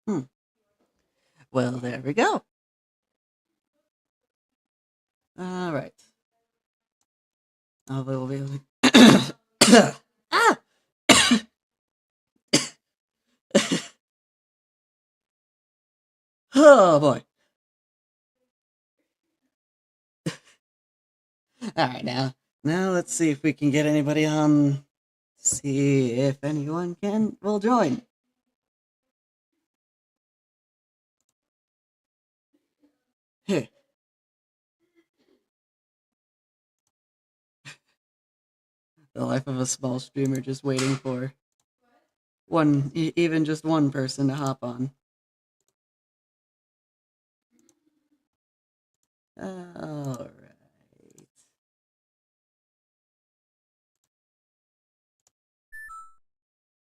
Hmm. Well, there we go. All right. Oh, we'll be able to... ah! Oh boy. All right, now let's see if we can get anybody on. See if anyone will join. Here, the life of a small streamer, just waiting for even just one person to hop on. All right.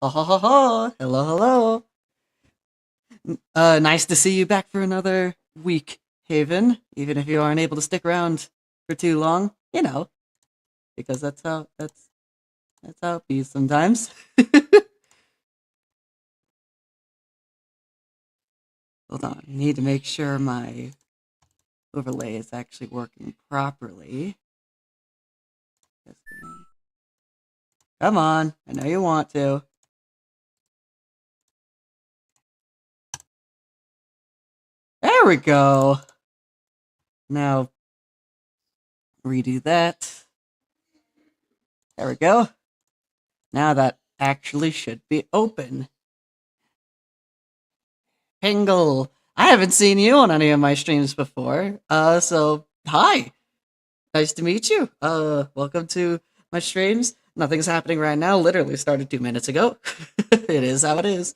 Ha ha ha ha! Hello, hello. Nice to see you back for another week, Haven. Even if you aren't able to stick around for too long, because that's how it be sometimes. Hold on, I need to make sure my overlay is actually working properly. Come on, I know you want to. There we go. Now redo that. There we go. Now that actually should be open. Pingle, I haven't seen you on any of my streams before. So hi. Nice to meet you. Welcome to my streams. Nothing's happening right now. Literally started 2 minutes ago. It is how it is.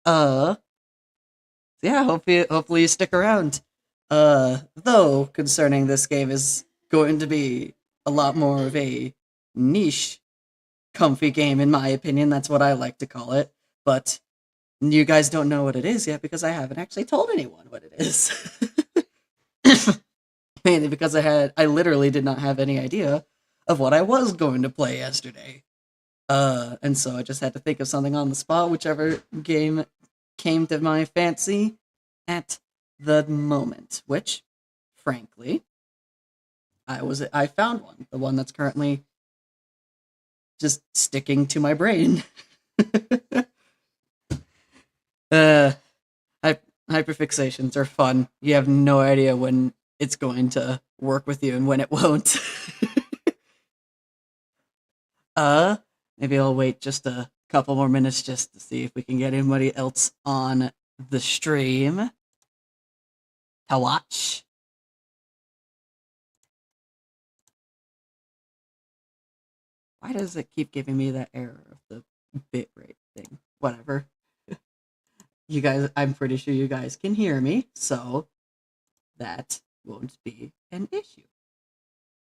Uh, yeah. Hopefully you stick around. Though concerning this game is going to be a lot more of a niche, comfy game in my opinion. That's what I like to call it. But you guys don't know what it is yet because I haven't actually told anyone what it is. Mainly because I literally did not have any idea of what I was going to play yesterday. And so I just had to think of something on the spot, whichever game came to my fancy at the moment, which, frankly, I found one. The one that's currently just sticking to my brain. uh Hyperfixations are fun. You have no idea when it's going to work with you and when it won't. uh, Maybe I'll wait just a couple more minutes just to see if we can get anybody else on the stream to watch. Why does it keep giving me that error of the bitrate thing? Whatever. You guys, I'm pretty sure you guys can hear me, so that won't be an issue.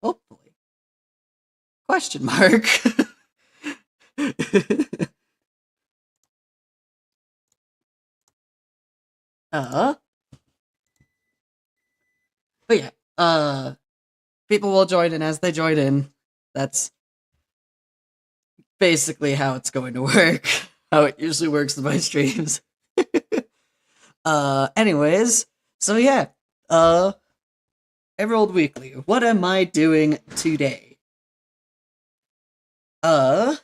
Hopefully. Question mark. uh, but yeah, people will join in as they join in. That's basically how it's going to work. How it usually works in my streams. Anyways, so yeah, Emerald Weekly. What am I doing today? Uh,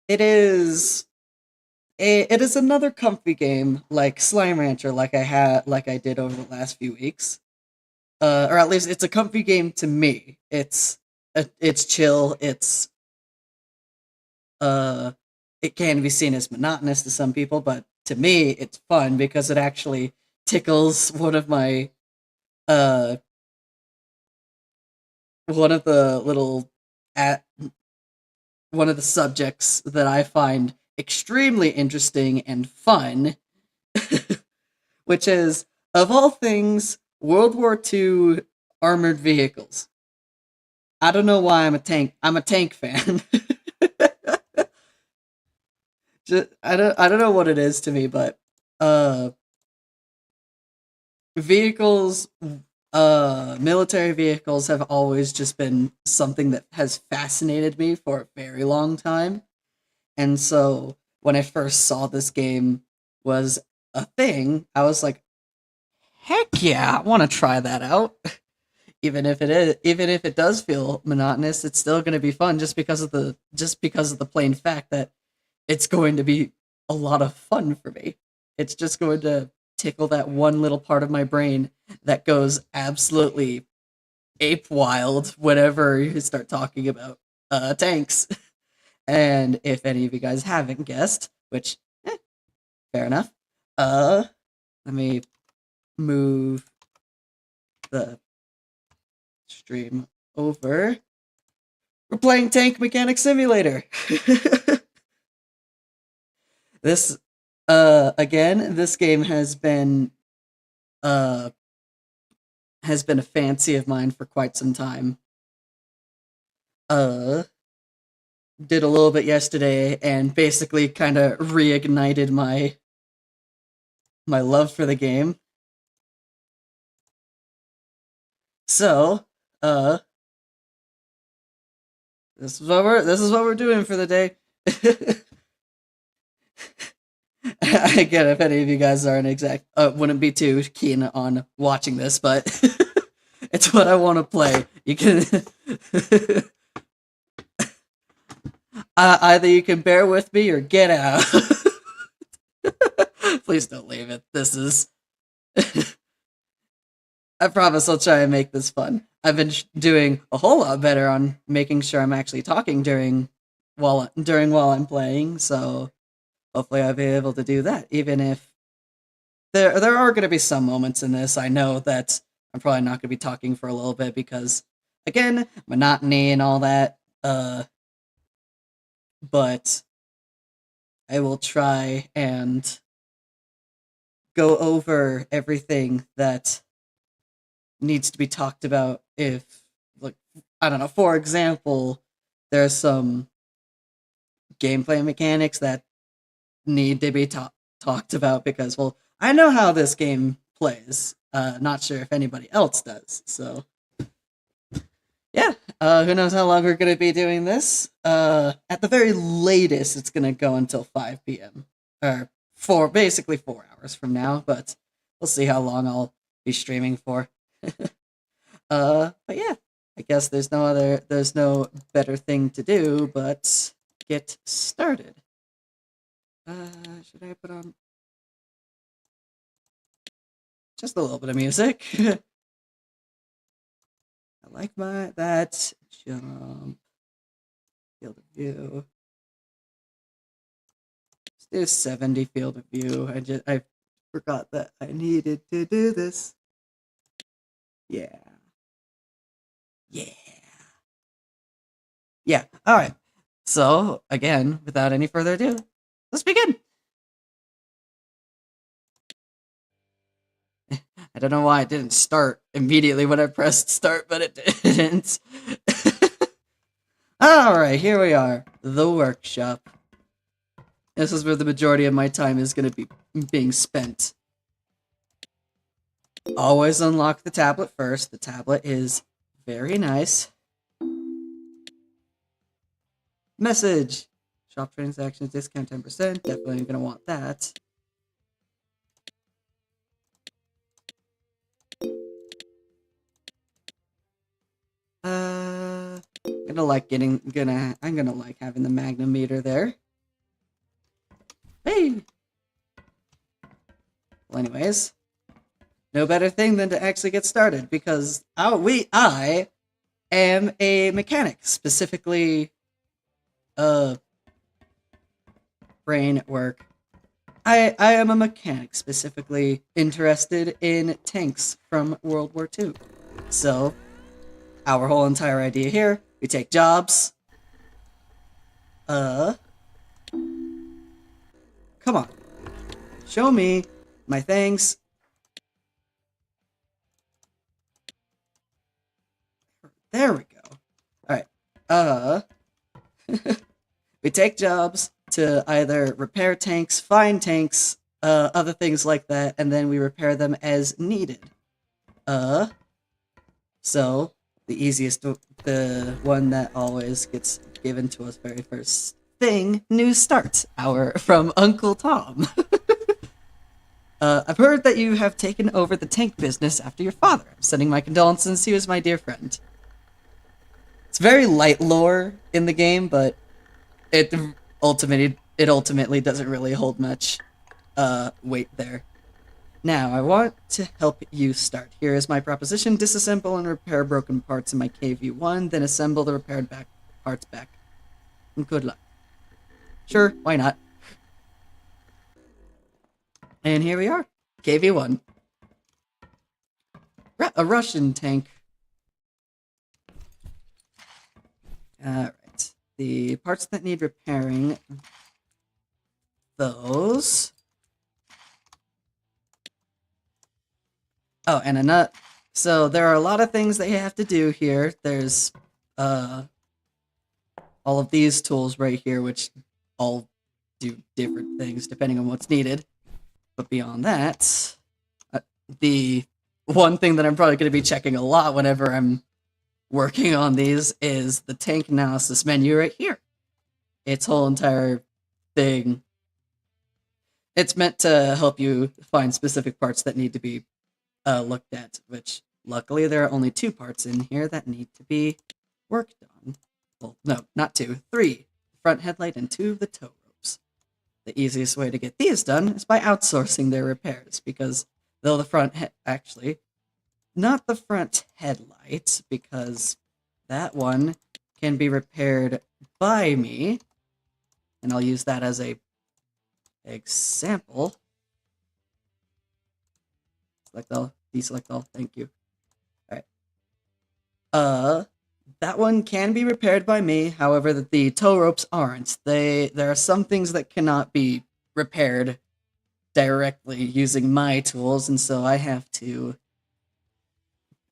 it is it is another comfy game like Slime Rancher, like I did over the last few weeks. Or at least it's a comfy game to me. It's chill. Uh, it can be seen as monotonous to some people, but to me, it's fun because it actually tickles uh one of the little at one of the subjects that I find extremely interesting and fun, which is of all things World War II armored vehicles. I don't know why I'm a tank fan. I don't know what it is to me, but uh vehicles military vehicles have always just been something that has fascinated me for a very long time. And so when I first saw this game was a thing, I was like, heck yeah, I want to try that out. Even if it does feel monotonous, it's still going to be fun just because of the plain fact that it's going to be a lot of fun for me. It's just going to tickle that one little part of my brain that goes absolutely ape wild whenever you start talking about tanks. And if any of you guys haven't guessed, which fair enough, let me move the stream over. We're playing Tank Mechanic Simulator. This again, this game has been a fancy of mine for quite some time. Did a little bit yesterday and basically kind of reignited my love for the game. So, this is what we're doing for the day. Again, if any of you guys aren't wouldn't be too keen on watching this, but it's what I want to play. You can either you can bear with me or get out. Please don't leave it. This is. I promise I'll try and make this fun. I've been doing a whole lot better on making sure I'm actually talking while I'm playing, so hopefully I'll be able to do that. Even if there are going to be some moments in this, I know that I'm probably not going to be talking for a little bit because, again, monotony and all that. But I will try and go over everything that needs to be talked about. If, like, I don't know, for example, there's some gameplay mechanics that need to be talked about because, well, I know how this game plays. Not sure if anybody else does. So, yeah. Who knows how long we're going to be doing this? At the very latest, it's going to go until 5 p.m. Or basically 4 hours from now. But we'll see how long I'll be streaming for. But yeah, I guess there's no better thing to do but get started. Should I put on just a little bit of music? I like that jump field of view. Let's do 70 field of view. I forgot that I needed to do this. Yeah. All right. So again, without any further ado, let's begin. I don't know why it didn't start immediately when I pressed start, but it didn't. Alright, here we are. The workshop. This is where the majority of my time is going to be being spent. Always unlock the tablet first. The tablet is very nice. Message. Shop transactions, discount 10%. Definitely going to want that. I'm gonna like having the magnometer there. Hey! Well, anyways, no better thing than to actually get started because I am a mechanic, specifically, brain at work. I am a mechanic, specifically interested in tanks from World War II. So, our whole entire idea here, we take jobs. Come on. Show me my things. There we go. Alright. We take jobs to either repair tanks, find tanks, other things like that, and then we repair them as needed. So, the one that always gets given to us thing, new start hour from Uncle Tom. I've heard that you have taken over the tank business after your father. I'm sending my condolences. He was my dear friend. It's very light lore in the game, but it ultimately doesn't really hold much weight there. Now, I want to help you start. Here is my proposition. Disassemble and repair broken parts in my KV-1, then assemble the repaired parts back. And good luck. Sure, why not? And here we are. KV-1. A Russian tank. Alright. The parts that need repairing. Those. Oh, and a nut. So there are a lot of things that you have to do here. There's all of these tools right here, which all do different things depending on what's needed. But beyond that, the one thing that I'm probably going to be checking a lot whenever I'm working on these is the tank analysis menu right here. Its whole entire thing. It's meant to help you find specific parts that need to be looked at, which luckily there are only 2 parts in here that need to be worked on. Well, no, not 2, 3. The front headlight and 2 of the tow ropes. The easiest way to get these done is by outsourcing their repairs, because though the front actually, not the front headlight, because that one can be repaired by me, and I'll use that as a example. Select all, deselect all, thank you. Alright. That one can be repaired by me, however, the tow ropes aren't. There are some things that cannot be repaired directly using my tools, and so I have to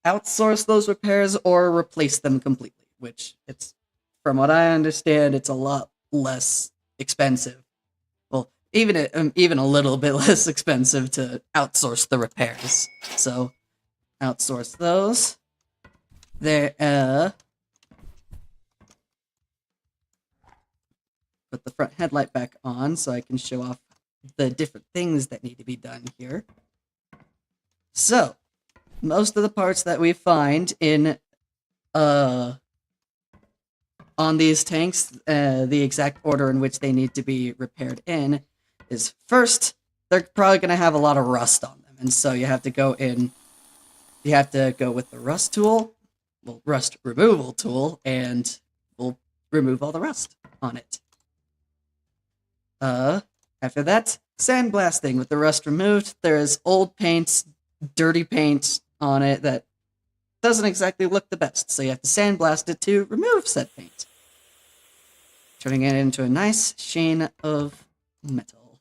outsource those repairs or replace them completely, which from what I understand, it's a lot less expensive. Well, even a little bit less expensive to outsource the repairs. So, outsource those. There, put the front headlight back on so I can show off the different things that need to be done here. So, most of the parts that we find in on these tanks, the exact order in which they need to be repaired in is first, they're probably going to have a lot of rust on them, and so you have to go with the rust tool, well, rust removal tool, and we'll remove all the rust on it. After that, sandblasting. With the rust removed, there is old paint, dirty paint on it that doesn't exactly look the best, so you have to sandblast it to remove said paint, turning it into a nice sheen of metal.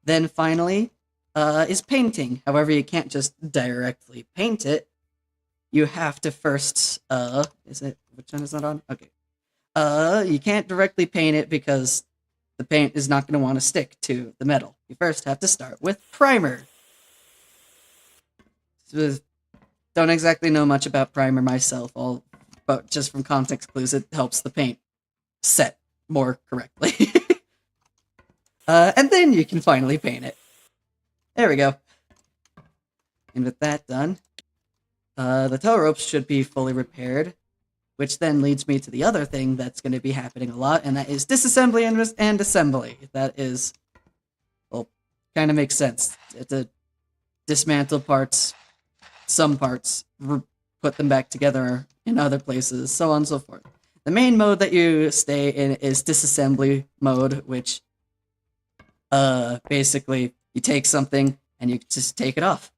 Then finally, is painting. However, you can't just directly paint it. You have to first, which one is that on? Okay. You can't directly paint it because the paint is not going to want to stick to the metal. You first have to start with primer. Don't exactly know much about primer myself, but just from context clues, it helps the paint set more correctly. And then you can finally paint it. There we go. And with that done, the tow ropes should be fully repaired, which then leads me to the other thing that's going to be happening a lot, and that is disassembly and assembly. That is, well, kind of makes sense. To dismantle parts, some parts, put them back together in other places, so on and so forth. The main mode that you stay in is disassembly mode, which basically you take something and you just take it off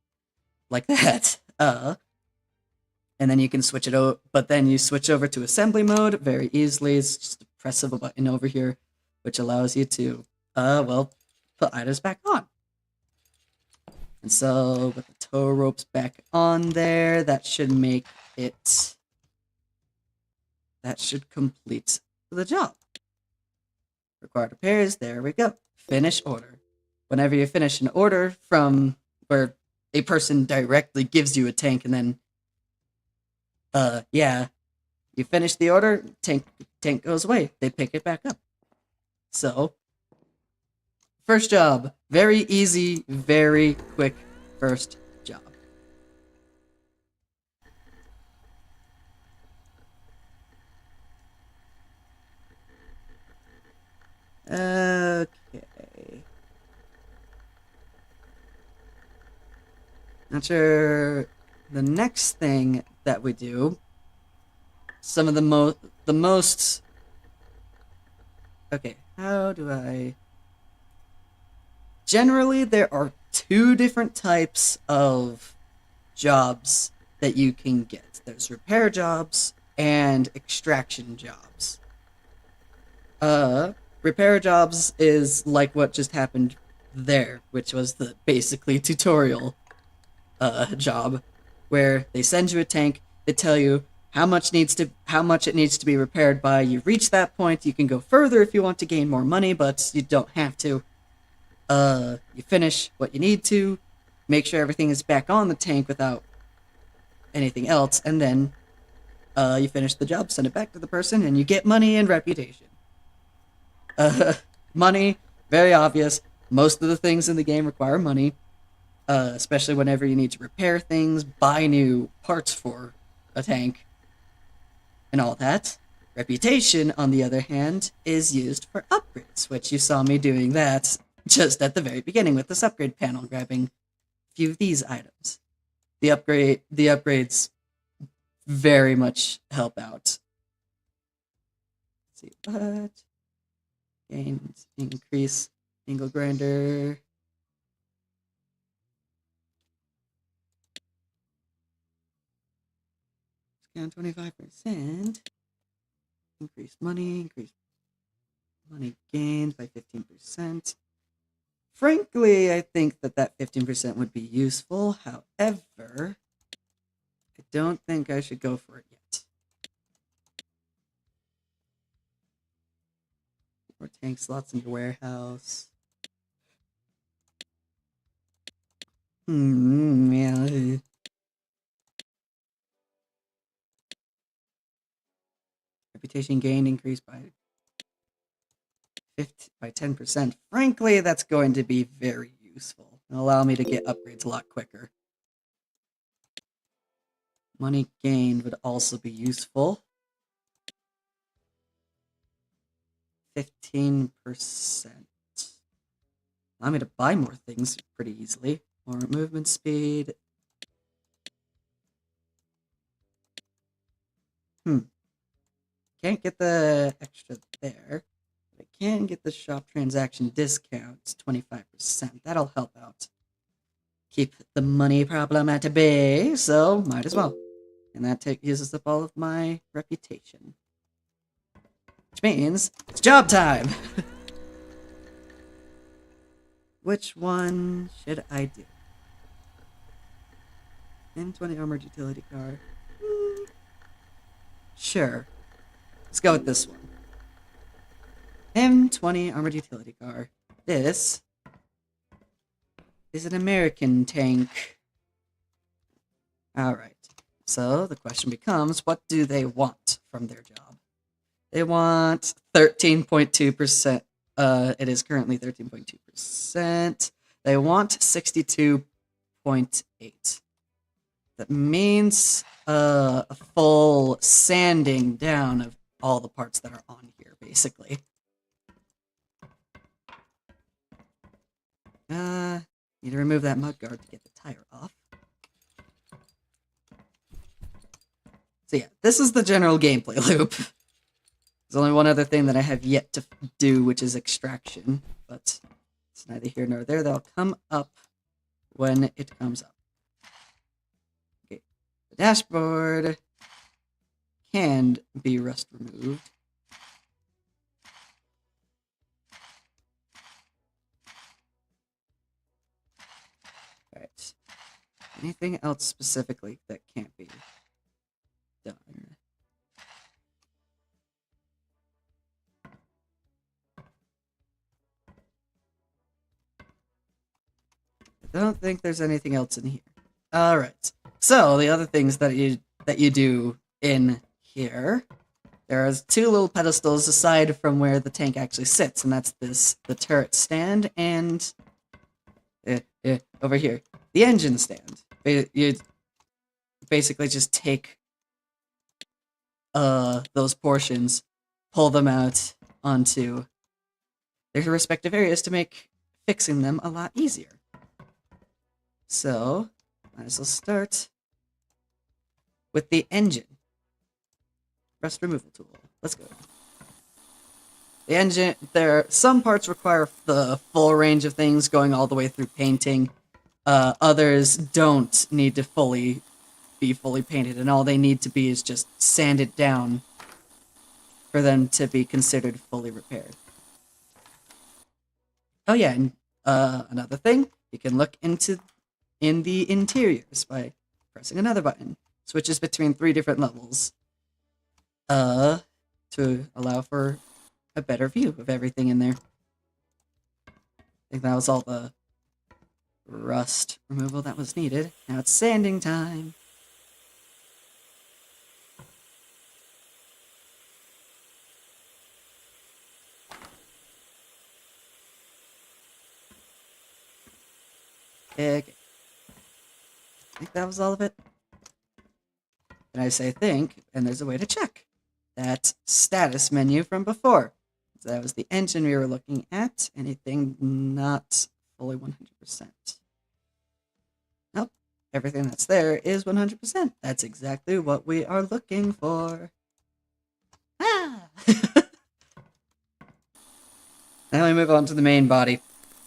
like that. And then you can switch it over, but then you switch over to assembly mode very easily. It's just a press of a button over here, which allows you to, put items back on. And so, with the tow ropes back on there, that should make it, that should complete the job. Required repairs, there we go. Finish order. Whenever you finish an order from where a person directly gives you a tank and then you finish the order, tank goes away. They pick it back up. So, first job. Very easy, very quick first job. Okay. Not sure. The next thing that we do, some of the most. Okay, how do I? Generally, there are two different types of jobs that you can get. There's repair jobs and extraction jobs. Uh, Repair jobs is like what just happened there, which was the basically tutorial job where they send you a tank, they tell you how much it needs to be repaired by. You reach that point, you can go further if you want to gain more money, but you don't have to. You finish what you need to, make sure everything is back on the tank without anything else, and then you finish the job, send it back to the person, and you get money and reputation. Uh, Money, very obvious. Most of the things in the game require money, especially whenever you need to repair things, buy new parts for a tank, and all that. Reputation, on the other hand, is used for upgrades, which you saw me doing that just at the very beginning with this upgrade panel, grabbing a few of these items. The upgrades very much help out. Let's see what gains increase angle grinder. Down 25%. Increased money gained by 15%. Frankly, I think that 15% would be useful. However, I don't think I should go for it yet. More tank slots in your warehouse. Yeah. Reputation gain increased by 10%. Frankly, that's going to be very useful and allow me to get upgrades a lot quicker. Money gained would also be useful. 15%. Allow me to buy more things pretty easily. More movement speed. Can't get the extra there. But I can get the shop transaction discount, 25%. That'll help out. Keep the money problem at bay, so might as well. And that uses up all of my reputation. Which means it's job time! Which one should I do? M20 armored utility car. Sure. Let's go with this one. M20 armored utility car. This is an American tank. Alright. So the question becomes, what do they want from their job? They want 13.2%. It is currently 13.2%. They want 62.8. That means a full sanding down of all the parts that are on here, basically. Need to remove that mudguard to get the tire off. So yeah, this is the general gameplay loop. There's only one other thing that I have yet to do, which is extraction, but it's neither here nor there. They'll come up when it comes up. Okay, the dashboard can be rust removed. Alright. Anything else specifically that can't be done? I don't think there's anything else in here. Alright. So the other things that you do in here There are two little pedestals aside from where the tank actually sits, and that's the turret stand and over here, the engine stand. You basically just take those portions, pull them out onto their respective areas to make fixing them a lot easier. So, might as well start with the engine. Rust removal tool. Let's go. The engine, some parts require the full range of things, going all the way through painting. Others don't need to be fully painted, and all they need to be is just sanded down for them to be considered fully repaired. Oh yeah, and another thing, you can look in the interiors by pressing another button. Switches between 3 different levels. To allow for a better view of everything in there. I think that was all the rust removal that was needed. Now it's sanding time. Okay. I think that was all of it. And I say think, and there's a way to check that status menu from before. So that was the engine we were looking at. Anything not fully 100%. Nope. Everything that's there is 100%. That's exactly what we are looking for. Ah! Now we move on to the main body.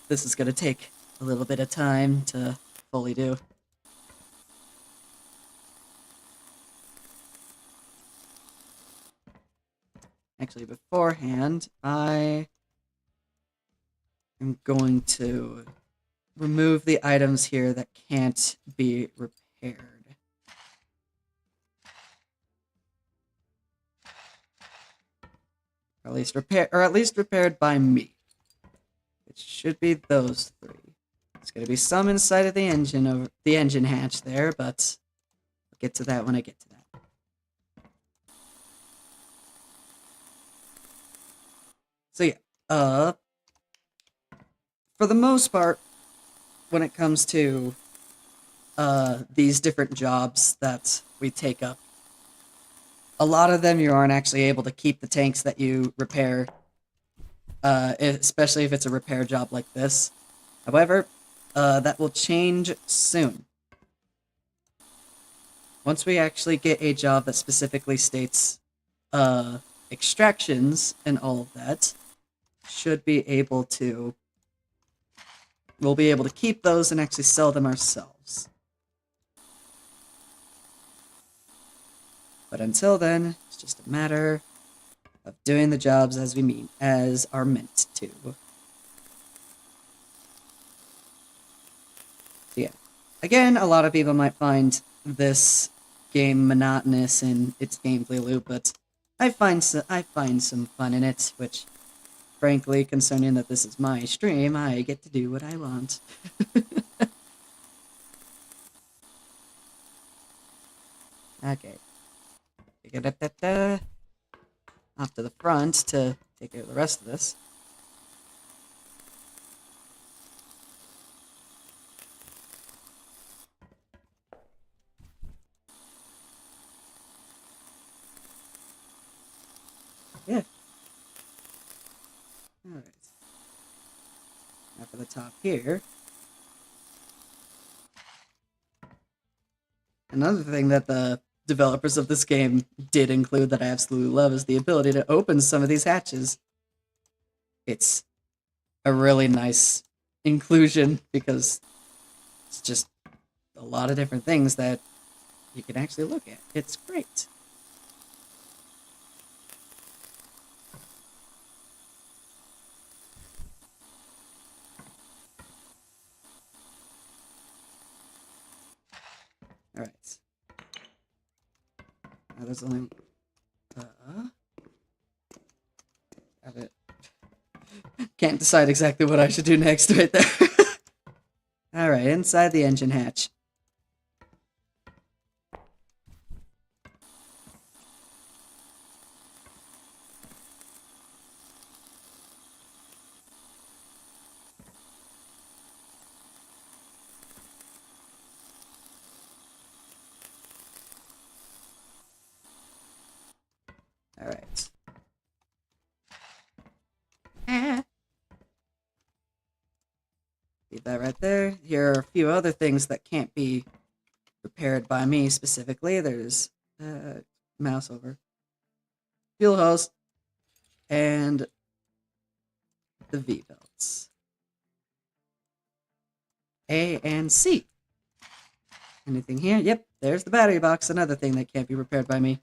This is going to take a little bit of time to fully do. Actually, beforehand, I am going to remove the items here that can't be repaired. Or at least repaired by me. It should be those 3. There's going to be some inside of the engine hatch there, but I'll get to that when I get to that. So yeah, for the most part, when it comes to these different jobs that we take up, a lot of them you aren't actually able to keep the tanks that you repair, especially if it's a repair job like this. However, that will change soon. Once we actually get a job that specifically states extractions and all of that, we'll be able to keep those and actually sell them ourselves. But until then, it's just a matter of doing the jobs as are meant to. So yeah. Again, a lot of people might find this game monotonous in its gameplay loop, but I find some fun in it, which, frankly, concerning that this is my stream, I get to do what I want. Okay. Off to the front to take care of the rest of this. Yeah. Alright. Now for the top here. Another thing that the developers of this game did include that I absolutely love is the ability to open some of these hatches. It's a really nice inclusion because it's just a lot of different things that you can actually look at. It's great. Alright. Now there's only... have it. Can't decide exactly what I should do next right there. Alright, inside the engine hatch. that right there. Here are a few other things that can't be repaired by me specifically. There's mouse over, fuel hose, and the V belts. A and C. Anything here? Yep, there's the battery box, another thing that can't be repaired by me.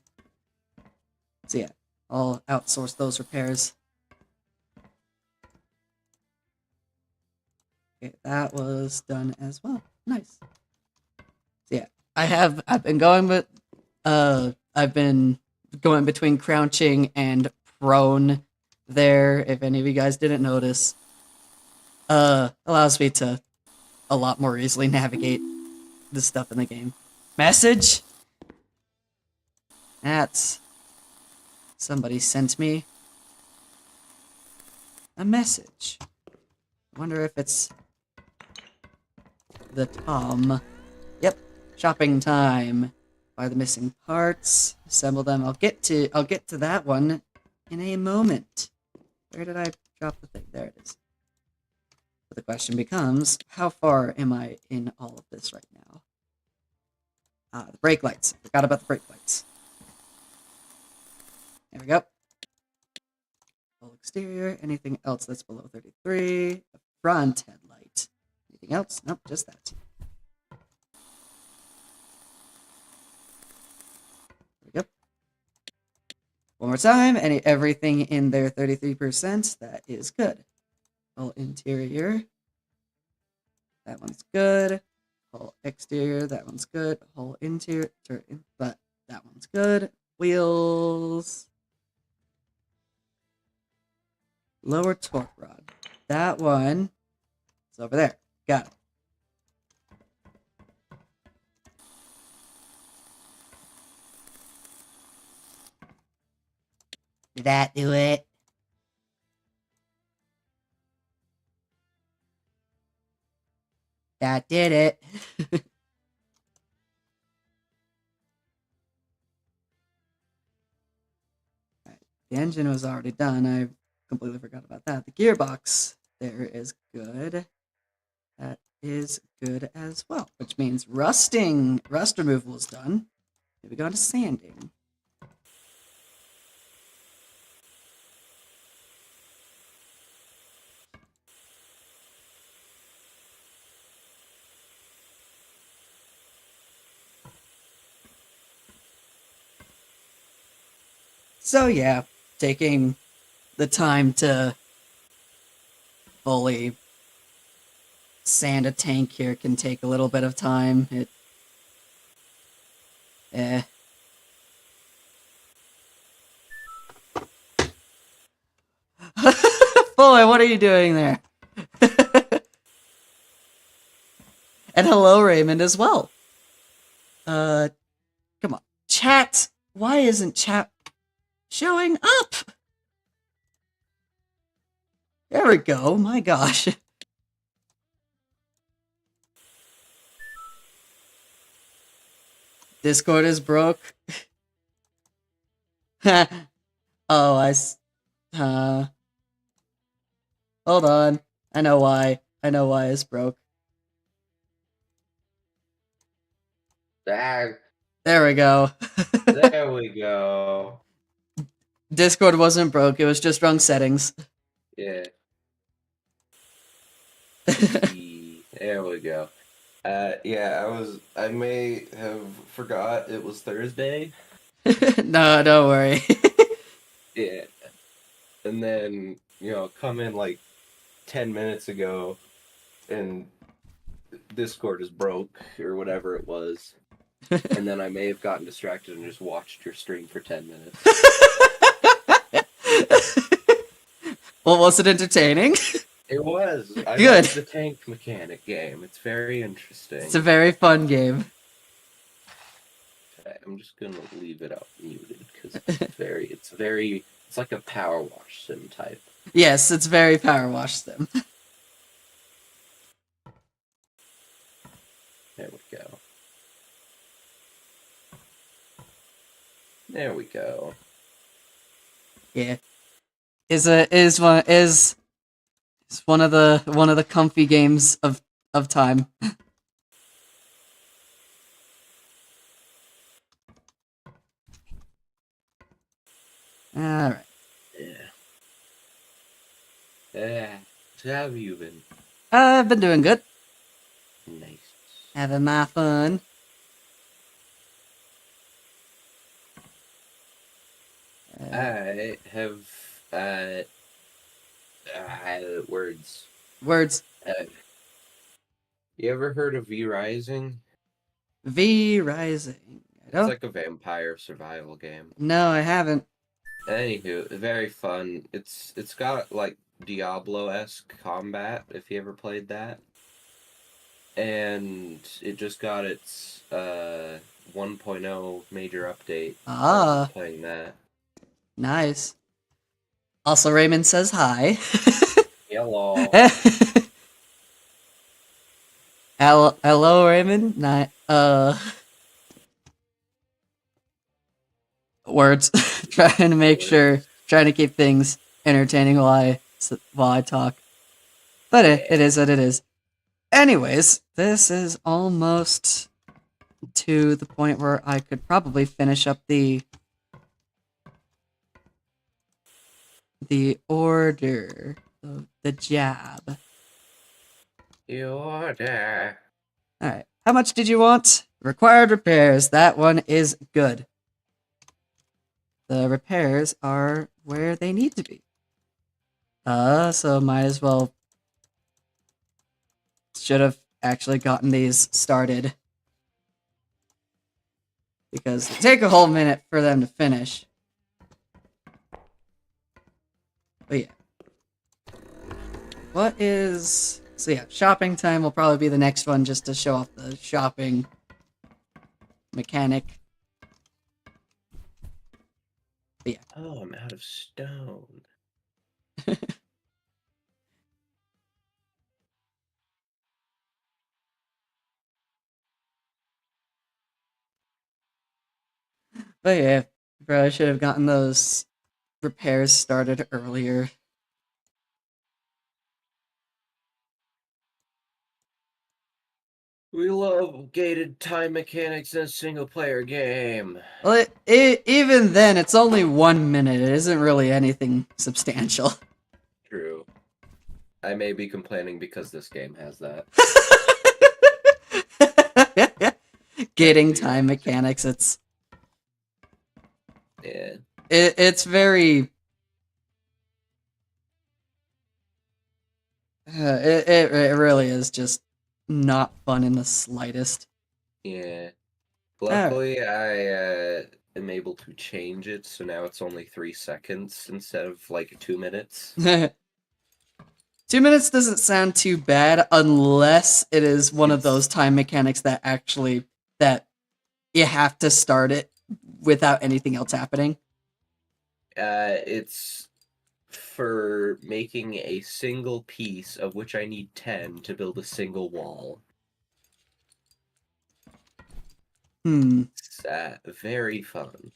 So yeah, I'll outsource those repairs. Okay, that was done as well. Nice. So yeah, I've been going between crouching and prone there, if any of you guys didn't notice. Allows me to a lot more easily navigate the stuff in the game. Message? That's... Somebody sent me a message. I wonder if it's the Tom. Yep, shopping time. Buy the missing parts, assemble them. I'll get to that one in a moment. Where did I drop the thing? There it is. But the question becomes, how far am I in all of this right now? The brake lights. Forgot about the brake lights. There we go. Full exterior. Anything else that's below 33? The front headlight. Anything else? Nope, just that. There we go. One more time. Everything in there 33%. That is good. Full interior. That one's good. Whole exterior. That one's good. Whole interior. But that one's good. Wheels. Lower torque rod. That one is over there. Got it. Did that do it? That did it. Right. The engine was already done. I completely forgot about that. The gearbox there is good. That is good as well, which means rust removal is done. Maybe go to sanding. So yeah, taking the time to fully sand a tank here can take a little bit of time. Boy, what are you doing there? And hello, Raymond, as well. Come on. Chat! Why isn't chat showing up? There we go. My gosh. Discord is broke. Oh, hold on. I know why. I know why it's broke. There we go. There we go. Discord wasn't broke. It was just wrong settings. Yeah. There we go. Yeah, I may have forgot it was Thursday. No, don't worry. Yeah. And then, come in like 10 minutes ago and Discord is broke or whatever it was. And then I may have gotten distracted and just watched your stream for 10 minutes. Well, was it entertaining? It was. I Good. like the tank mechanic game. It's very interesting. It's a very fun game. Okay, I'm just gonna leave it out muted because it's like a power wash sim type. Yes, it's very power wash sim. There we go. There we go. Yeah, is one of the comfy games of of time. All right. Yeah. Yeah. So how have you been? I've been doing good. Nice. Having my fun. I have words. Words. Uh, you ever heard of V Rising? V Rising. I It's don't. like a vampire survival game. No, I haven't. Anywho, very fun. It's got like Diablo-esque combat if you ever played that. And it just got its 1.0 major update, so I've been Ah, playing that. nice. Also, Raymond says hi. Hello. Hello, Raymond. Words. Trying to make sure, Words. trying to keep things entertaining while I talk. But it Yeah. is what it is. Anyways, this is almost to the point where I could probably finish up the order of the job. You're there. All right. How much did you want? Required repairs. That one is good. The repairs are where they need to be. So might as well. Should have actually gotten these started. Because they take a whole minute for them to finish. But yeah. What is... So yeah, shopping time will probably be the next one just to show off the shopping mechanic. But yeah. Oh, I'm out of stone. But yeah, probably should have gotten those repairs started earlier. We love gated time mechanics in a single player game. Well, even then, it's only 1 minute. It isn't really anything substantial. True. I may be complaining because this game has that. Gating time mechanics. Yeah. It's very. It really is just not fun in the slightest. Yeah. Alright. Luckily, I am able to change it, so now it's only 3 seconds instead of like 2 minutes. 2 minutes doesn't sound too bad unless it is one of those time mechanics that you have to start it without anything else happening. It's for making a single piece, of which I need 10 to build a single wall. It's very fun.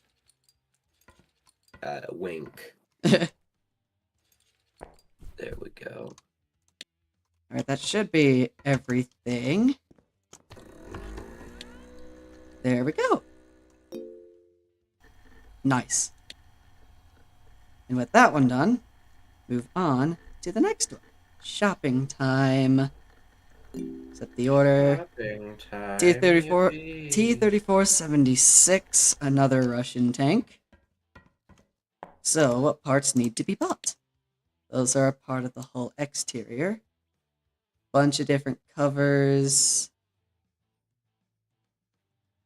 Wink. There we go. Alright, that should be everything. There we go. Nice. And with that one done, move on to the next one. Shopping time. Set the order. Shopping time, T-34, yippee. T-3476, another Russian tank. So, what parts need to be bought? Those are a part of the hull exterior. Bunch of different covers.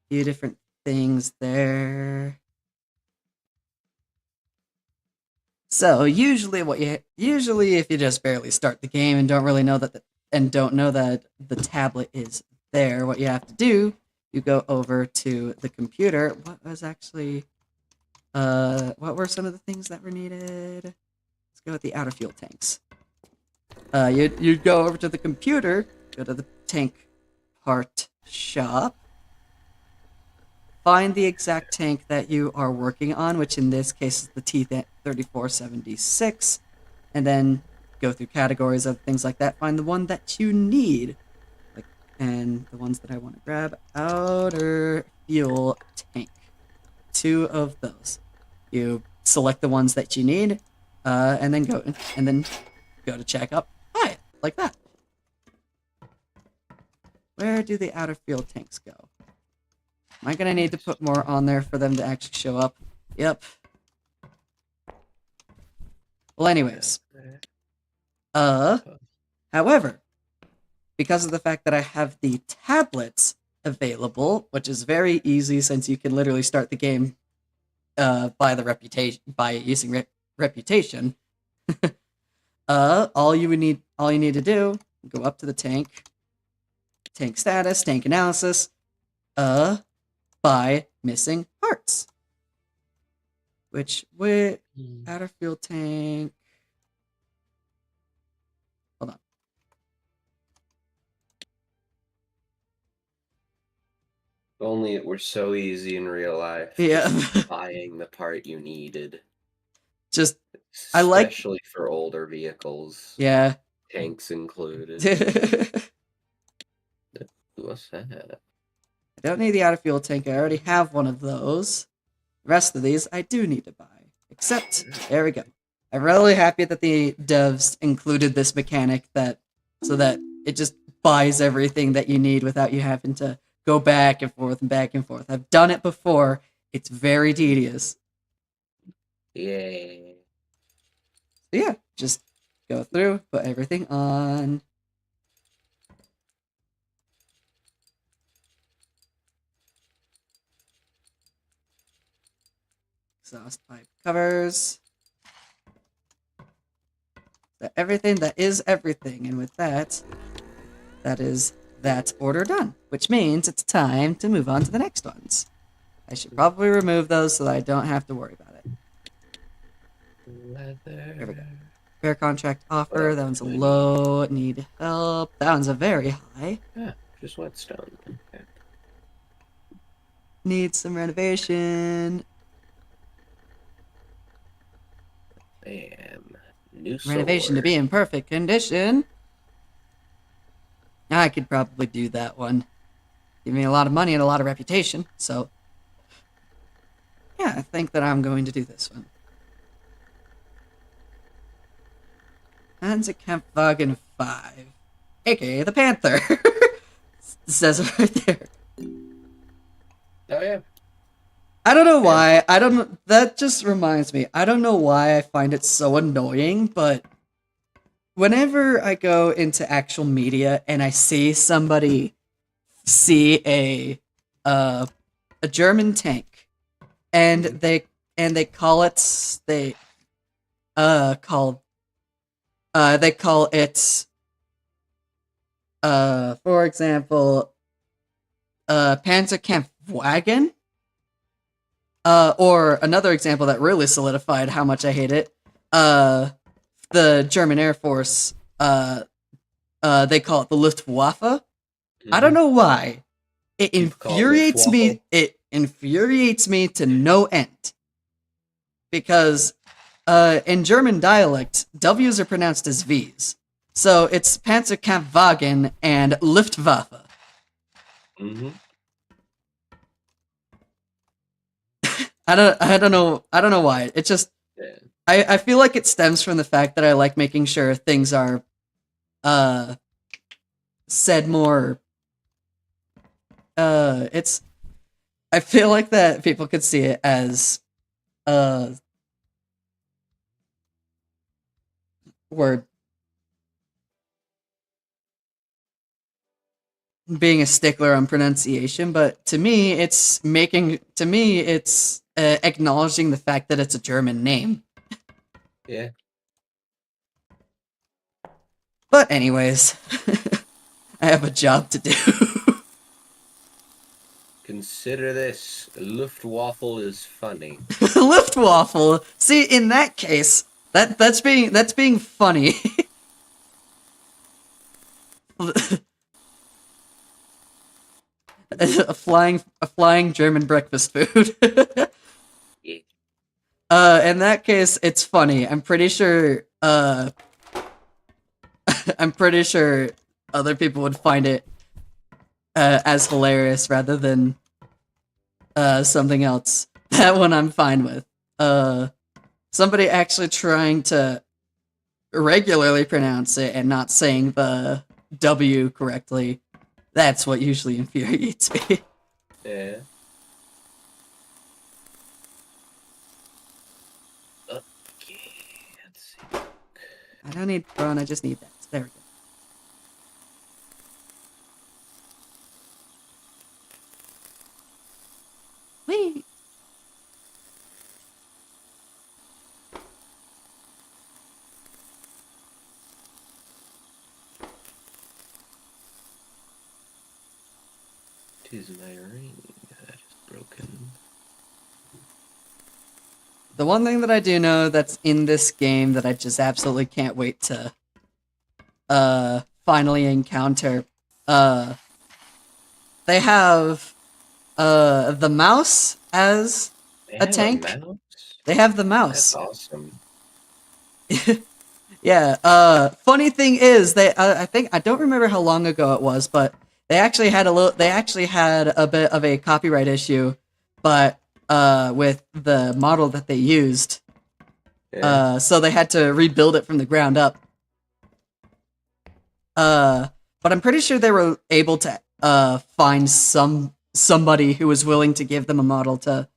A few different things there. So usually if you just barely start the game and don't really know that the tablet is there, what you have to do, you go over to the computer. What was actually what were some of the things that were needed? Let's go with the outer fuel tanks. You'd go over to the computer, go to the tank part shop, find the exact tank that you are working on, which in this case is the T-3476, and then go through categories of things like that, find the one that you need, and the ones that I want to grab, outer fuel tank. 2 of those. You select the ones that you need, and then go to checkup. Buy it like that. Where do the outer fuel tanks go? Am I gonna need to put more on there for them to actually show up? Yep. Well, anyways. However, because of the fact that I have the tablets available, which is very easy since you can literally start the game by using reputation. All you need to do, go up to the tank status, tank analysis, buy missing parts. Which with outer fuel tank. Hold on. If only it were so easy in real life. Yeah. Just buying the part you needed. Just especially for older vehicles. Yeah. Tanks included. What's that? I don't need the outer fuel tank. I already have one of those. The rest of these I do need to buy. Except, there we go. I'm really happy that the devs included this mechanic so that it just buys everything that you need without you having to go back and forth and back and forth. I've done it before. It's very tedious. Yay. So yeah, just go through, put everything on. Exhaust pipe covers. So everything that is everything, and with that is that order done, which means it's time to move on to the next ones. I should probably remove those so that I don't have to worry about it. Leather. There we go. Fair contract offer. That one's a low. Need help. That one's a very high. Yeah, just whetstone. Okay. Need some renovation. Bam. New Renovation sword. to be in perfect condition. I could probably do that one. Give me a lot of money and a lot of reputation, so yeah, I think that I'm going to do this one. Panzerkampfwagen 5, aka the Panther. It says it right there. Oh yeah. I don't know why. That just reminds me. I don't know why I find it so annoying, but whenever I go into actual media and I see somebody see a German tank and they call it for example Panzerkampfwagen. Or another example that really solidified how much I hate it. The German Air Force, they call it the Luftwaffe. I don't know why. It infuriates me. It infuriates me to no end. Because in German dialect, W's are pronounced as V's. So it's Panzerkampfwagen and Luftwaffe. Mm-hmm. I don't know why. It just I feel like it stems from the fact that I like making sure things are said more I feel like that people could see it as word being a stickler on pronunciation, but to me it's acknowledging the fact that it's a German name. Yeah. But anyways, I have a job to do. Consider this. Luftwaffe is funny. Luftwaffe. See, in that case, that's being funny. a flying German breakfast food. Yeah. In that case, it's funny. I'm pretty sure other people would find it as hilarious rather than something else. That one I'm fine with. Somebody actually trying to regularly pronounce it and not saying the W correctly. That's what usually infuriates me. Yeah. Okay, let's see. I don't need prone, I just need that. There we go. Whee! Tis my ring that is broken. The one thing that I do know that's in this game that I just absolutely can't wait to finally encounter, they have the mouse as They a have a tank. mouse? They have the That's mouse. awesome. Yeah. Funny thing is, they I think I don't remember how long ago it was, but they actually had a little. They actually had a bit of a copyright issue, but with the model that they used, Yeah. so they had to rebuild it from the ground up. But I'm pretty sure they were able to find somebody who was willing to give them a model to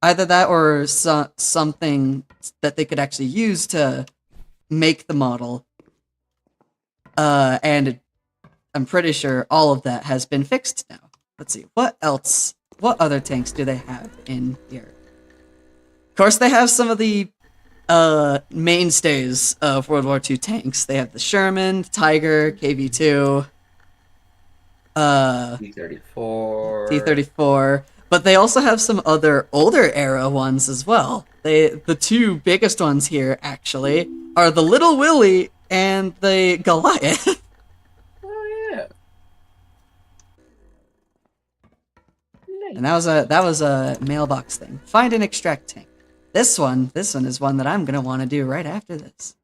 either that or something that they could actually use to make the model. And I'm pretty sure all of that has been fixed now. Let's see, what else? What other tanks do they have in here? Of course, they have some of the mainstays of World War II tanks. They have the Sherman, Tiger, KV-2, T-34. T-34, but they also have some other older era ones as well. The two biggest ones here actually are the Little Willie and the Goliath. Oh yeah. Nice. And that was a mailbox thing. Find and extract tank. This one is one that I'm gonna want to do right after this.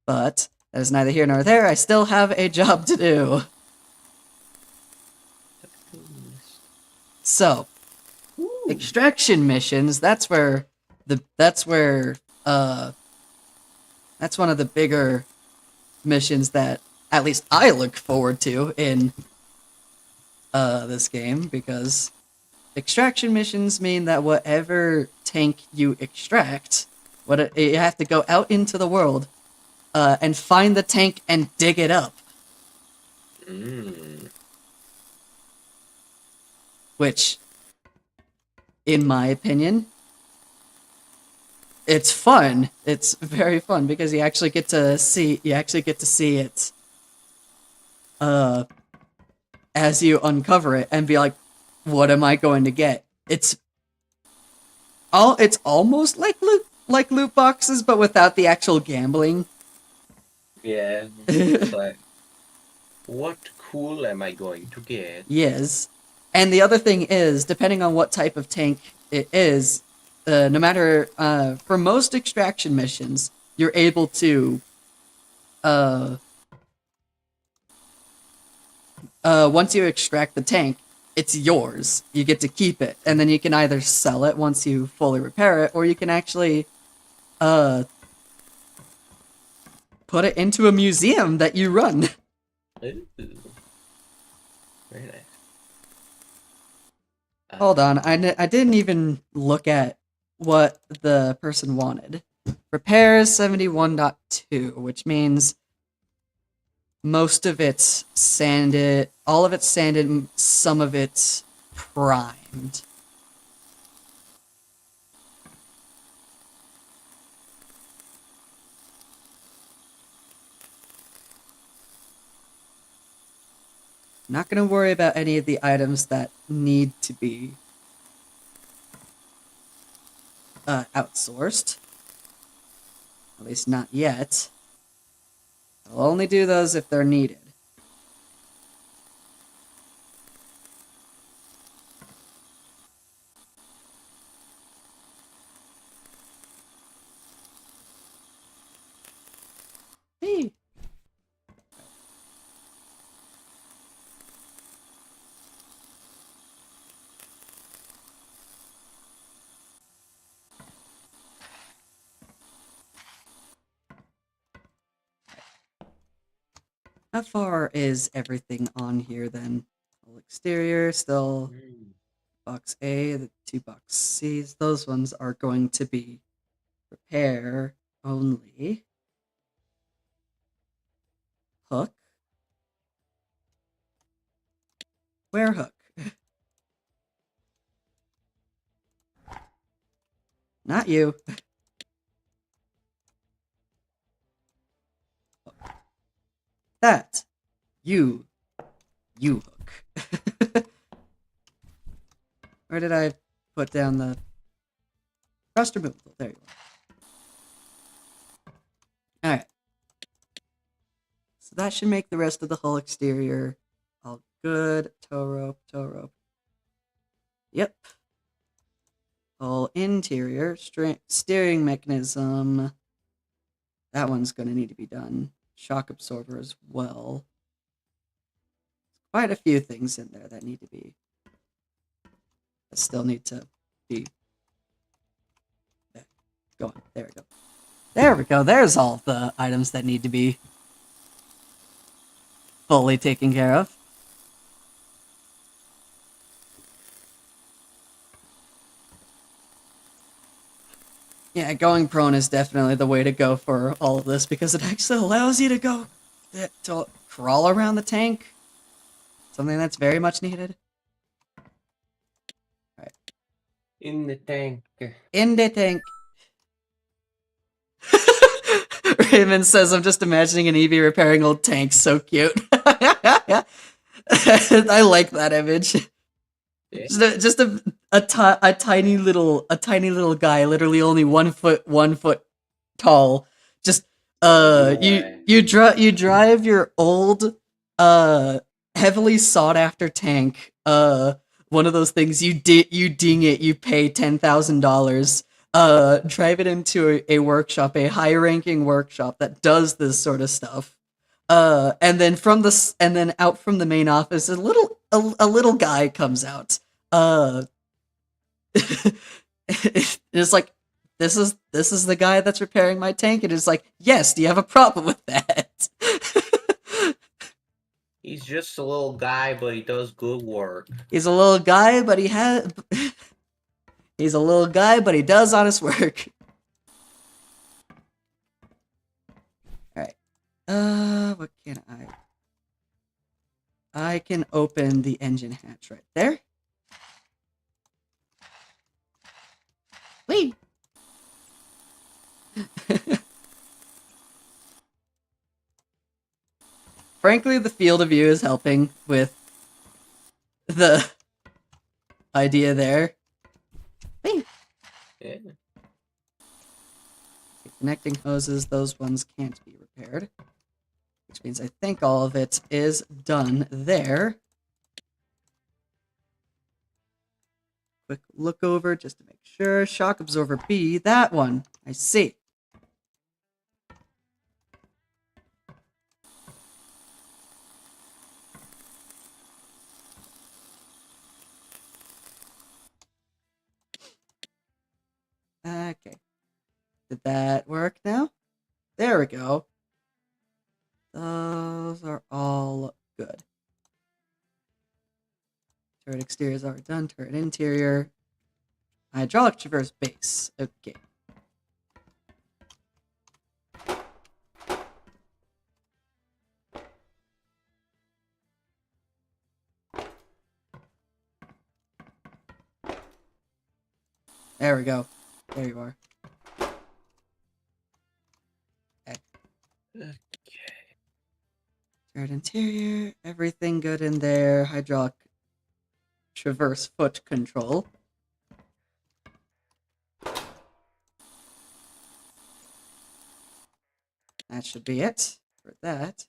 But that is neither here nor there. I still have a job to do. So, Ooh. extraction missions. That's one of the bigger missions that at least I look forward to in this game, because extraction missions mean that whatever tank you extract, you have to go out into the world and find the tank and dig it up. Which, in my opinion, it's fun. It's very fun because you actually get to see it as you uncover it and be like, what am I going to get? It's almost like loot boxes, but without the actual gambling. Yeah. It's like, what cool am I going to get? Yes. And the other thing is, depending on what type of tank it is, no matter for most extraction missions, you're able to once you extract the tank, it's yours. You get to keep it, and then you can either sell it once you fully repair it, or you can actually put it into a museum that you run. Ooh. Very nice. Hold on, I didn't even look at what the person wanted. Repairs 71.2, which means most of it's sanded, all of it's sanded, some of it's primed. Not going to worry about any of the items that need to be outsourced. At least not yet. I'll only do those if they're needed. Hey. How far is everything on here then? Whole exterior, still box A, the 2 box C's. Those ones are going to be repair only. Hook. Where hook? Not you. That. You. You hook. Where did I put down the rust removal? There you are. Alright. So that should make the rest of the whole exterior all good. Tow rope, tow rope. Yep. Whole interior, steering mechanism. That one's going to need to be done. Shock absorber as well. Quite a few things in there that need to be. That still need to be. Go on. There we go. There we go. There's all the items that need to be fully taken care of. Yeah, going prone is definitely the way to go for all of this because it actually allows you to go to crawl around the tank. Something that's very much needed. Alright. In the tank. In the tank. Raymond says, I'm just imagining an Eevee repairing old tanks. So cute. I like that image. Yeah. Just a tiny little guy, literally only 1 foot tall. Just you drive your old heavily sought after tank. One of those things you ding it, you pay $10,000. Drive it into a workshop, a high ranking workshop that does this sort of stuff. And then out from the main office, a little guy comes out. It's like, this is the guy that's repairing my tank, and it's like, yes, do you have a problem with that? He's just a little guy, but he does good work. He's a little guy, but he's a little guy, but he does honest work. Alright. What can I can open the engine hatch right there. Whee! Frankly, the field of view is helping with the idea there. Whee! Yeah. Connecting hoses, those ones can't be repaired. Which means I think all of it is done there. Quick look over just to make sure. Shock absorber B, that one. I see. Okay. Did that work now? There we go. Those are all good. Turret exterior is already done. Turret interior. Hydraulic traverse base. Okay. There we go. There you are. Okay. Turret interior. Everything good in there. Hydraulic traverse foot control. That should be it for that.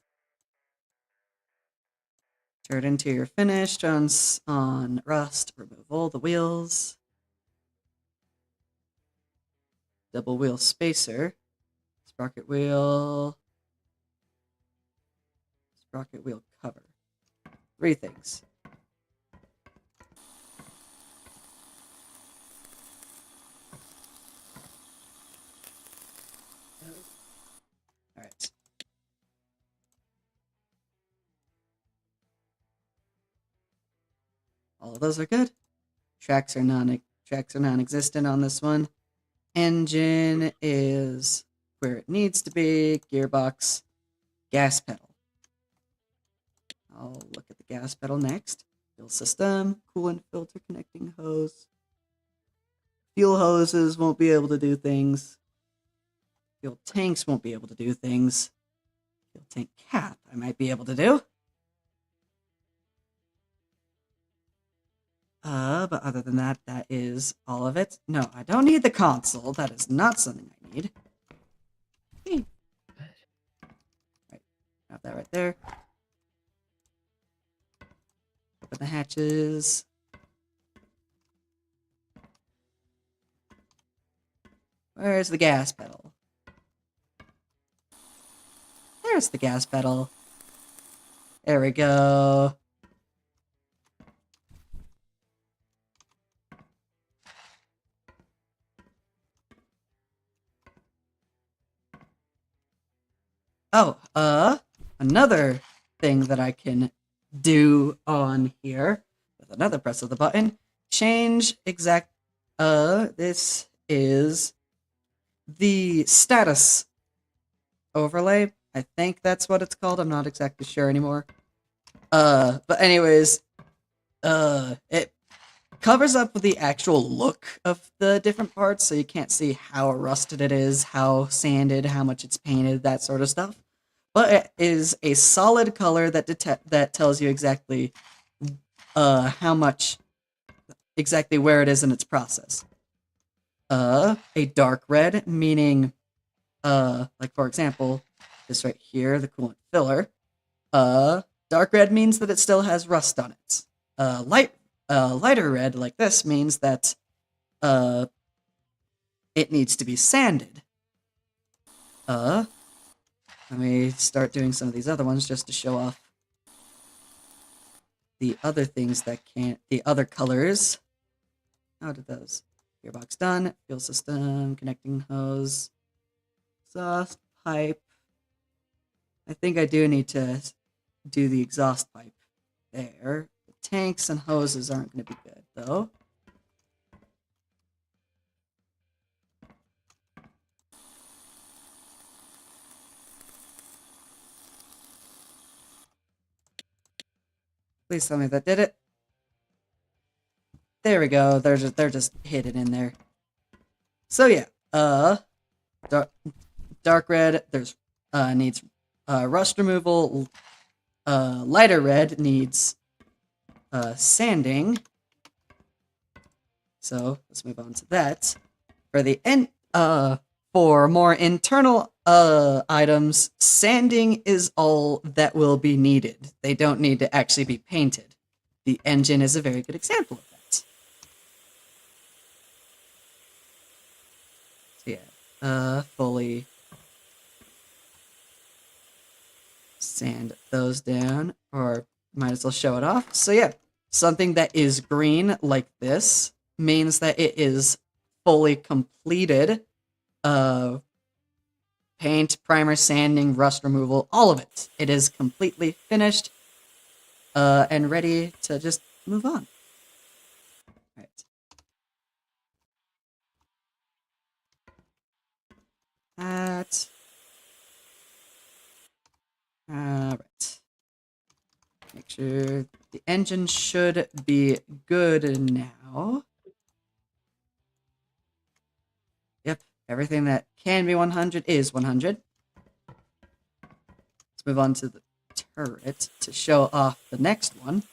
Turret interior finished on rust. Remove all the wheels. Double wheel spacer. Sprocket wheel. Sprocket wheel cover. 3 things. Alright. those are good. Tracks are non-existent on this one. Engine is where it needs to be. Gearbox, gas pedal. I'll look at the gas pedal next. Fuel system, coolant filter connecting hose. Fuel hoses won't be able to do things. Fuel tanks won't be able to do things. Fuel tank cap I might be able to do. But other than that, that is all of it. No, I don't need the console. That is not something I need. Right, have that right there. Open the hatches. Where's the gas pedal? There's the gas pedal. There we go. Oh, another thing that I can do on here with another press of the button. Change exact, this is the status overlay. I think that's what it's called. I'm not exactly sure anymore. But anyways, it covers up with the actual look of the different parts, so you can't see how rusted it is, how sanded, how much it's painted, that sort of stuff. But it is a solid color that tells you exactly how much, exactly where it is in its process. A dark red, meaning, like for example, this right here, the coolant filler. Dark red means that it still has rust on it. Lighter red, like this, means that it needs to be sanded. Let me start doing some of these other ones just to show off the other things that can't, the other colors. How did those? Gearbox done, fuel system, connecting hose, exhaust pipe. I think I do need to do the exhaust pipe there. The tanks and hoses aren't going to be good, though. Please tell me that did it. There we go. They're just hidden in there. So yeah, dark red. There's needs rust removal. Lighter red needs sanding. So let's move on to that. For the for more internal items, sanding is all that will be needed. They don't need to actually be painted. The engine is a very good example of that. So yeah, fully sand those down, or might as well show it off. So yeah, something that is green like this means that it is fully completed. Paint, primer, sanding, rust removal, all of it. It is completely finished and ready to just move on. Right. That. Alright. Make sure the engine should be good now. Yep, everything that can be 100 is 100. Let's move on to the turret to show off the next one.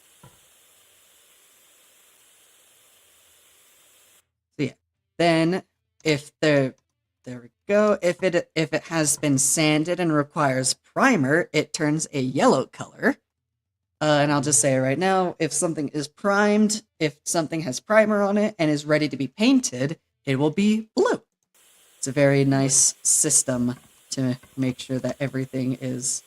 So yeah, then if there we go. If it has been sanded and requires primer, it turns a yellow color. And I'll just say right now, if something is primed, if something has primer on it and is ready to be painted, it will be blue. It's a very nice system to make sure that everything is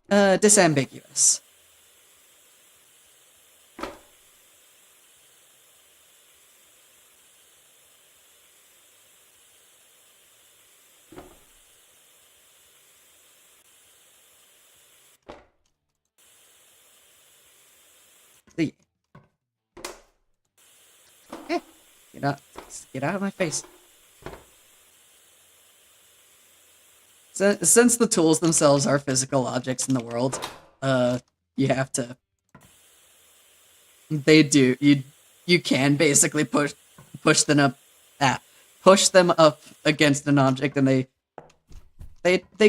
disambiguous. The okay, get out of my face. Since the tools themselves are physical objects in the world, you have to. They do. You can basically push them up, ah, push them up against an object, and they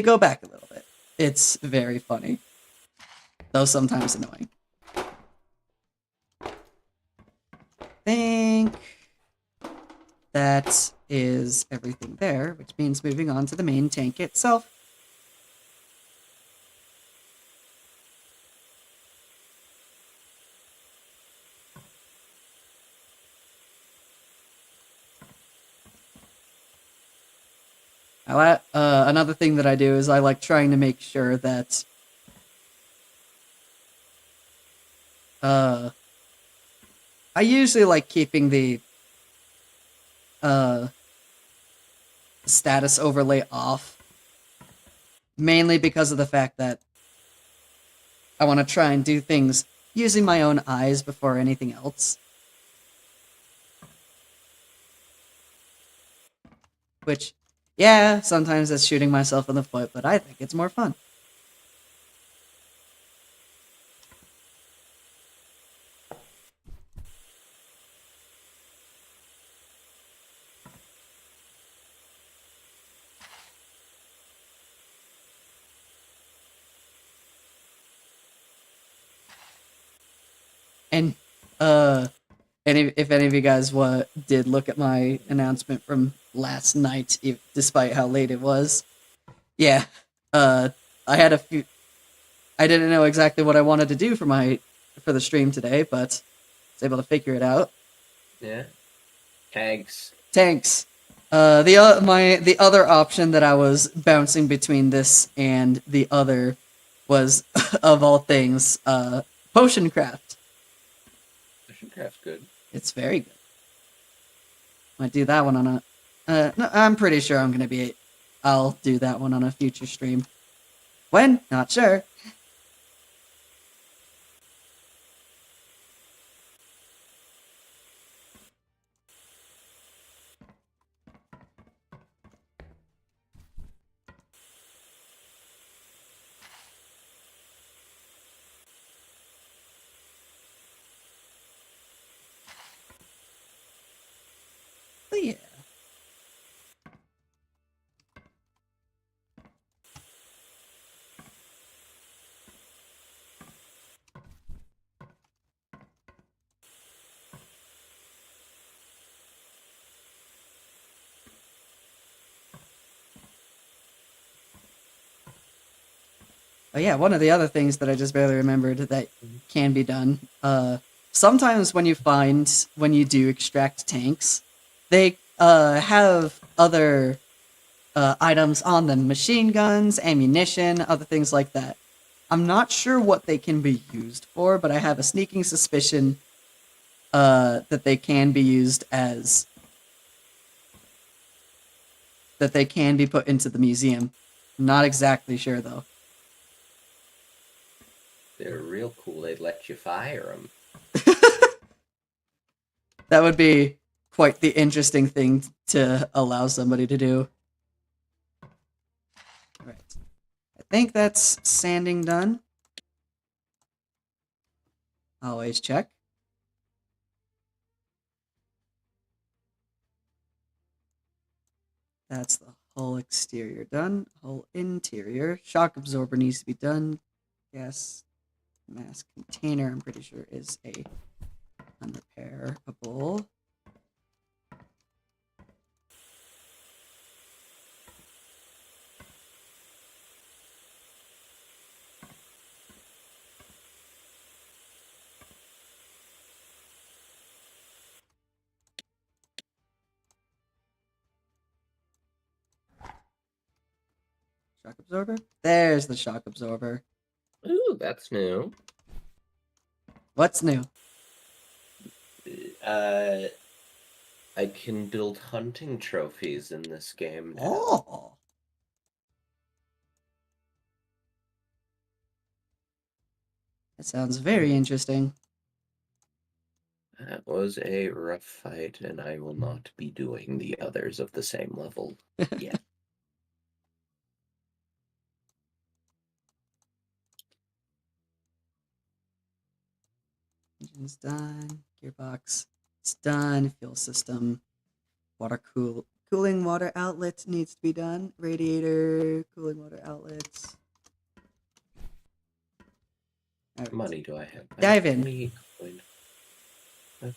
go back a little bit. It's very funny, though sometimes annoying. Think that is everything there, which means moving on to the main tank itself. Another thing that I do is I like trying to make sure that I usually like keeping the uh, status overlay off, mainly because of the fact that I want to try and do things using my own eyes before anything else. Which, yeah, sometimes that's shooting myself in the foot, but I think it's more fun. And if any of you guys did look at my announcement from last night, despite how late it was, yeah, uh, I had a few. I didn't know exactly what I wanted to do for the stream today, but I was able to figure it out. Yeah. Tanks. Tanks. The other option that I was bouncing between this and the other was, of all things, potion craft. Potion craft's good. It's very good. Might do that one on a. No, I'm pretty sure I'll do that one on a future stream. When? Not sure. But yeah. Oh yeah, one of the other things that I just barely remembered that can be done. Sometimes when you do extract tanks, they have other items on them, machine guns, ammunition, other things like that. I'm not sure what they can be used for, but I have a sneaking suspicion that they can be used as that they can be put into the museum. Not exactly sure though. They're real cool. They'd let you fire them. That would be quite the interesting thing to allow somebody to do. Right. I think that's sanding done. Always check. That's the whole exterior done. Whole interior. Shock absorber needs to be done. Gas mask container, I'm pretty sure, is a unrepairable. Shock absorber? There's the shock absorber. Ooh, that's new. What's new? I can build hunting trophies in this game now. Oh! That sounds very interesting. That was a rough fight, and I will not be doing the others of the same level yet. Engine's done. Gearbox. It's done. Fuel system. Cooling water outlet needs to be done. Radiator. Cooling water outlets. All right. Money do I have? Dive in. 28 coin. Okay.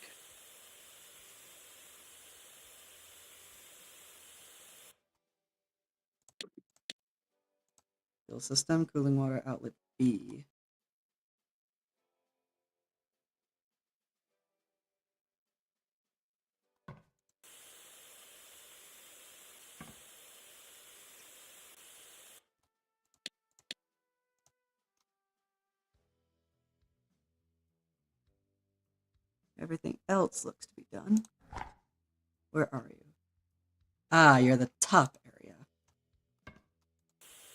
Fuel system. Cooling water outlet B. Everything else looks to be done. Where are you? Ah, you're the top area.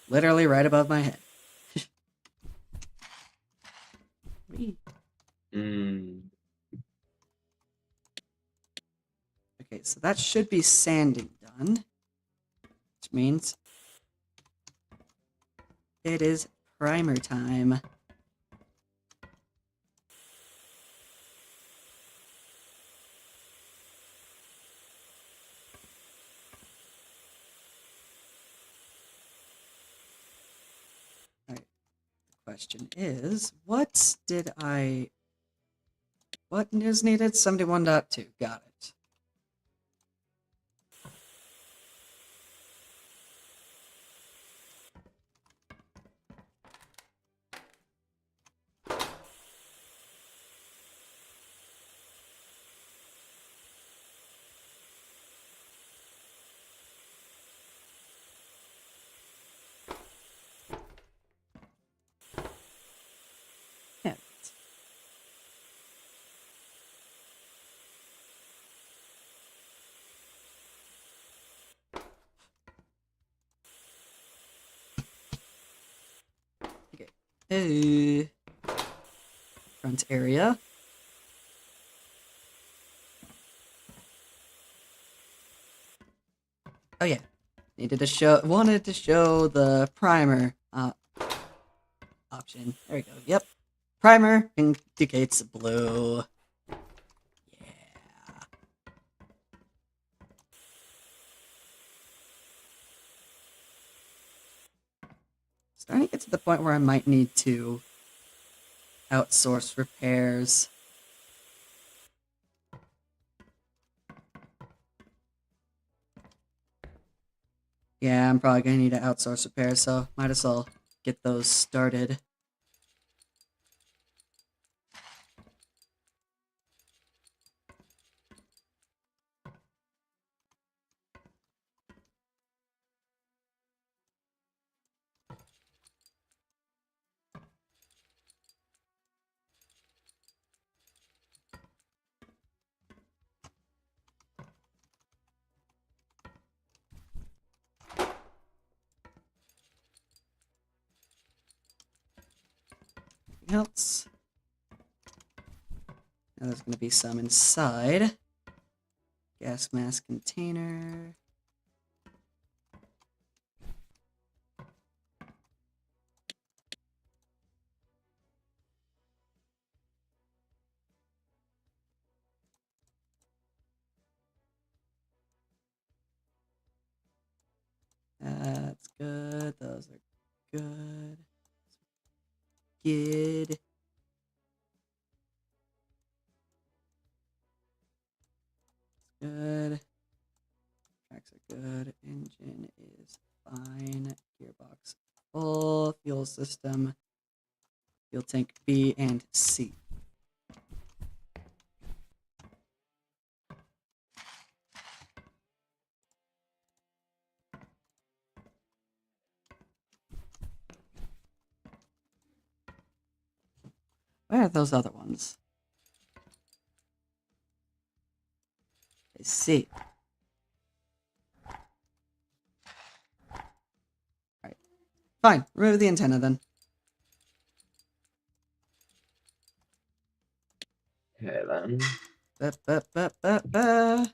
Literally right above my head. Okay, so that should be sanding done. Which means it is primer time. Alright. The question is, what is needed? 71.2. Got it. Yeah. Okay. Front area. Oh yeah. Wanted to show the primer option. There we go. Yep. Primer indicates blue. Yeah. Starting to get to the point where I might need to outsource repairs. Yeah, I'm probably gonna need to outsource repairs, so might as well get those started. Anything else? Now there's gonna be some inside. Gas mask container. That's good. Those are good. Good. Good. Tracks are good. Engine is fine. Gearbox full. Fuel system. Fuel tank B and C. Where are those other ones? I see. Alright. Fine. Remove the antenna then. Okay then. Ba, ba, ba, ba, ba.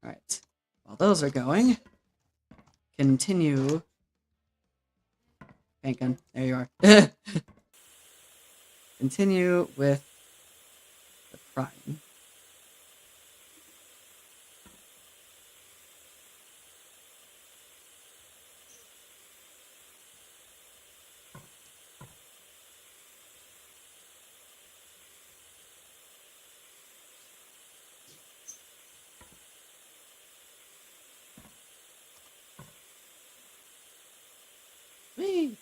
All right. While those are going, continue. Paint gun. There you are. Continue with the prime. Whee!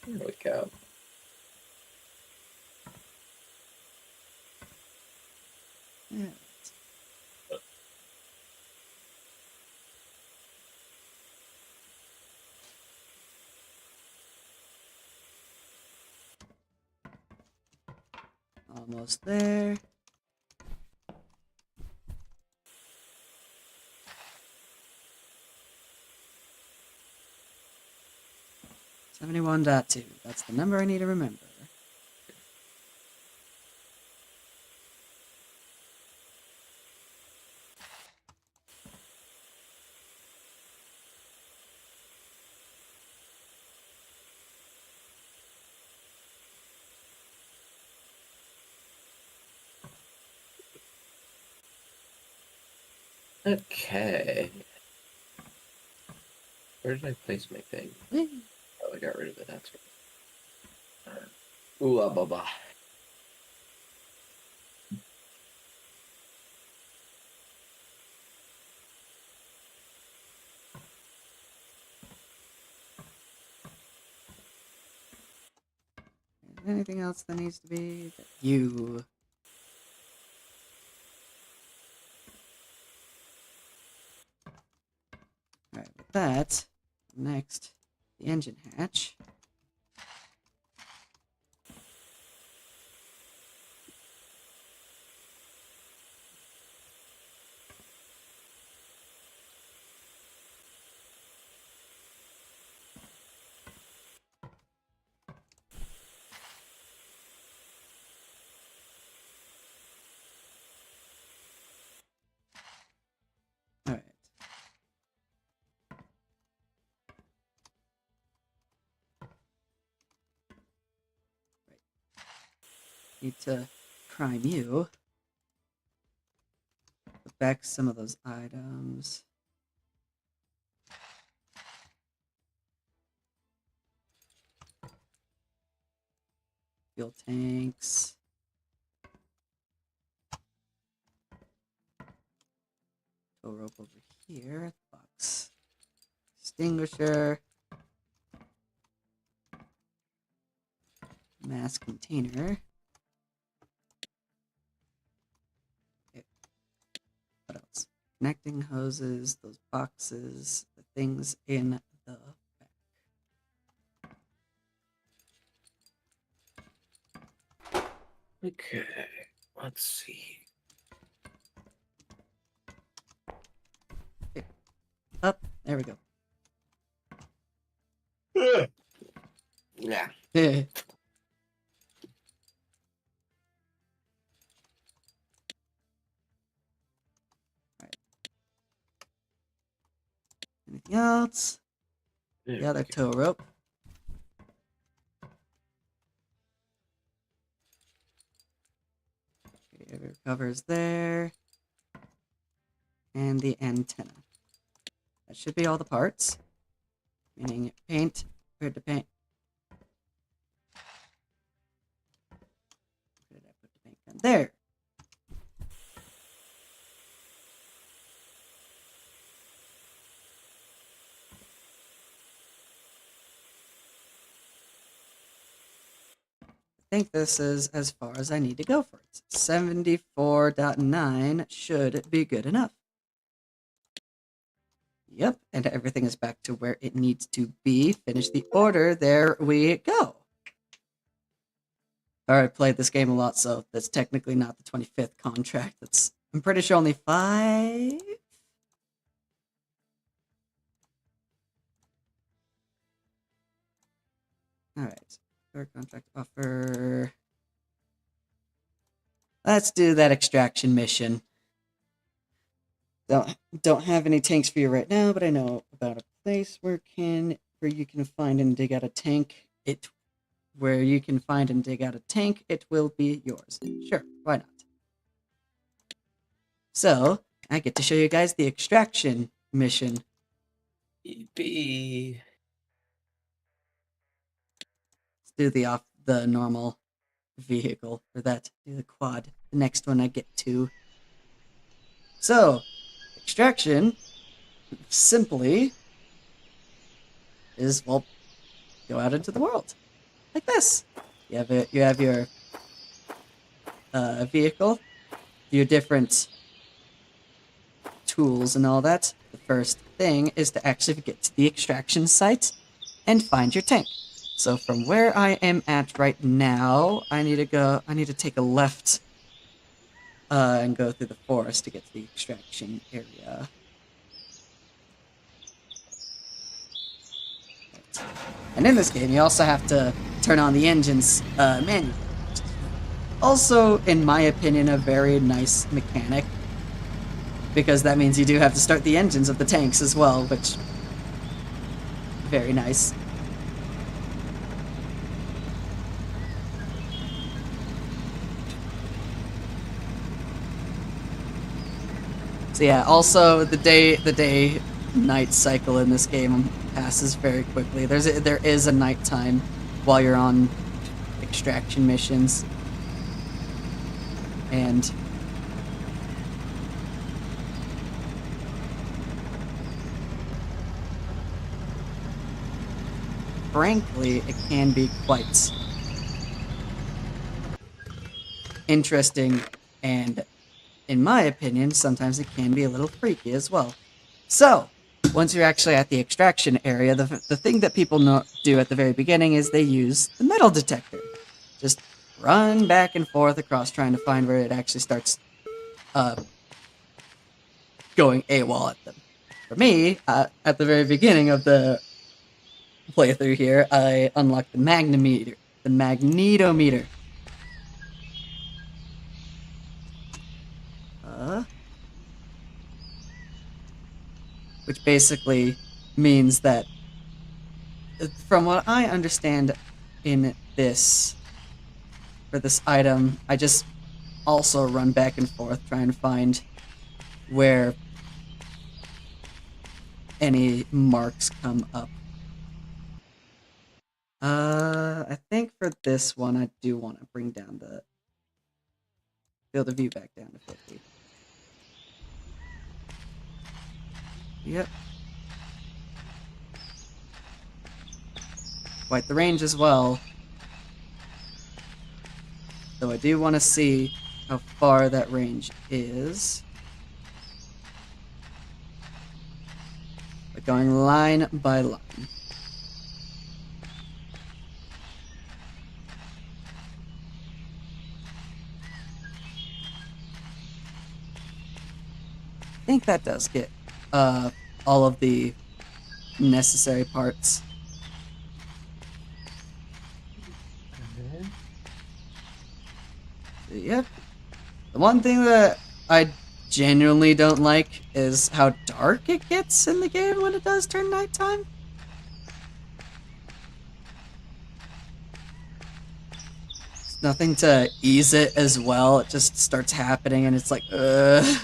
There we go. Yeah. Almost there. $71.2. That's the number I need to remember. Okay. Where did I place my thing? Whee! Oh, I got rid of it. That's right. Ooh, ah, bah, bah. Anything else that needs to be? You. Alright, with that, next, the engine hatch. Alright. Need to prime you. Put back some of those items. Fuel tanks. Tow rope over here. Box. Extinguisher. Mass container. Okay. What else? Connecting hoses, those boxes, the things in the back. Okay. Let's see. Okay. Up. There we go. Yeah. Alright. Anything else? There The other we go. tow rope. Okay, air covers there. And the antenna. That should be all the parts. Meaning paint, where'd the paint? Where did I put the paint gun? There! think this is as far as I need to go for it. 74.9 should be good enough. Yep, and everything is back to where it needs to be. Finish the order. There we go. Alright, played this game a lot, so that's technically not the 25th contract. That's, I'm pretty sure, only 5? Alright, third contract offer. Let's do that extraction mission. Don't have any tanks for you right now, but I know about a place where you can find and dig out a tank. Where you can find and dig out a tank, it will be yours. Sure, why not? So, I get to show you guys the extraction mission. Yippee. Let's do the normal vehicle for that. Do the quad. The next one I get to. So, extraction simply is, well, go out into the world. Like this. You have your vehicle, your different tools and all that. The first thing is to actually get to the extraction site and find your tank. So from where I am at right now, I need to take a left and go through the forest to get to the extraction area. Right. And in this game, you also have to turn on the engines manually. Also, in my opinion, a very nice mechanic, because that means you do have to start the engines of the tanks as well, which very nice. So yeah, also the day night cycle in this game passes very quickly. There is a nighttime while you're on extraction missions. And frankly, it can be quite interesting, and in my opinion, sometimes it can be a little freaky as well. So, once you're actually at the extraction area, the thing that people do at the very beginning is they use the metal detector. Just run back and forth across trying to find where it actually starts going AWOL at them. For me, at the very beginning of the playthrough here, I unlocked the magnetometer. Which basically means that, from what I understand in this, for this item, I just also run back and forth trying to find where any marks come up. I think for this one, I do want to bring down the field of view back down to 50. Yep. Quite the range as well. Though I do want to see how far that range is. By going line by line. I think that does get all of the necessary parts. Yep. The one thing that I genuinely don't like is how dark it gets in the game when it does turn nighttime. There's nothing to ease it as well. It just starts happening and it's like, ugh.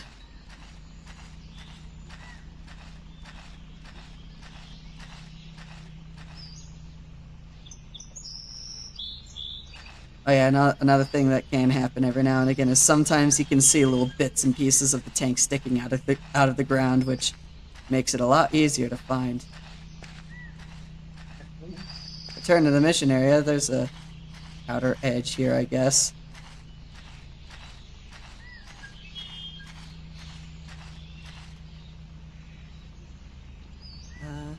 Oh yeah, another thing that can happen every now and again is sometimes you can see little bits and pieces of the tank sticking out of the ground, which makes it a lot easier to find. Return to the mission area. There's a outer edge here, I guess. Uh,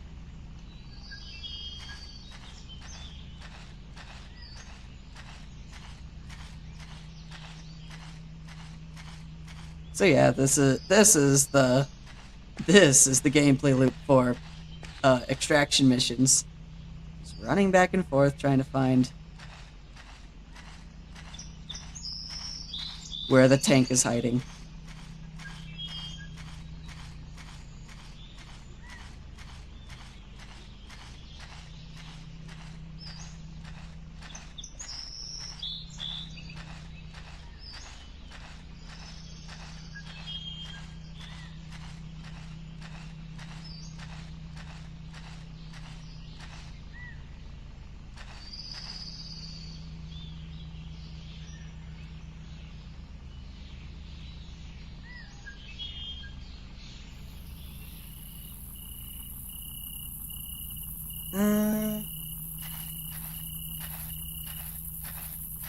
so yeah, this is the gameplay loop for extraction missions. Just running back and forth trying to find where the tank is hiding.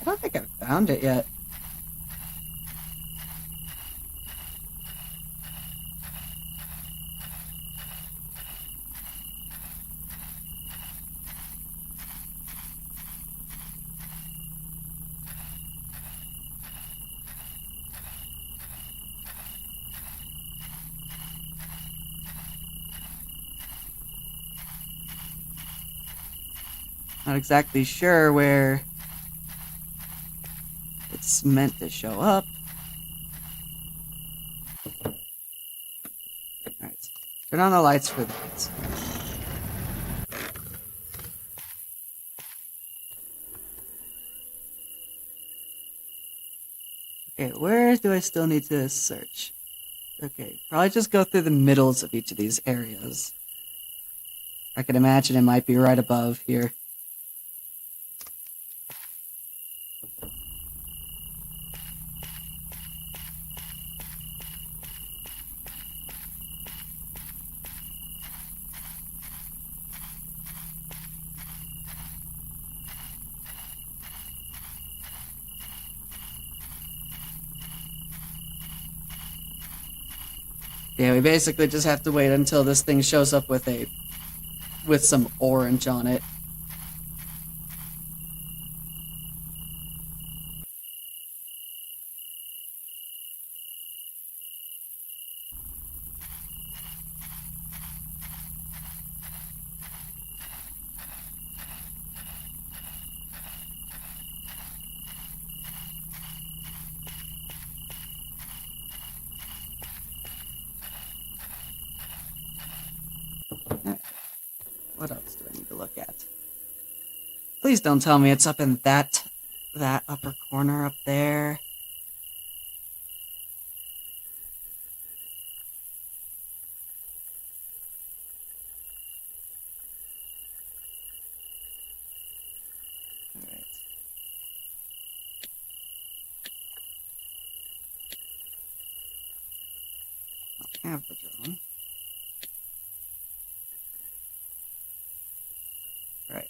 I don't think I've found it yet. Not exactly sure where it's meant to show up. Alright. Turn on the lights for that. Okay, where do I still need to search? Okay, probably just go through the middles of each of these areas. I can imagine it might be right above here. Yeah, we basically just have to wait until this thing shows up with some orange on it. What else do I need to look at? Please don't tell me it's up in that upper corner up there. Alright. I'll have the drone. Right.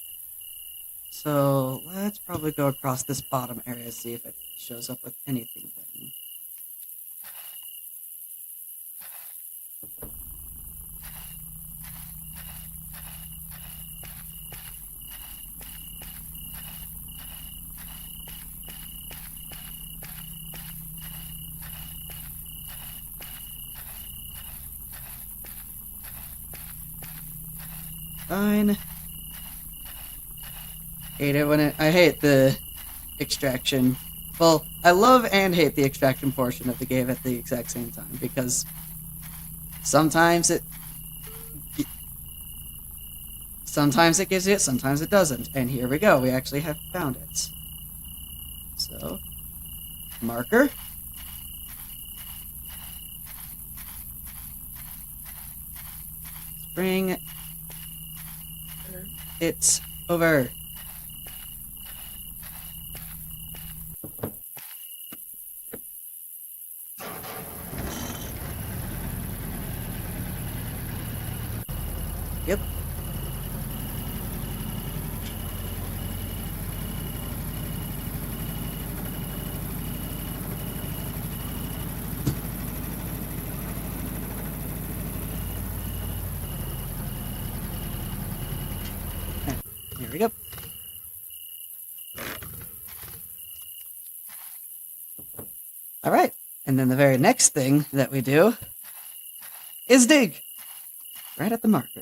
So let's probably go across this bottom area, see if it shows up with anything then. Fine. I hate the extraction. Well, I love and hate the extraction portion of the game at the exact same time, because sometimes it gives you it, sometimes it doesn't. And here we go, we actually have found it. So, marker. Bring it over. Yep. All right. And then the very next thing that we do is dig right at the marker.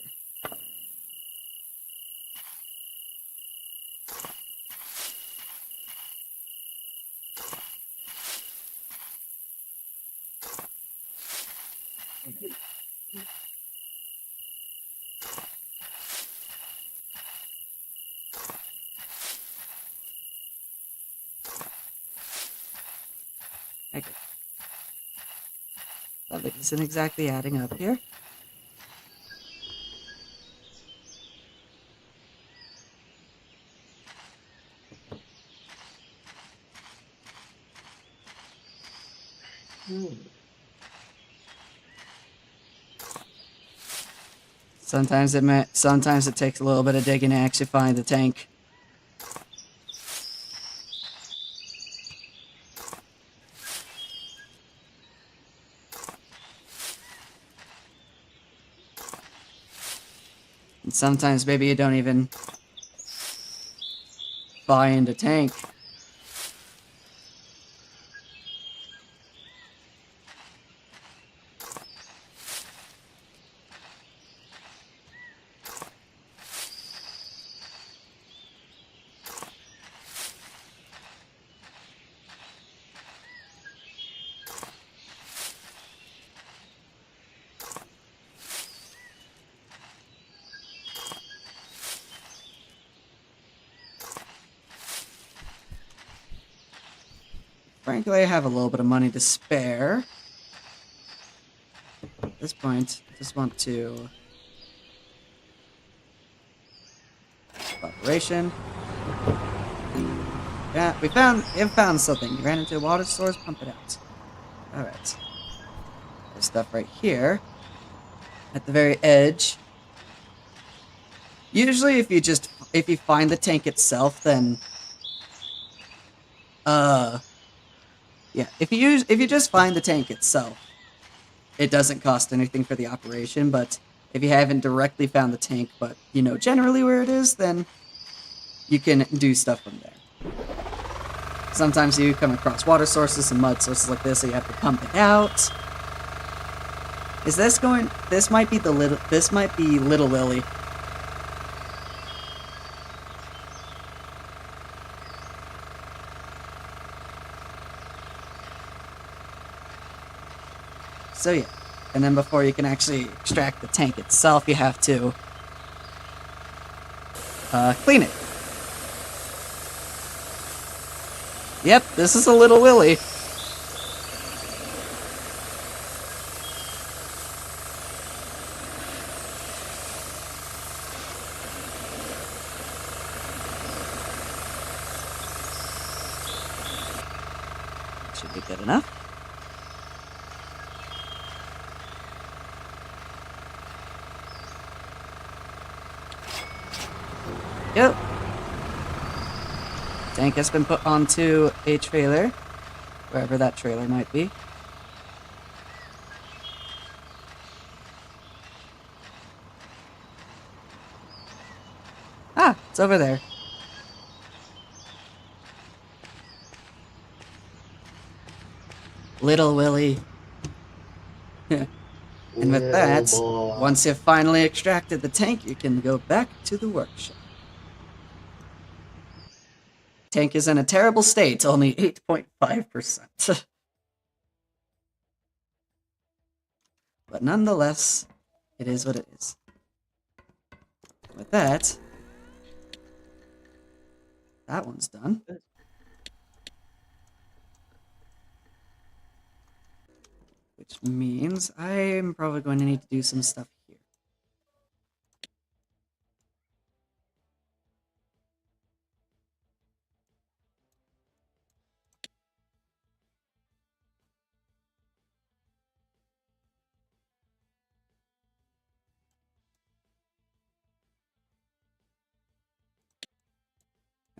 Okay. That isn't exactly adding up here. Sometimes it takes a little bit of digging to actually find the tank. And sometimes maybe you don't even find a tank. Frankly, I have a little bit of money to spare. At this point, I just want to operation. Yeah, we found something. You ran into a water source, pump it out. Alright. There's stuff right here. At the very edge. Usually if you find the tank itself, then yeah, if you just find the tank itself, it doesn't cost anything for the operation, but if you haven't directly found the tank, but you know generally where it is, then you can do stuff from there. Sometimes you come across water sources and mud sources like this, so you have to pump it out. Is this going? This might be Little Willy. So yeah, and then before you can actually extract the tank itself, you have to clean it. Yep, this is a Little Willy. Should be good enough. Yep. Tank has been put onto a trailer, wherever that trailer might be. Ah, it's over there. Little Willy. And with that, once you've finally extracted the tank, you can go back to the workshop. Tank is in a terrible state, only 8.5%. But nonetheless, it is what it is. With that, that one's done. Which means I'm probably going to need to do some stuff here.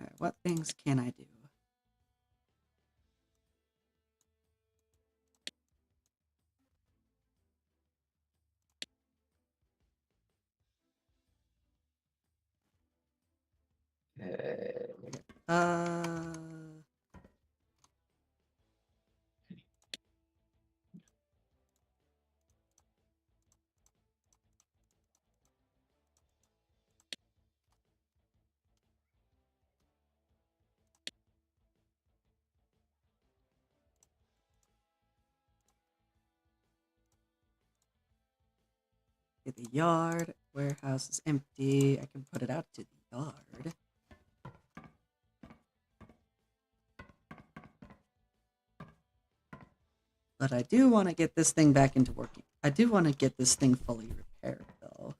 Alright, what things can I do? Uh, Okay, the yard. Warehouse is empty. I can put it out to the yard. But I do want to get this thing back into working. I do want to get this thing fully repaired, though.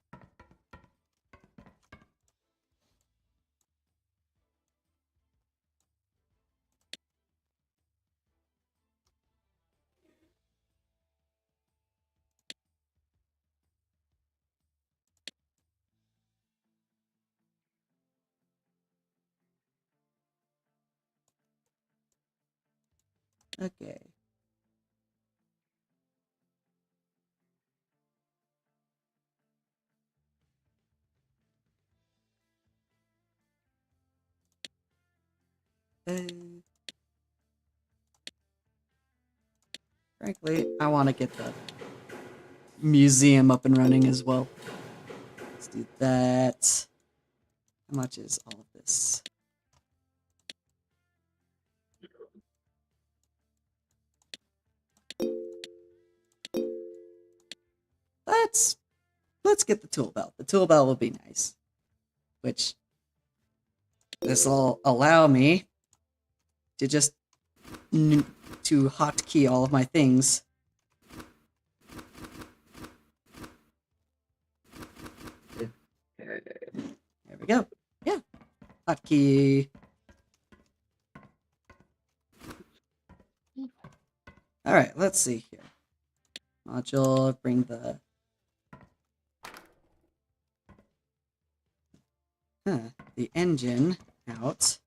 Okay. Frankly, I want to get the museum up and running as well. Let's do that. How much is all of this? Let's get the tool belt. The tool belt will be nice. Which this will allow me to just to hotkey all of my things. There we go. Yeah. Hotkey. Alright, let's see here. Module, bring the engine out.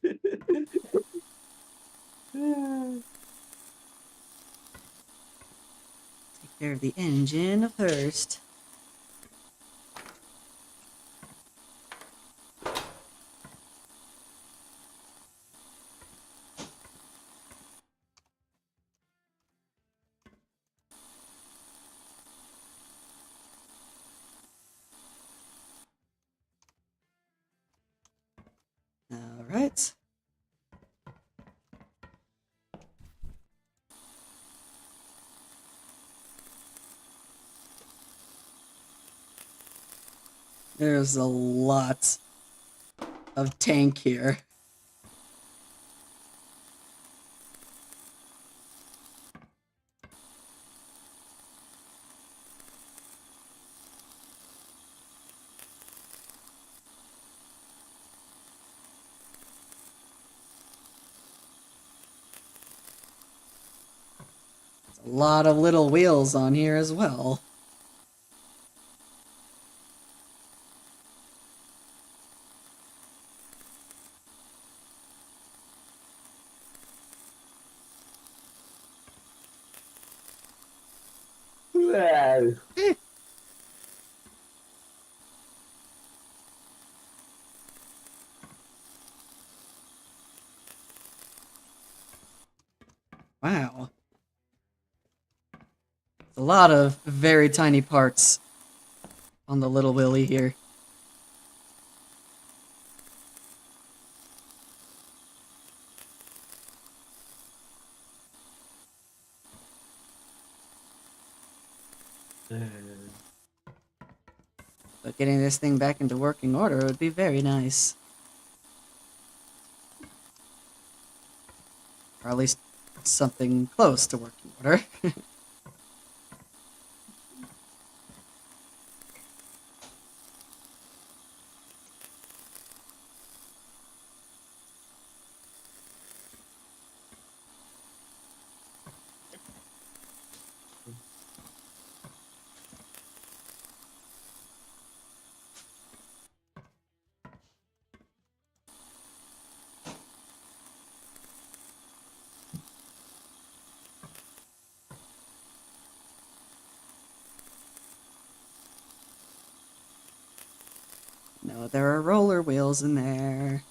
Take care of the engine first. Alright. There's a lot of tank here. There's a lot of little wheels on here as well. Wow. A lot of very tiny parts on the little Willy here. But getting this thing back into working order would be very nice. Or at least something close to working order. No, there are roller wheels in there.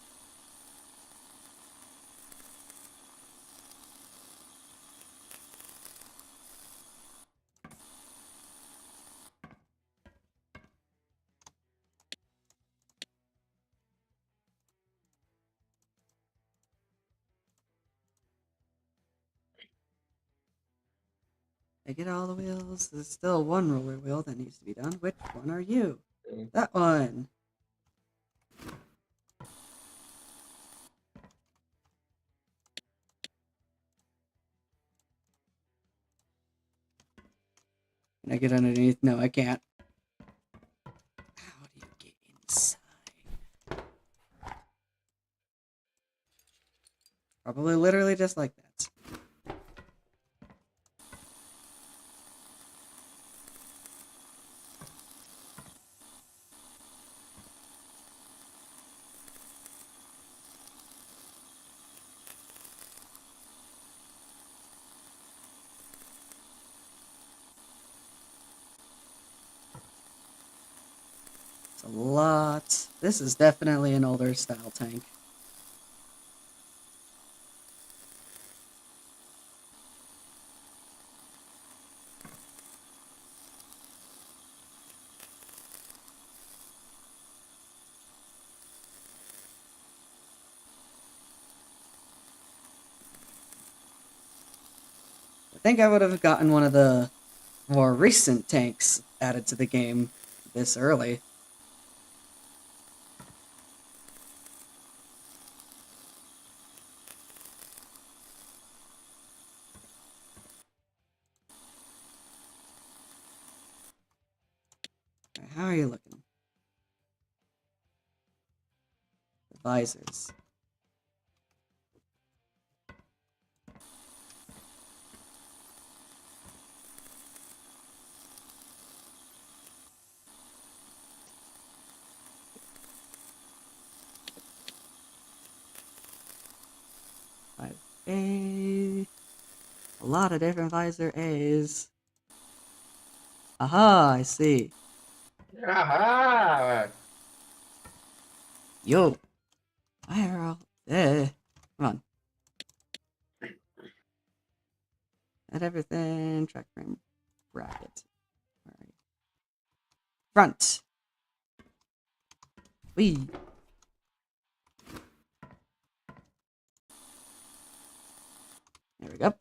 I get all the wheels. There's still one roller wheel that needs to be done. Which one are you? Mm. That one. Can I get underneath? No, I can't. How do you get inside? Probably literally just like that. It's a lot. This is definitely an older style tank. I think I would have gotten one of the more recent tanks added to the game this early. How are you looking? The visors. Five A. A lot of different visor A's. Aha, I see. Aha! Yo. Why are all... Come on. Add everything. Track frame. Bracket. Alright. Front. Wee. There we go.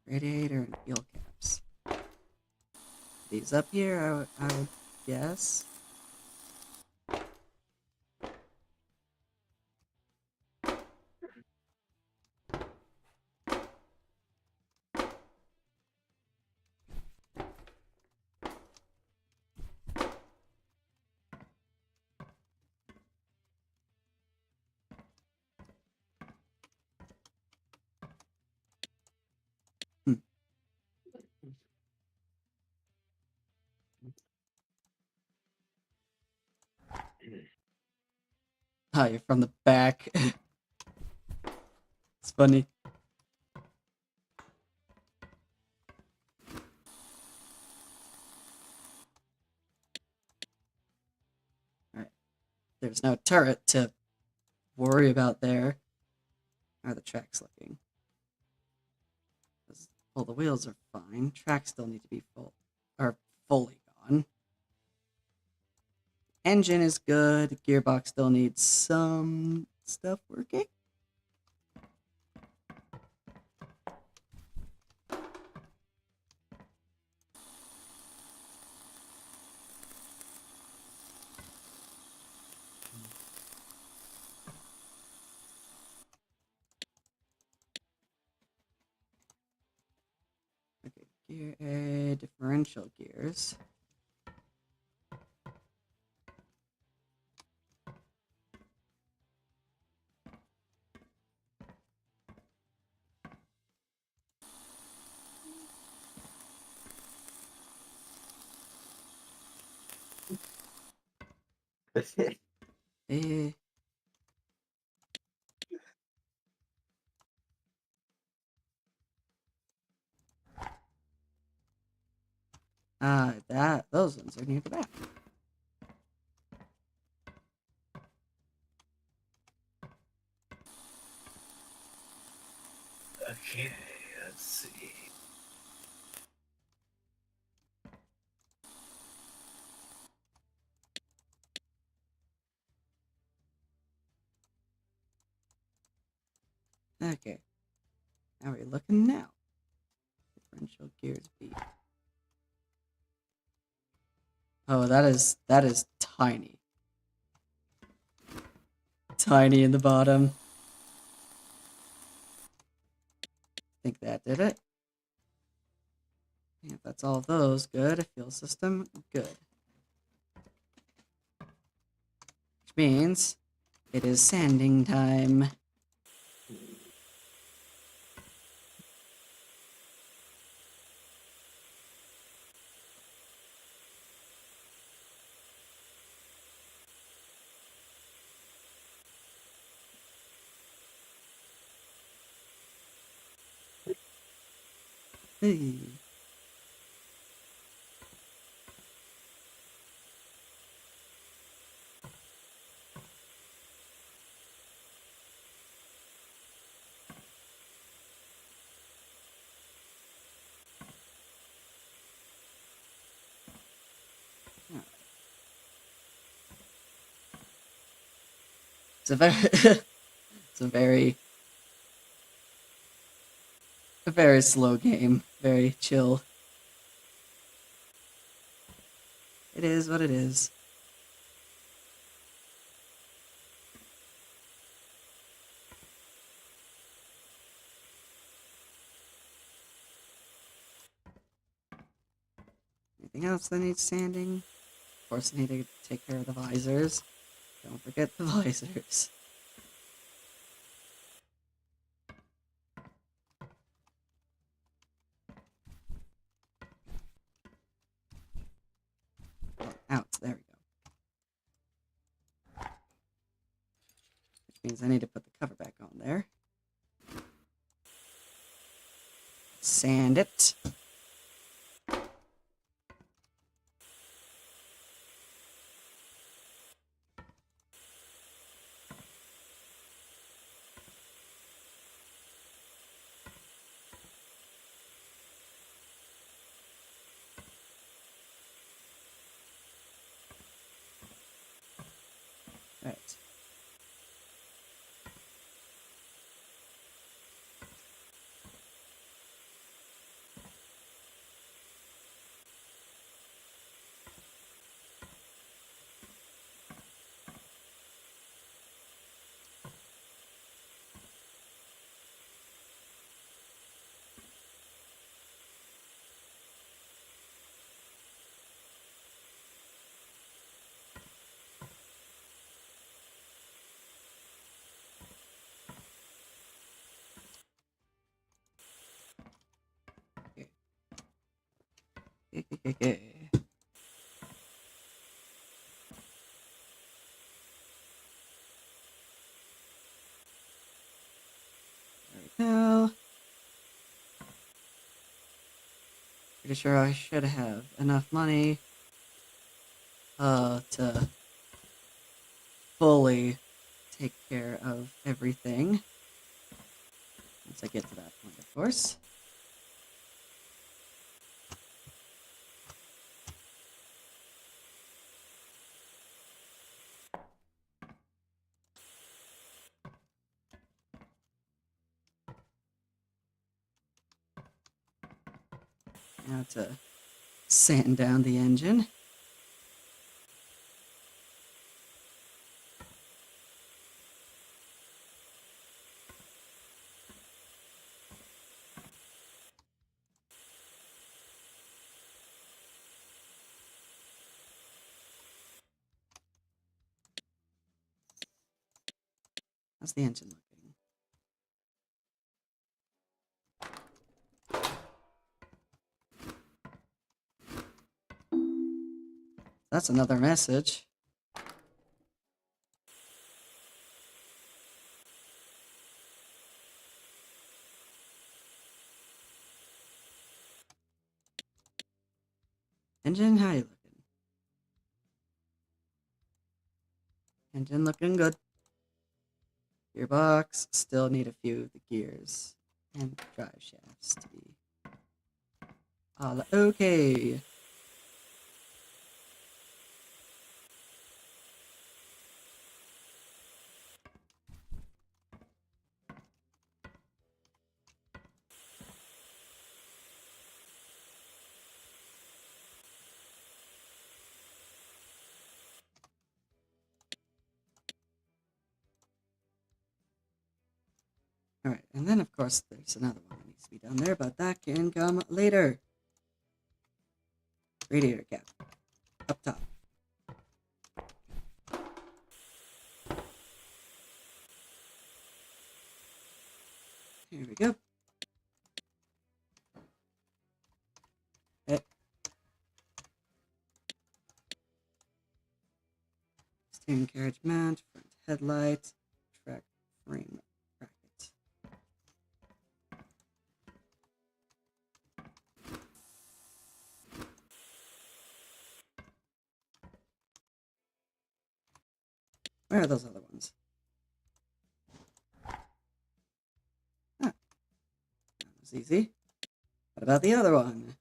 Radiator and fuel caps. These up here, I would guess. Hmm. Oh, you're from the back. It's funny. Alright. There's no turret to worry about there. How are the tracks looking? Well, the wheels are fine. Tracks still need to be fully gone. Engine is good. Gearbox still needs some stuff working. Okay, gear A, differential gears. Eh. Those ones are near the back. Okay, let's see. we looking now? Differential gears B. Oh, that is tiny. Tiny in the bottom. I think that did it. Yeah, if that's all of those, good. Fuel system, good. Which means it is sanding time. Hey. It's a very, it's a very slow game. Very chill. It is what it is. Anything else that needs sanding? Of course, I need to take care of the visors. Don't forget the visors. Oh, out. There we go. Which means I need to put the cover back on there. Sand it. Right. Okay. There we go. Pretty sure I should have enough money to fully take care of everything. Once I get to that point, of course. Now to sand down the engine. How's the engine looking? That's another message. Engine, how you looking? Engine looking good. Gearbox, still need a few of the gears and drive shafts to be all okay. Alright, and then of course there's another one that needs to be done there, but that can come later. Radiator cap. Up top. Here we go. Okay. Steering carriage mount, front headlight, track frame bracket. Where are those other ones? Ah, that was easy. What about the other one?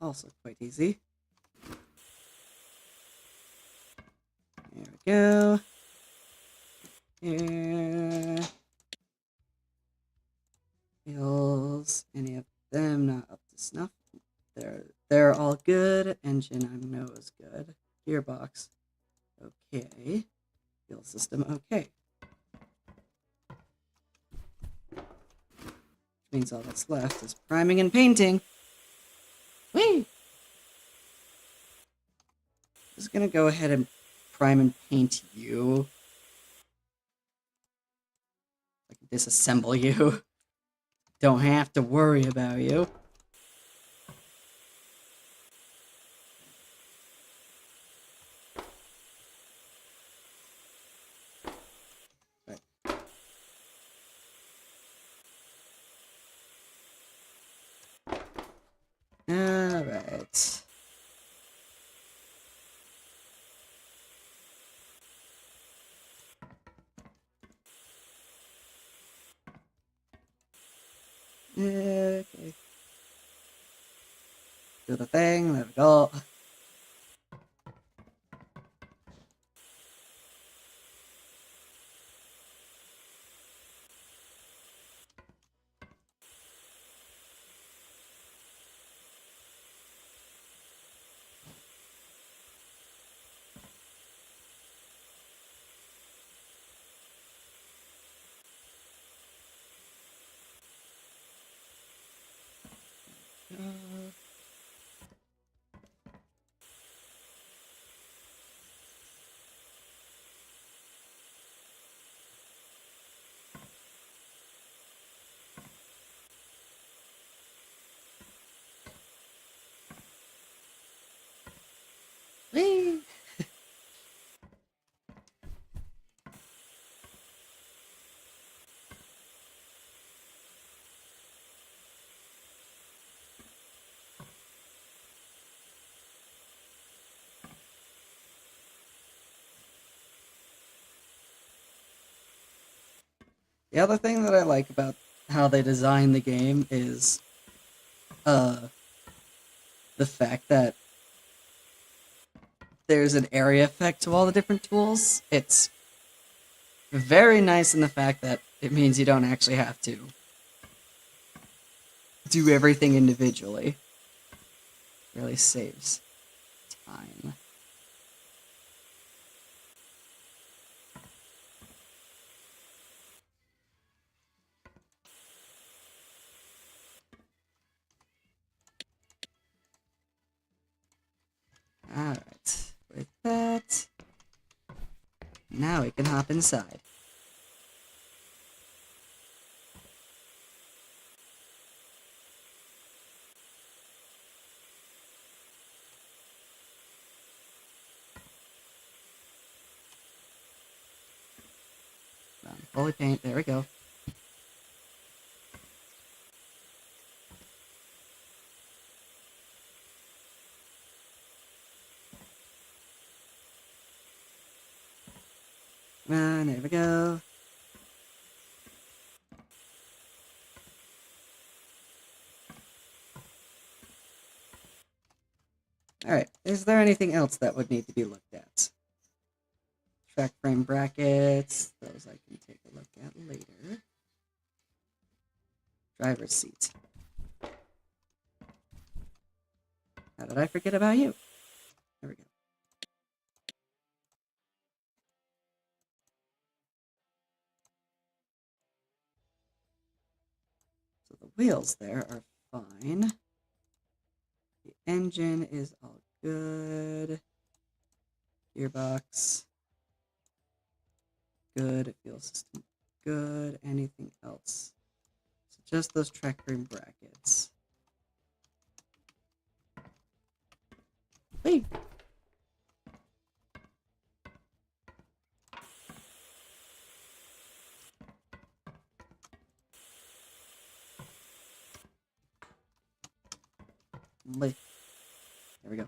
Also quite easy. There we go. Here. Wheels. Any of them not up to snuff? They're all good. Engine I know is good. Gearbox. Okay. Fuel system okay. Which means all that's left is priming and painting. Whee! Just gonna go ahead and prime and paint you. I can disassemble you. Don't have to worry about you. Right. Alright. Okay. Do the thing, there we go. Whee! The other thing that I like about how they design the game is the fact that there's an area effect to all the different tools. It's very nice in the fact that it means you don't actually have to do everything individually. Really saves time. Alright, with that, now we can hop inside. Fully paint, there we go. There we go. Alright, is there anything else that would need to be looked at? Track frame brackets, those I can take a look at later. Driver's seat. How did I forget about you? There we go. the wheels there are fine. The engine is all good. Gearbox. Good. Fuel system. Good. Anything else? So just those track room brackets. Wait. There we go.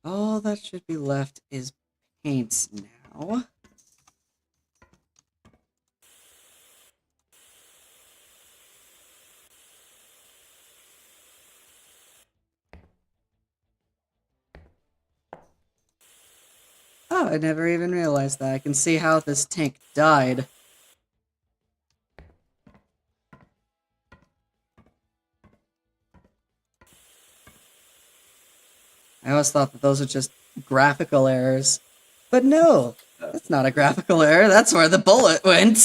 All that should be left is paints now. Oh, I never even realized that. I can see how this tank died. I always thought that those were just graphical errors. But no, that's not a graphical error. That's where the bullet went.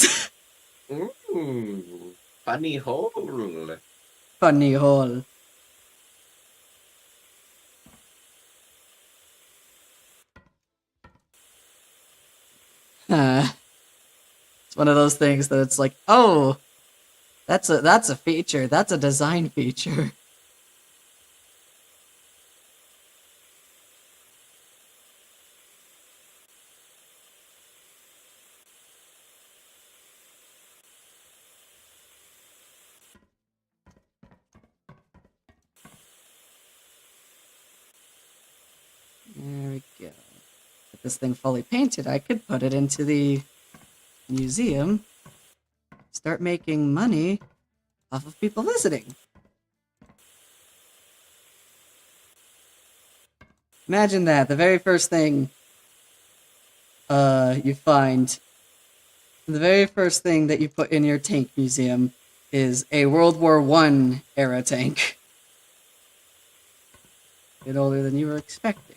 Funny hole. Funny hole. It's one of those things that it's like, oh, that's a feature. That's a design feature. There we go. With this thing fully painted, I could put it into the museum, start making money off of people visiting. Imagine that, the very first thing you find, the very first thing that you put in your tank museum is a World War I era tank. A bit older than you were expecting.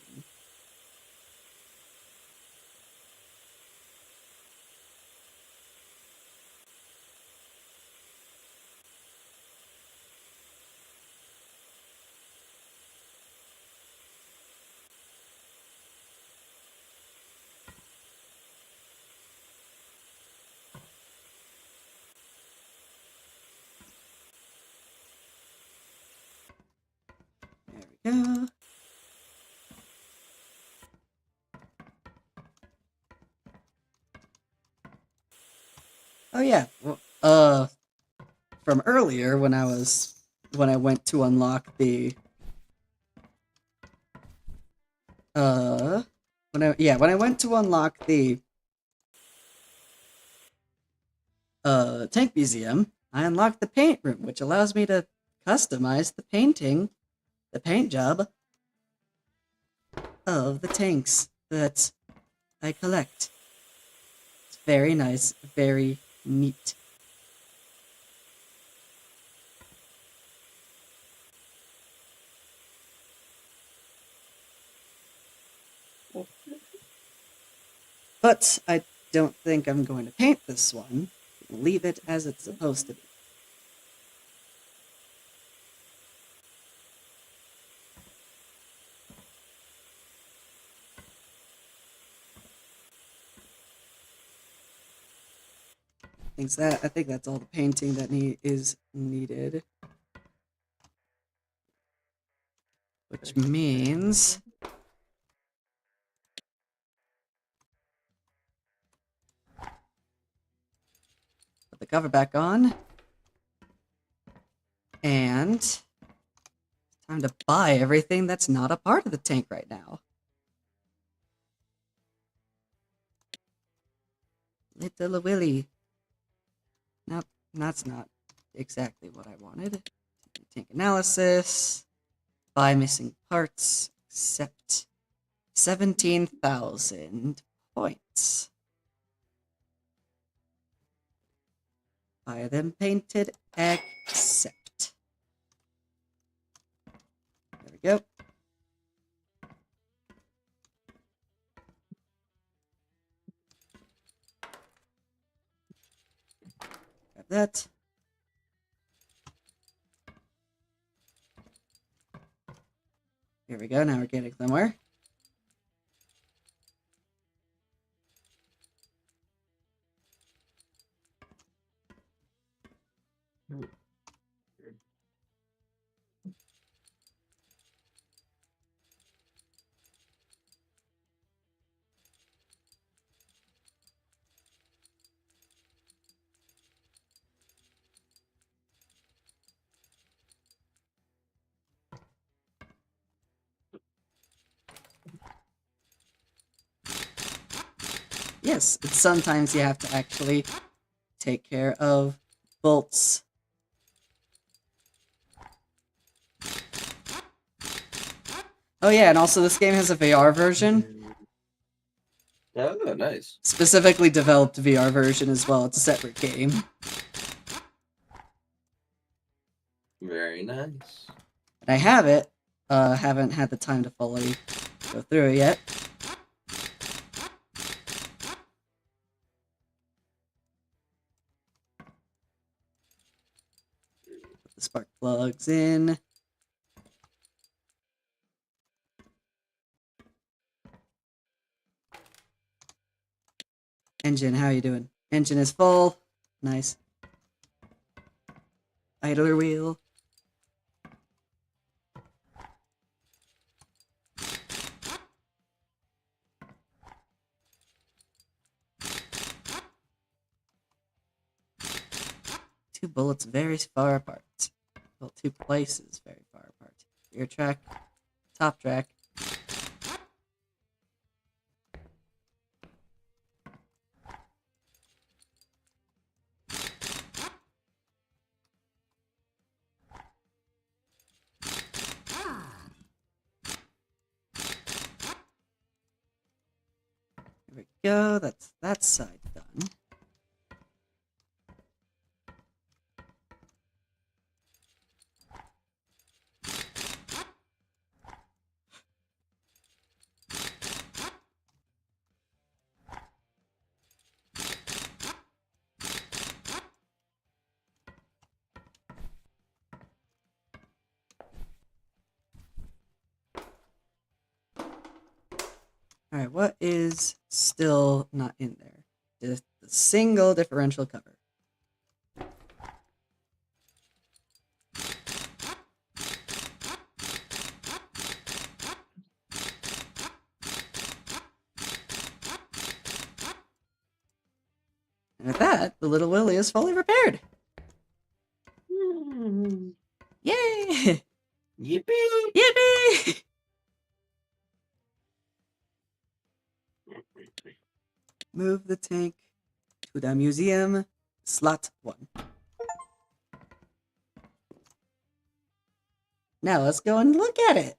There we go. Oh yeah, well, from earlier when I went to unlock the when I went to unlock the tank museum, I unlocked the paint room, which allows me to customize the paint job of the tanks that I collect. It's very nice, very neat. But I don't think I'm going to paint this one. Leave it as it's supposed to be. I think that's all the painting that is needed. Which means put the cover back on. And it's time to buy everything that's not a part of the tank right now. Little Willy. Nope, that's not exactly what I wanted. Tank analysis. Buy missing parts. Accept 17,000 points. buy them painted, except. There we go. Grab that. Here we go, now we're getting somewhere. Yes, it's sometimes you have to actually take care of bolts. Oh yeah, and also this game has a VR version. Oh, nice. Specifically developed VR version as well. It's a separate game. Very nice. And I have it. Haven't had the time to fully go through it yet. Put the spark plugs in. Engine, how you doing? Engine is full. Nice. Idler wheel. Two bullets very far apart. Well, two places very far apart. Rear track, top track. There we go. That's that side done. Alright, what is still not in there? Just the single differential cover. And with that, the little Willy is fully repaired. Yay! Yippee! Yippee! Move the tank to the museum, slot 1. Now let's go and look at it.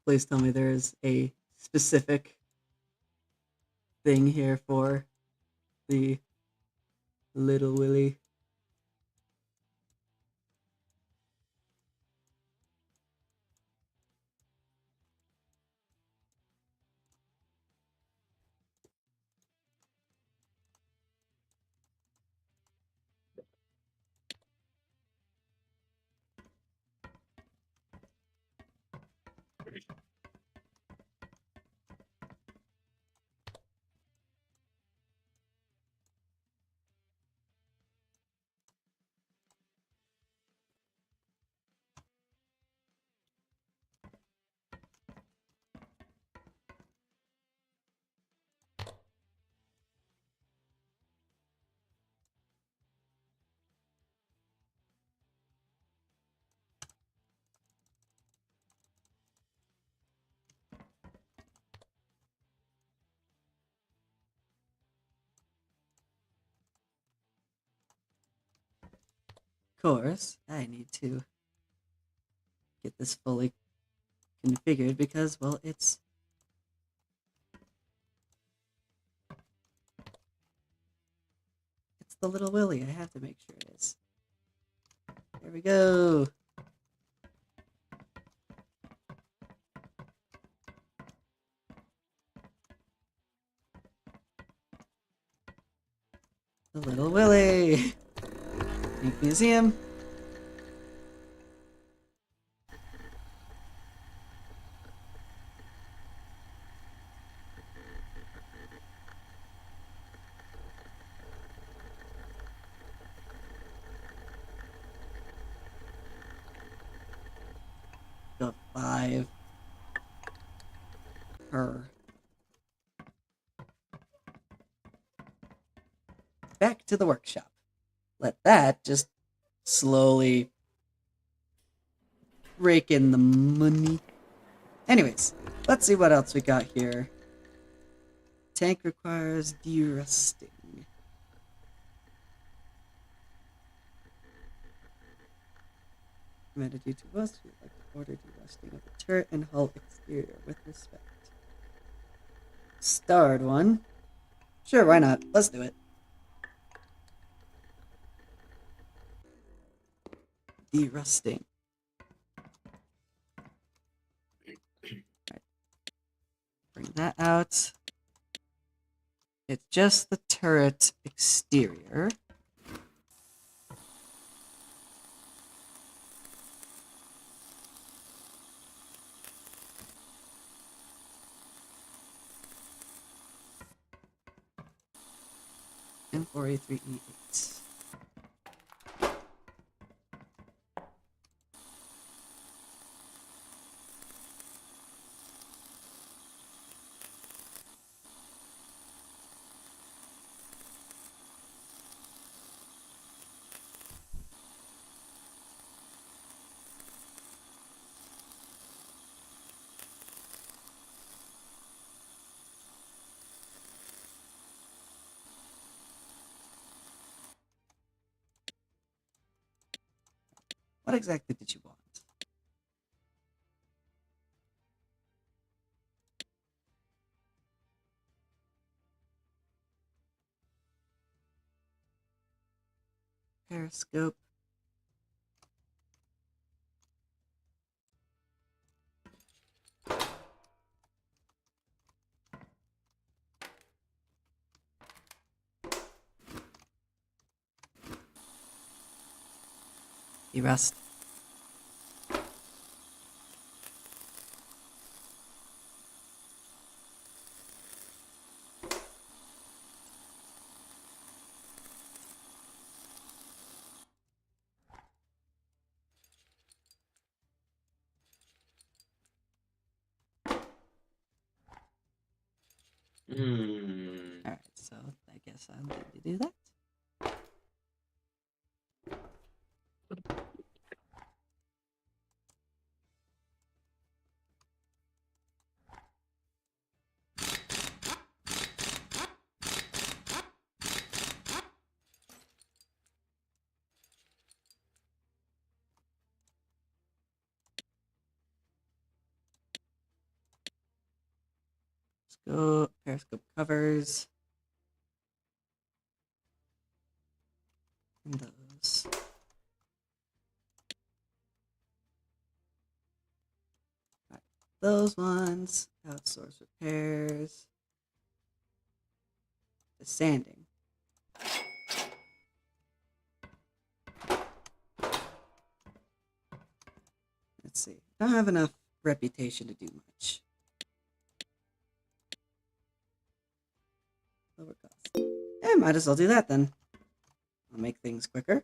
Please tell me there is a specific thing here for the little Willy. course, I need to get this fully configured because, well, it's the little Willy. I have to make sure it is. There we go. The little Willy. Ink Museum. Got 5. Her. Back to the workshop. Let that just slowly rake in the money. Anyways, let's see what else we got here. Tank requires derusting. Commanded you to rust. We'd like to order derusting of the turret and hull exterior with respect. Starred one. Sure, why not? Let's do it. Derusting. Right. Bring that out. It's just the turret exterior. M4A3E8. What exactly did you want? Periscope. Derust. Alright, so I guess I'm going to do that. Let's go. Periscope covers. And those. Alright, those ones. Outsource repairs. The sanding. Let's see. Don't have enough reputation to do much. Lower cost. Yeah, might as well do that then. I'll make things quicker.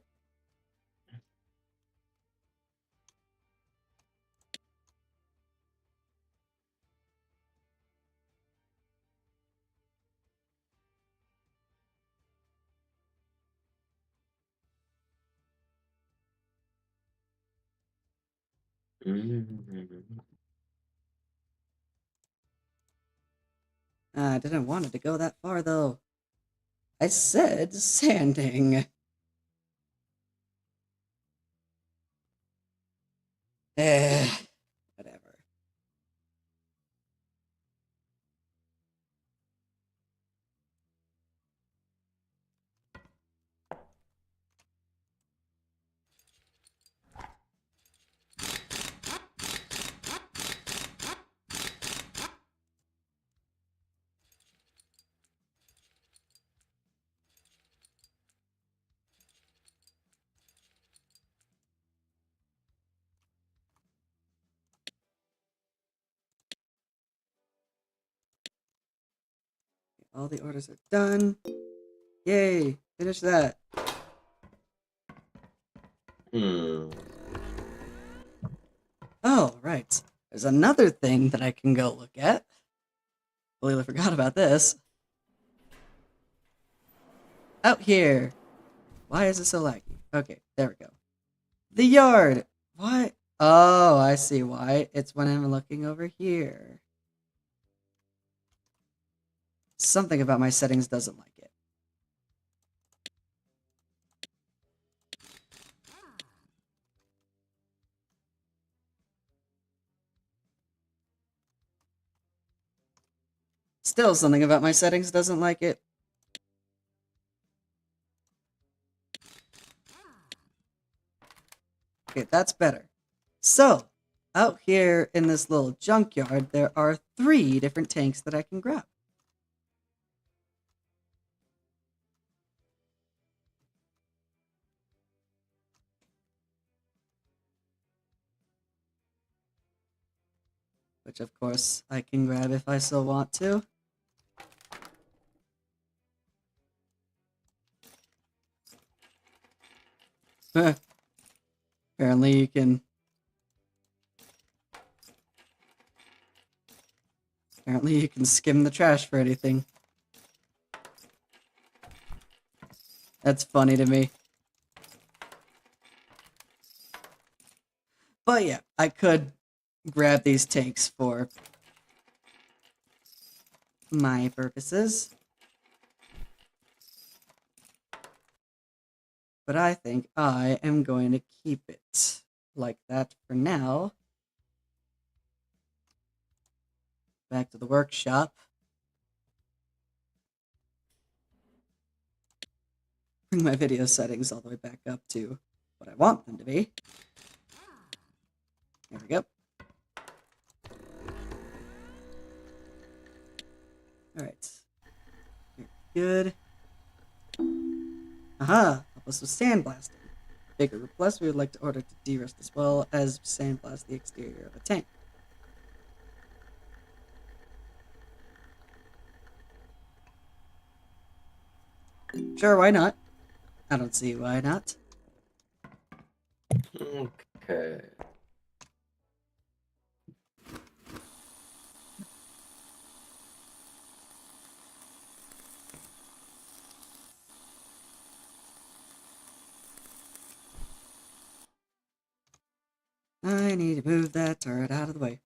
I didn't want it to go that far though. I said sanding. Eh, whatever. All the orders are done. Yay! Finish that. Hmm. Oh, right. There's another thing that I can go look at. Completely forgot about this. Out here. Why is it so laggy? Okay, there we go. The yard. What? Oh, I see why. It's when I'm looking over here. Something about my settings doesn't like it. Still, something about my settings doesn't like it. Okay, that's better. So, out here in this little junkyard, there are 3 different tanks that I can grab. Which, of course, I can grab if I so want to. Apparently you can... Apparently you can skim the trash for anything. That's funny to me. But yeah, I could grab these tanks for my purposes. But I think I am going to keep it like that for now. Back to the workshop. Bring my video settings all the way back up to what I want them to be. There we go. Alright. Good. Aha! Help us with sandblasting. Bigger request, we would like to order to de-rust as well as sandblast the exterior of a tank. Sure, why not? I don't see why not. Okay. I need to move that turret out of the way.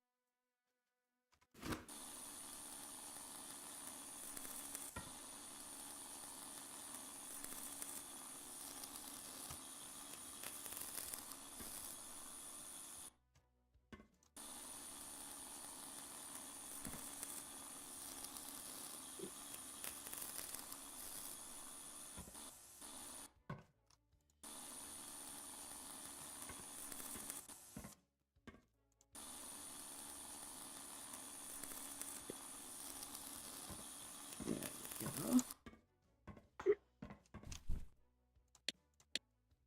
There we go.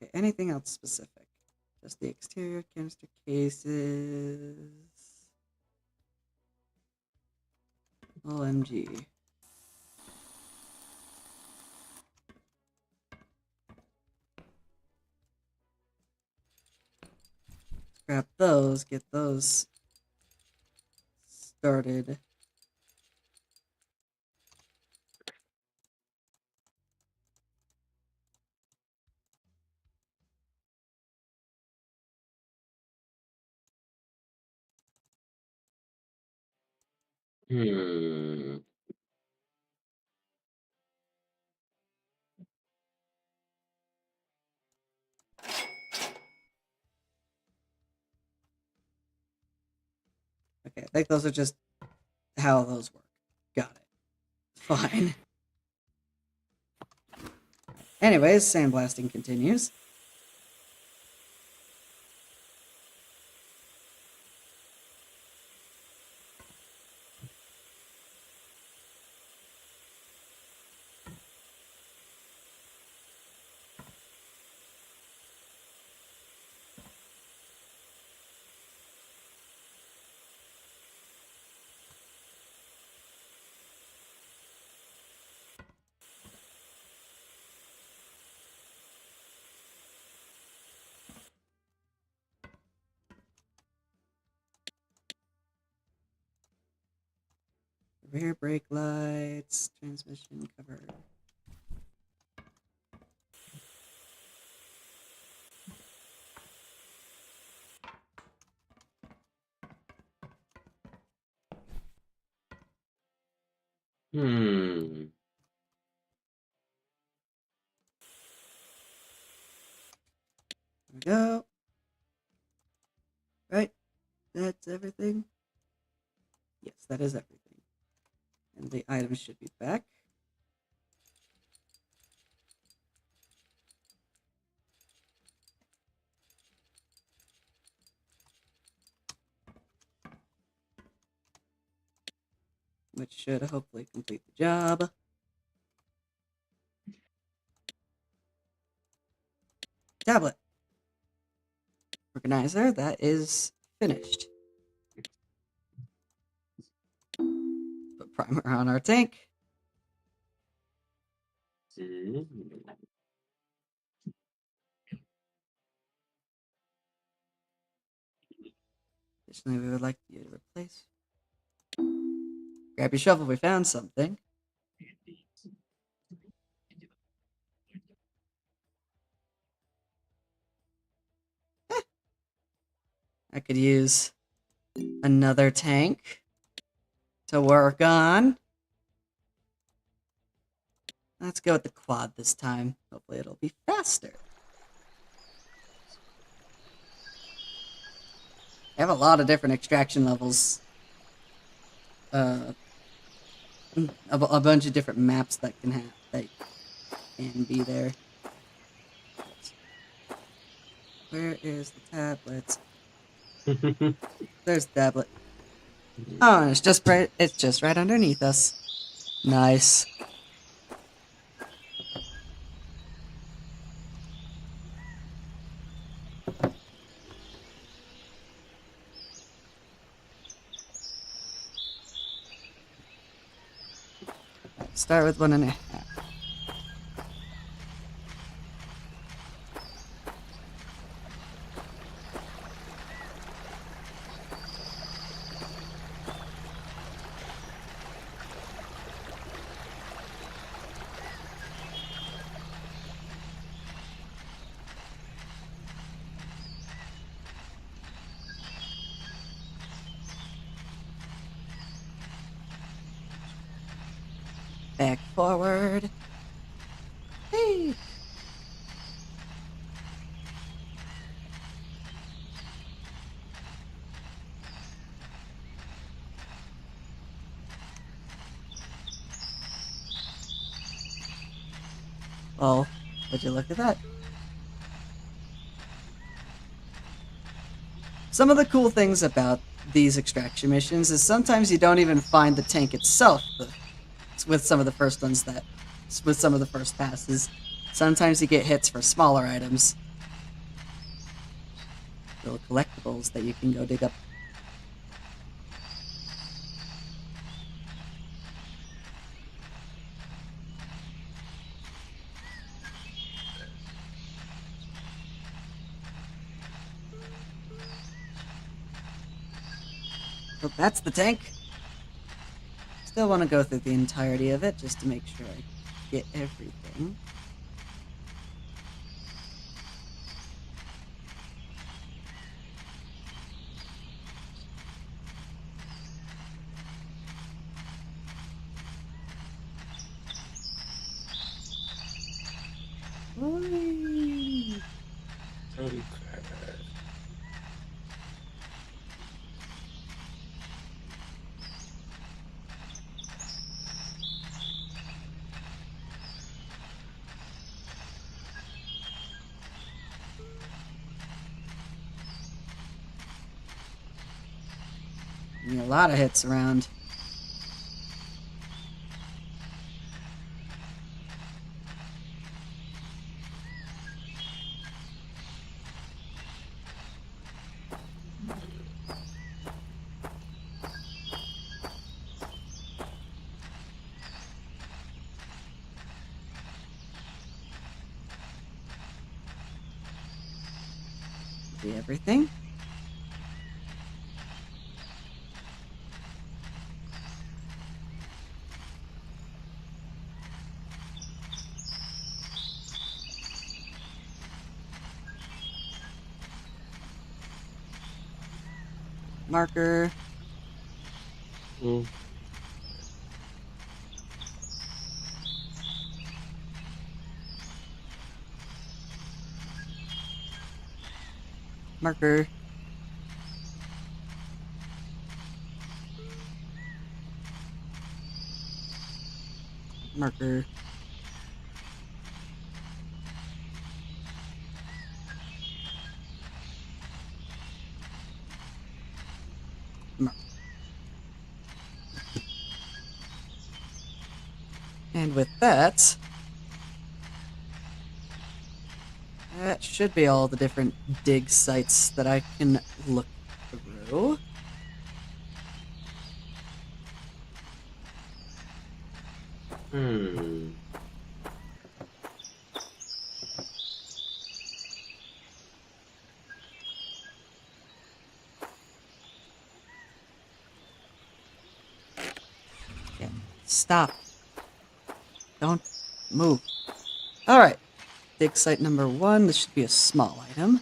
Okay, anything else specific? Just the exterior canister cases. OMG. Scrap those, get those started. Hmm. Okay, I think those are just how those work. Got it. Fine. Anyways, sandblasting continues. Rear brake lights, transmission cover. Hmm. There we go. Right? That's everything? Yes, that is everything. And the items should be back. Which should hopefully complete the job. Tablet. Organizer, that is finished. Put primer on our tank. Additionally, we would like you to replace. Grab your shovel, we found something. I could use another tank to work on. Let's go with the quad this time. Hopefully it'll be faster. I have a lot of different extraction levels. A bunch of different maps that can be there. Where is the tablet? There's the tablet. Oh, and it's just right underneath us. Nice. Start with 1.5. Back forward. Hey. Oh, would you look at that? Some of the cool things about these extraction missions is sometimes you don't even find the tank itself with some of the first ones with some of the first passes. Sometimes you get hits for smaller items. Little collectibles that you can go dig up. So that's the tank. Still want to go through the entirety of it just to make sure I get everything. Whee! Okay. lot of hits around. See everything? Marker. Mm. Marker. Marker. Marker. And with that, that should be all the different dig sites that I can look through. Hmm. Yeah. Stop. Don't move. Alright. Dig site number 1. This should be a small item.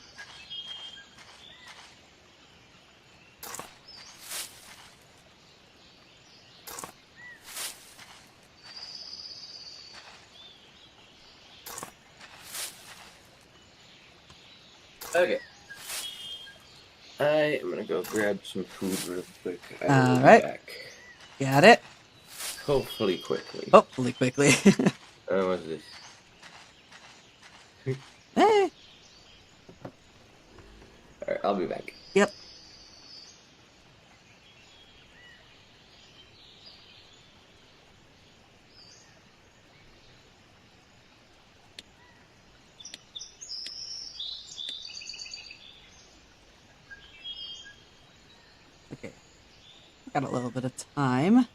Okay. I am gonna go grab some food real quick. I will be Alright. back. Got it. Hopefully quickly. Hopefully quickly. What's this? Eh. Alright, I'll be back. Yep. Okay. Got a little bit of time.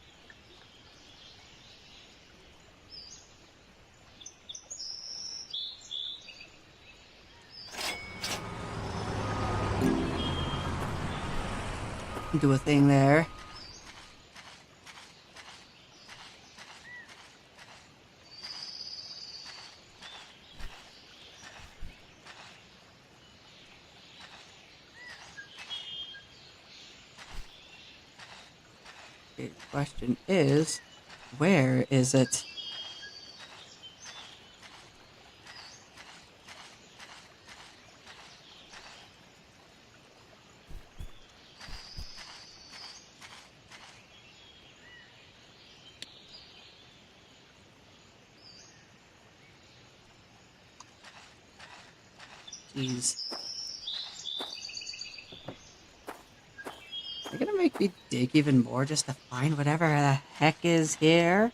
Do a thing there. Okay, the question is, where is it? Jeez. You're gonna make me dig even more just to find whatever the heck is here?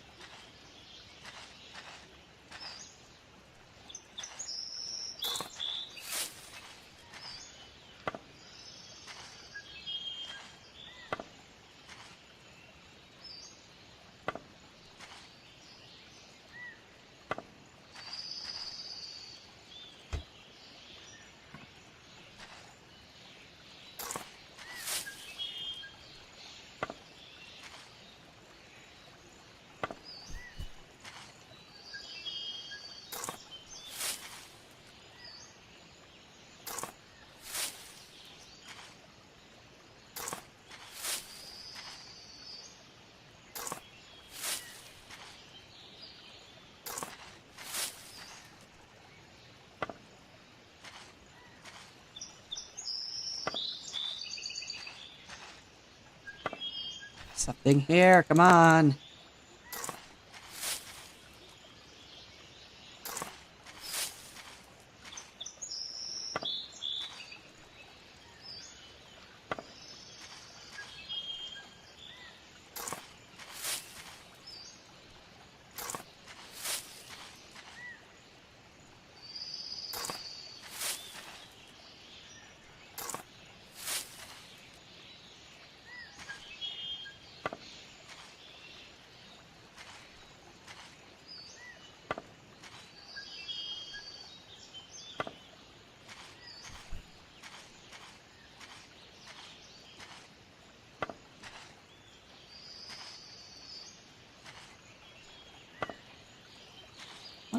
Something here, come on.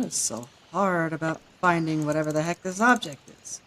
What is so hard about finding whatever the heck this object is?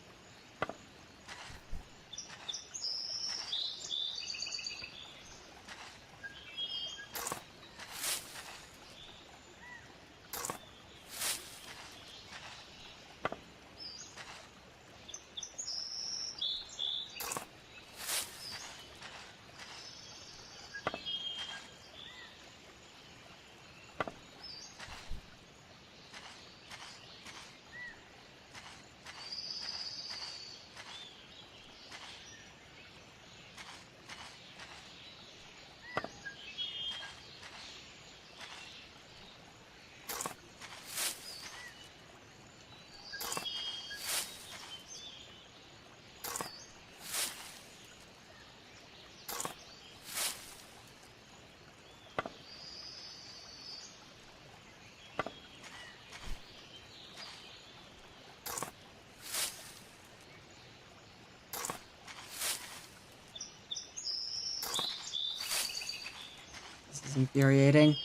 This is infuriating.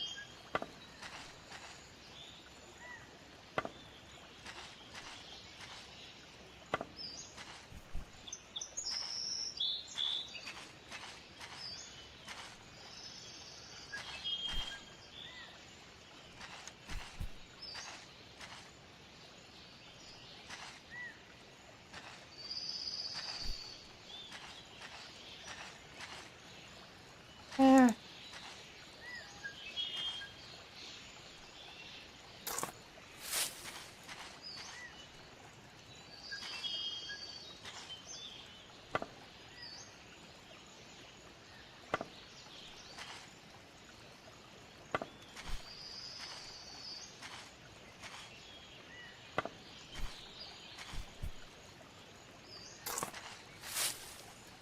Eh.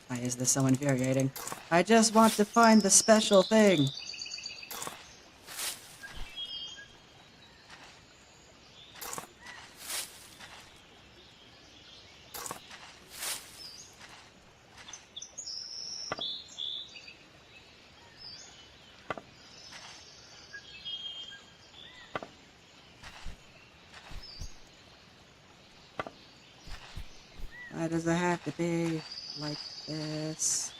Why is this so infuriating? I just want to find the special thing. Why does it have to be like this?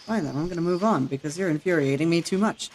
Fine then, I'm gonna move on because you're infuriating me too much.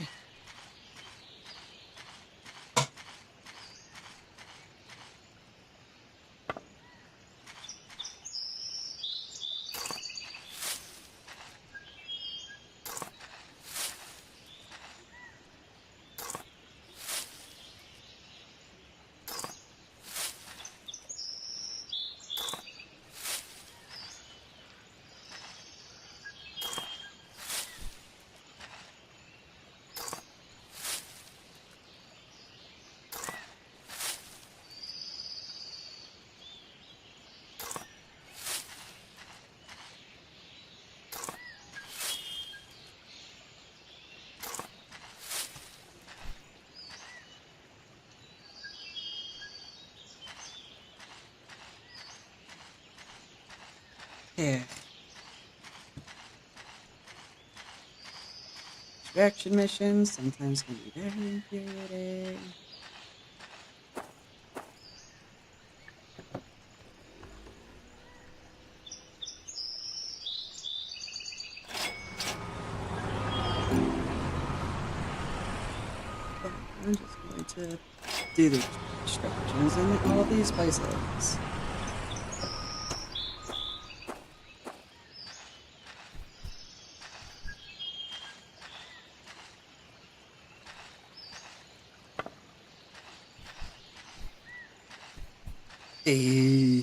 Here. Distraction missions sometimes can be very infuriating. But I'm just going to do the distractions in all of these places. Eh.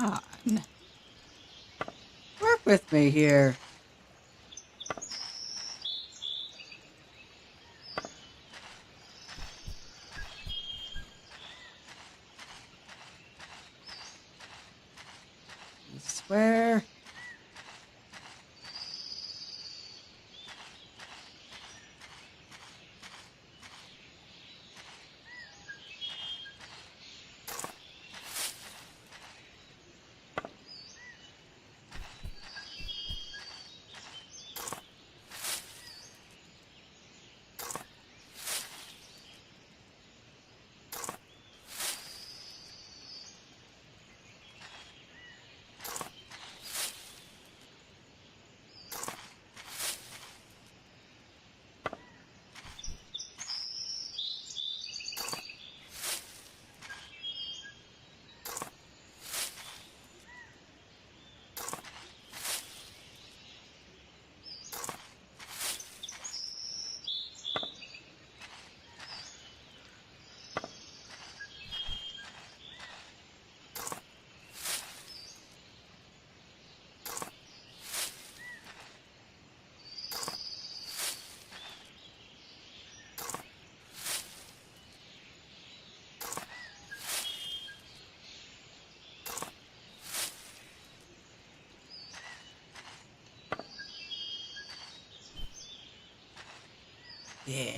on. Work with me here. I swear. Yeah.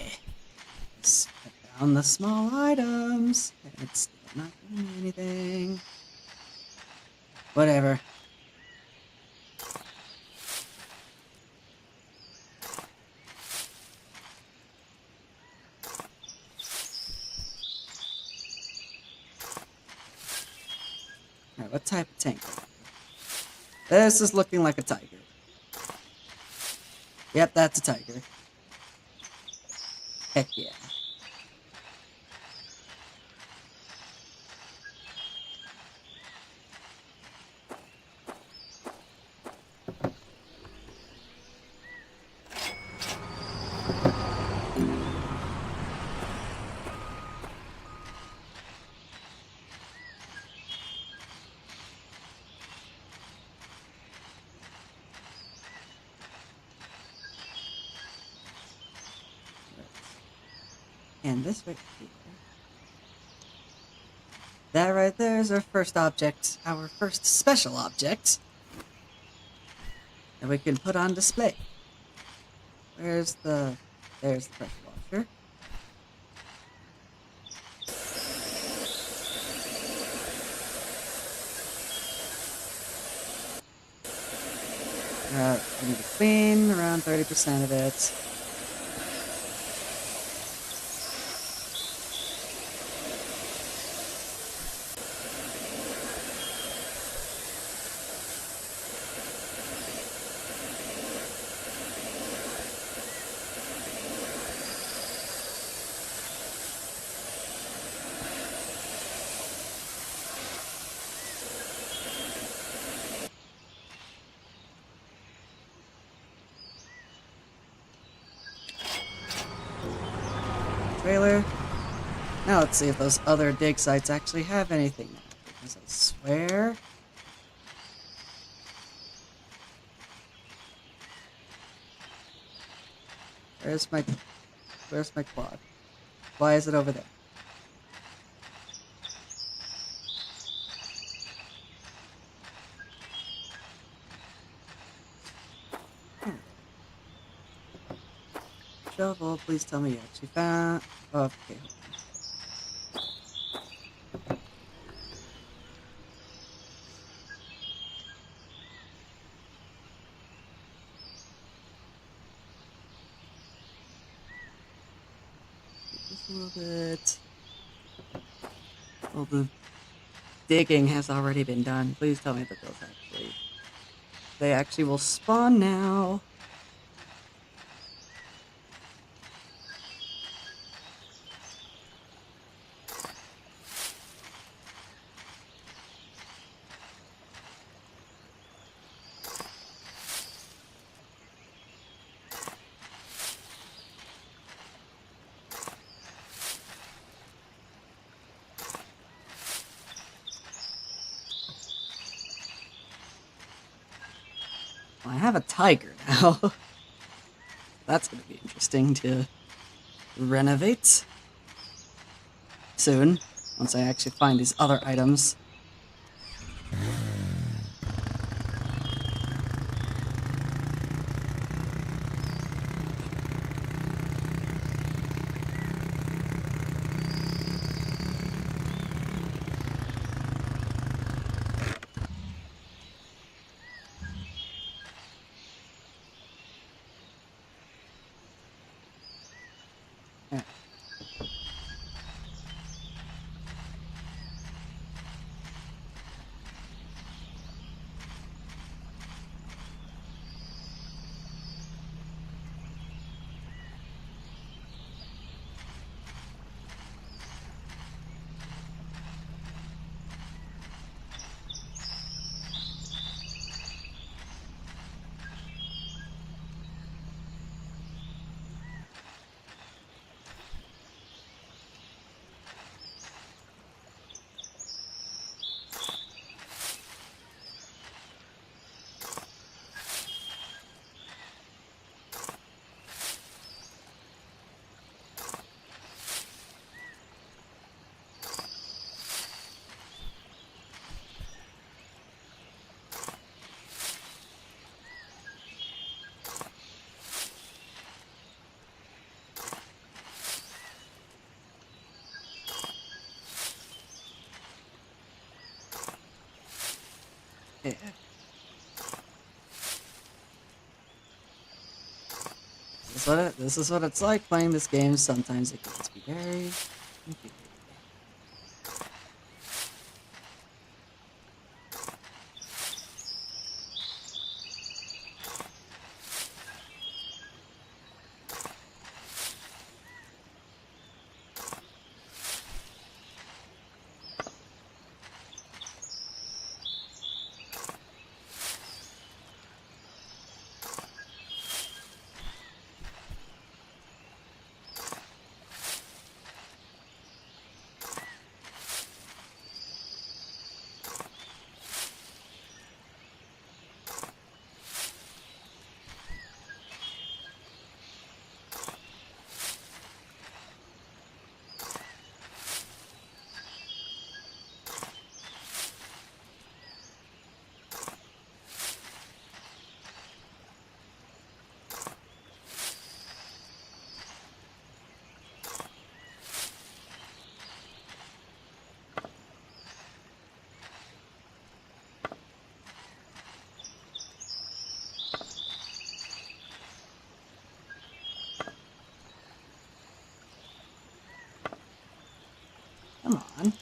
Let's put down the small items. And it's still not doing anything. Whatever. Alright, what type of tank? This is looking like a tiger. Yep, that's a tiger. Heck yeah. And this right here. That right there is our first object. Our first special object. That we can put on display. There's the pressure washer. We need to clean around 30% of it. Trailer. Now let's see if those other dig sites actually have anything. Because I swear. Where's my quad? Why is it over there? Shovel, please tell me you actually found. Oh, okay. Just a little bit. Well, the digging has already been done. Please tell me that they actually will spawn now. Well, I have a tiger now. That's going to be interesting to renovate soon, once I actually find these other items. Yeah. Yeah. This is what it's like playing this game. Sometimes it gets to be very confusing. Come on.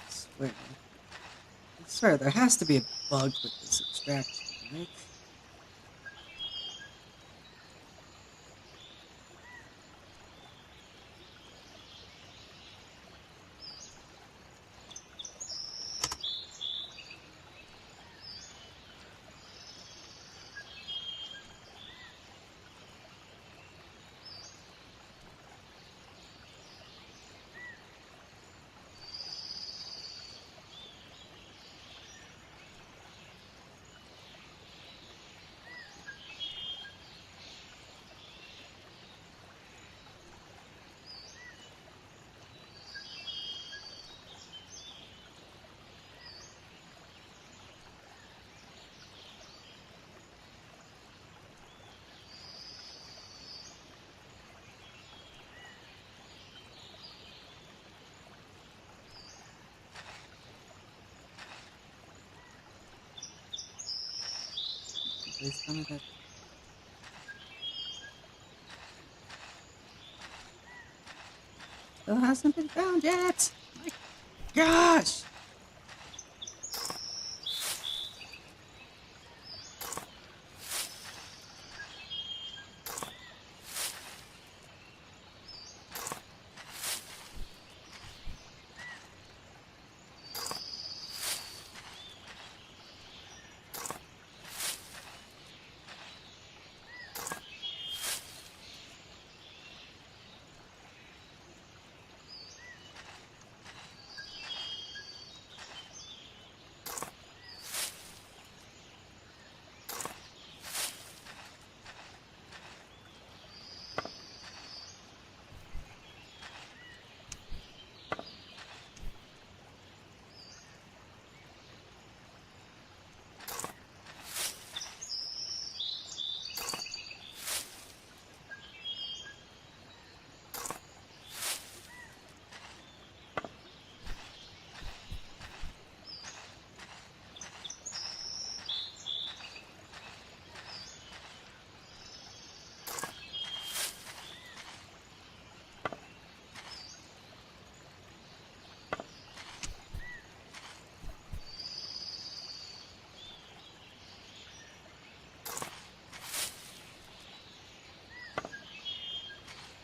Swear. I swear, there has to be a bug with this extraction, right? Please tell me that. Still hasn't been found yet. My gosh.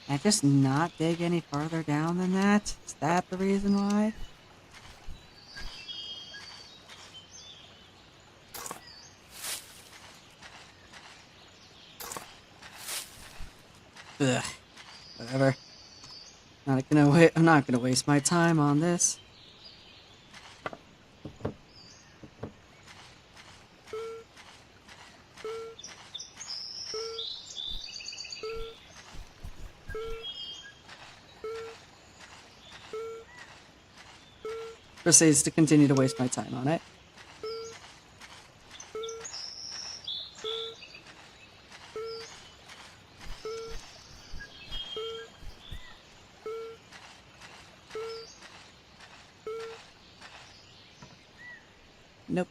Can I just not dig any farther down than that? Is that the reason why? Ugh. Whatever. I'm not gonna waste my time on this. Proceeds to continue to waste my time on it. Nope.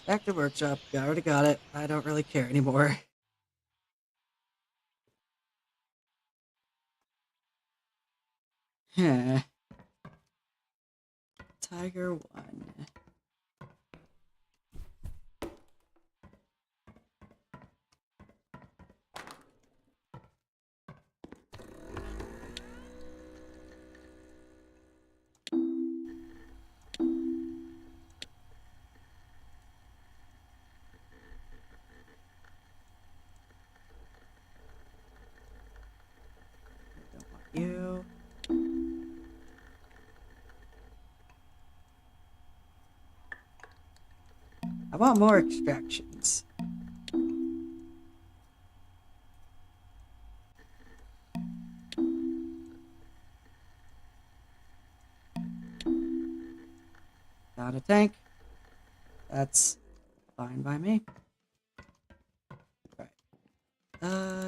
Back to workshop. I already got it. I don't really care anymore. Huh. Tiger 1. Don't want you. I want more extractions. Down a tank. That's fine by me. Right.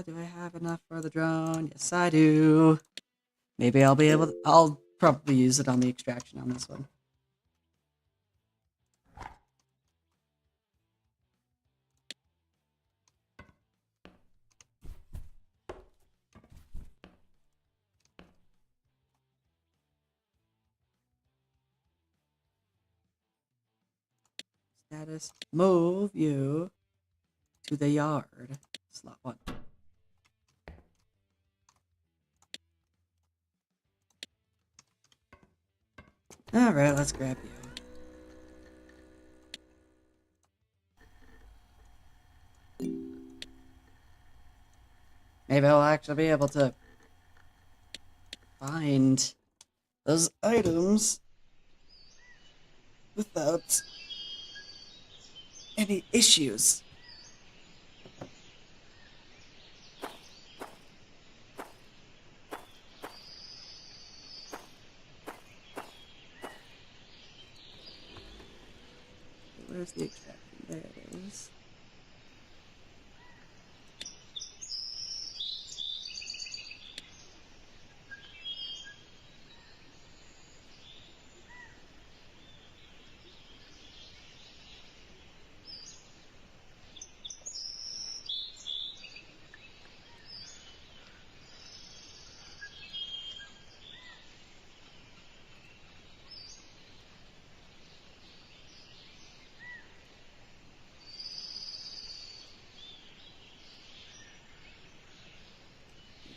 Do I have enough for the drone? Yes, I do. Maybe I'll probably use it on the extraction on this one. Status. Move you to the yard. Slot 1. Alright, let's grab you. Maybe I'll actually be able to find those items without any issues. Where's the extraction? There it is.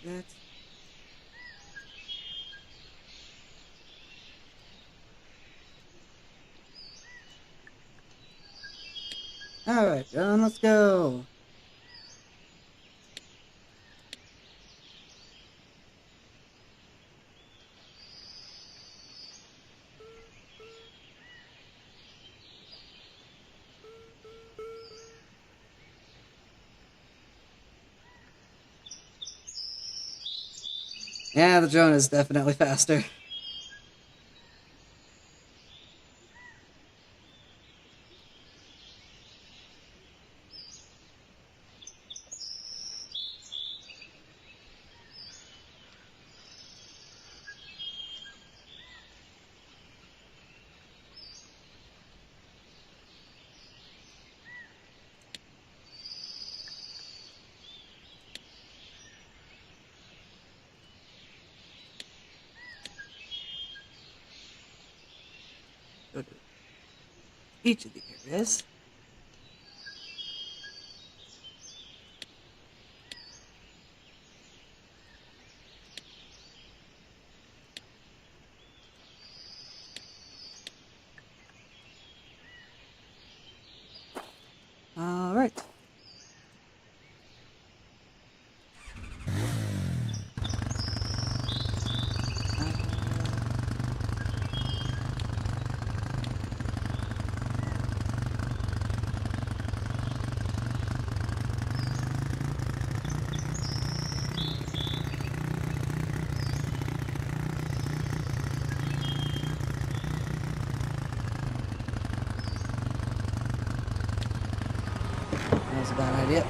Good. Alright, John, let's go. Yeah, the drone is definitely faster. Go to each of the areas. Alright. That was a bad idea.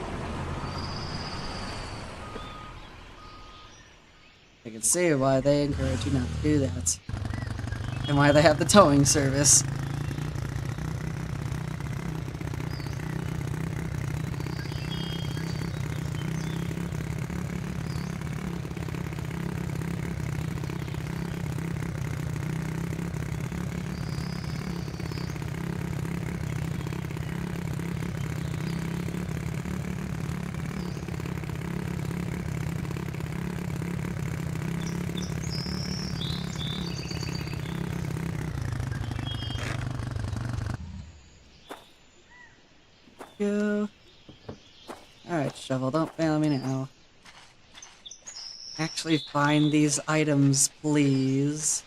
I can see why they encourage you not to do that. And why they have the towing service. Go. Alright, Shovel, don't fail me now. Actually find these items, please.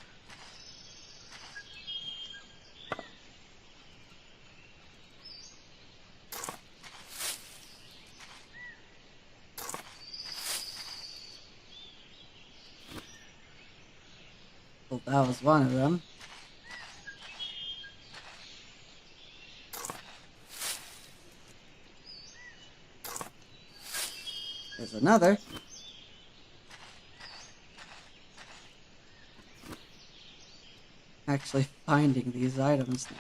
Well, that was one of them. There's another. Actually finding these items now.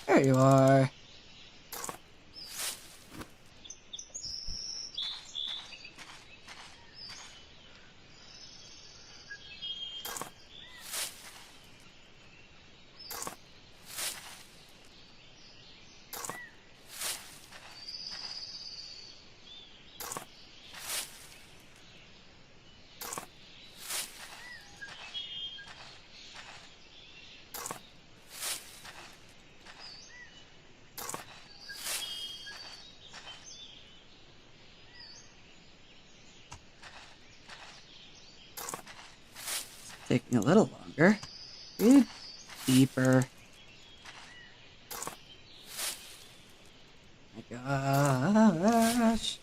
There you are. Taking a little longer. Breathe deeper. My gosh.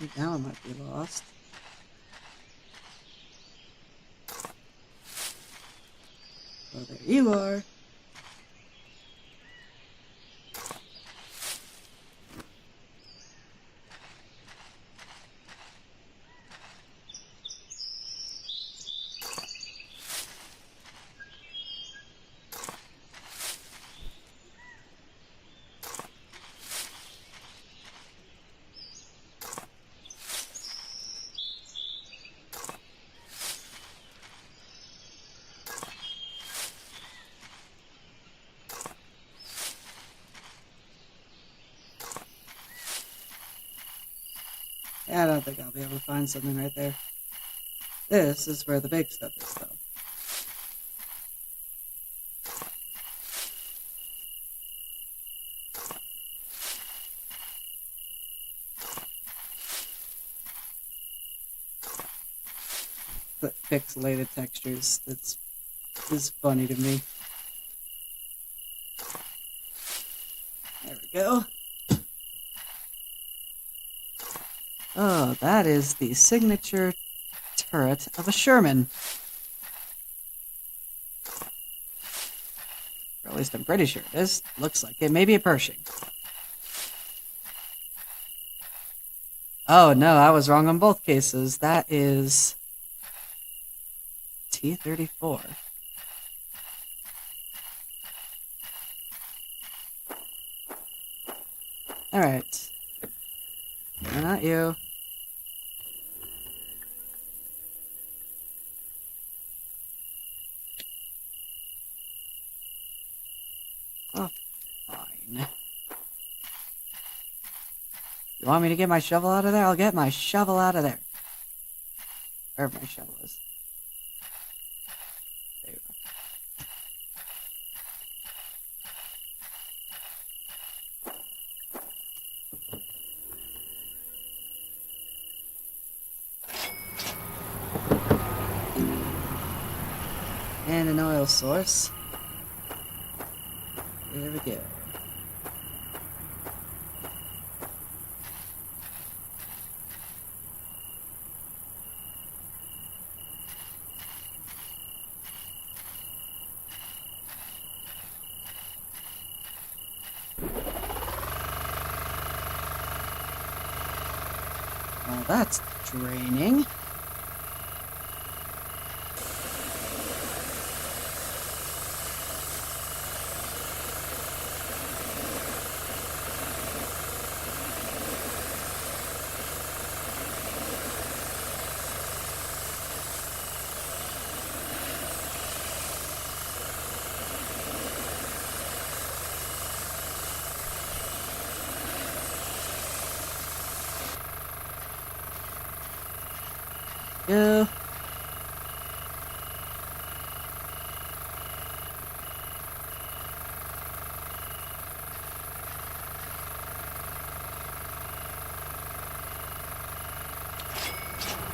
think that one might be lost. Oh, there you are. Yeah, I don't think I'll be able to find something right there. This is where the big stuff is, though. But pixelated textures, that's is funny to me. There we go. Oh, that is the signature turret of a Sherman. Or at least I'm pretty sure it is. Looks like it. Maybe a Pershing. Oh no, I was wrong on both cases. That is T-34. Alright. No, not you. Oh, fine. You want me to get my shovel out of there? I'll get my shovel out of there. Wherever my shovel is. There you go. And an oil source. There we go. Well, that's draining. Go.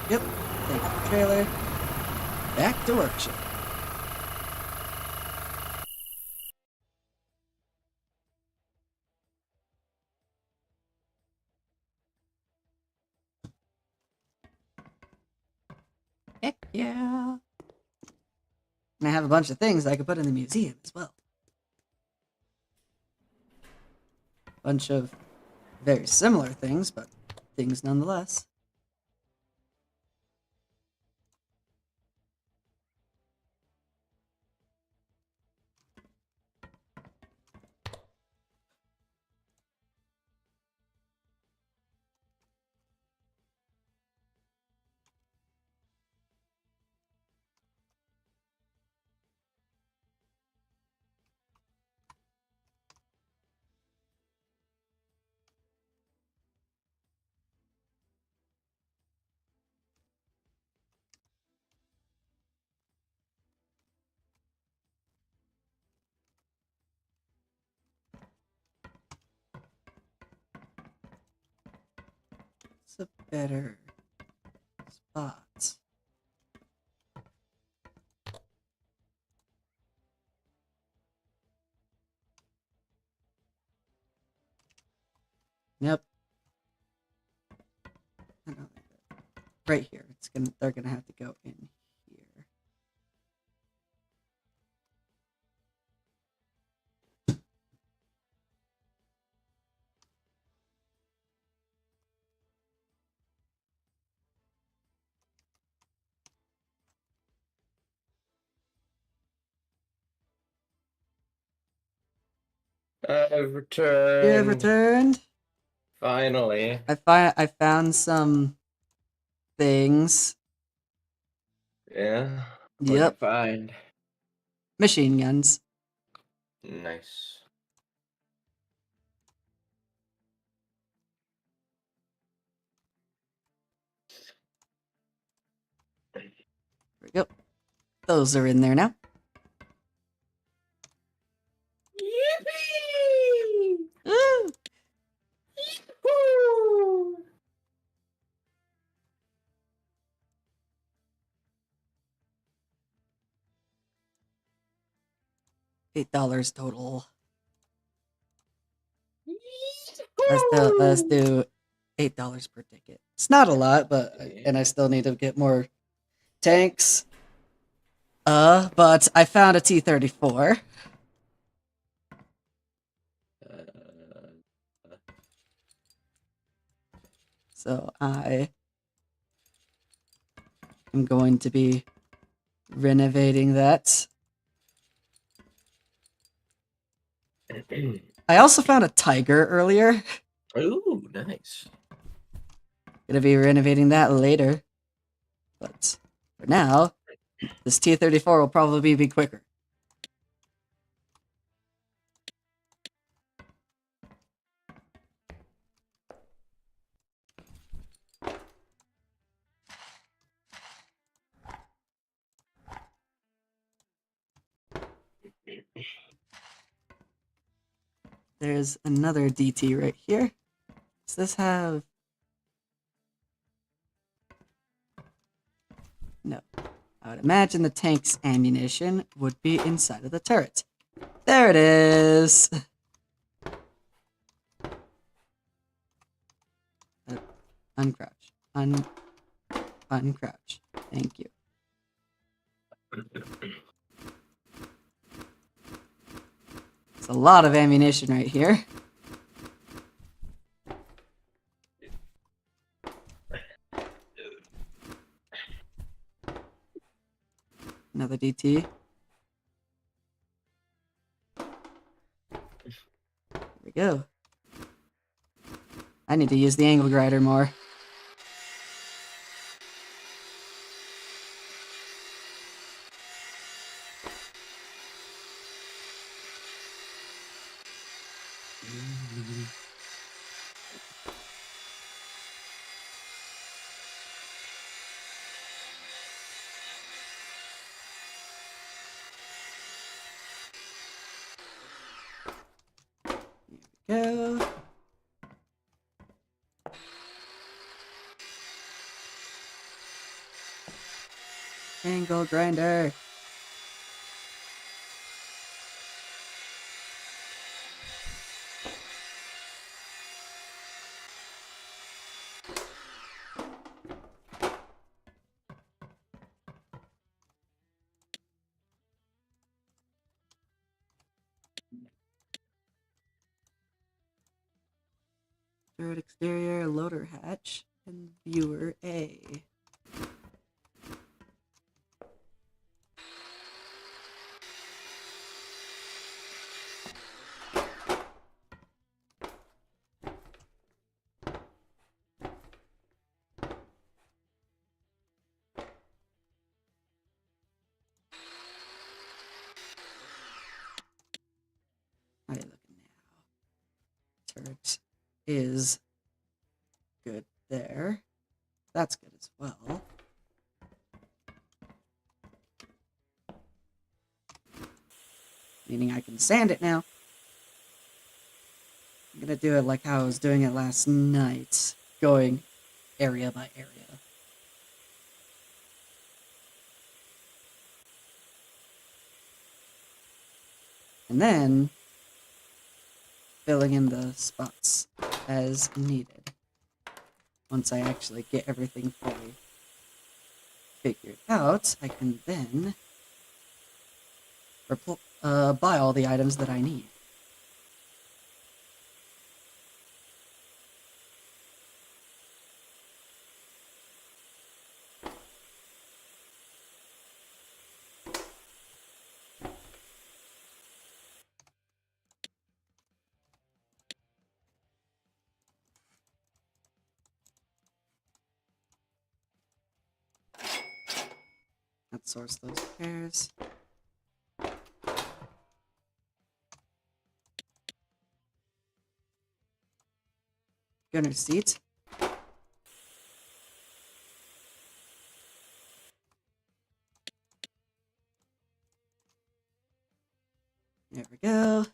Yep. Take the trailer. Back to workshop. Heck yeah. And I have a bunch of things I could put in the museum as well. Bunch of very similar things, but things nonetheless. It's a better spot. Yep. right here. They're gonna have to go in here. I've You have returned. returned. Finally. I found some things. Yeah. What'd you Yep, find? machine guns. Nice. There we go. Those are in there now. Yippee! Ooh. Woo! $8 total. Let's do $8 per ticket. It's not a lot, and I still need to get more tanks. But I found a T-34. So I am going to be renovating that. I also found a Tiger earlier. Ooh, nice. Gonna be renovating that later. But for now, this T-34 will probably be quicker. There's another DT right here. Does this have... No. I would imagine the tank's ammunition would be inside of the turret. There it is! Uncrouch. Uncrouch. Thank you. It's a lot of ammunition right here. Another DT. There we go. I need to use the angle grinder more. Here we go. Angle grinder. Third exterior, loader hatch, and viewer A. How are you looking now? Turret is good there. That's good as well. Meaning I can sand it now. I'm gonna do it like how I was doing it last night, going area by area. And then filling in the spots as needed once I actually get everything fully figured out, I can then buy all the items that I need. Let's source those repairs. Gunner's seat. There we go.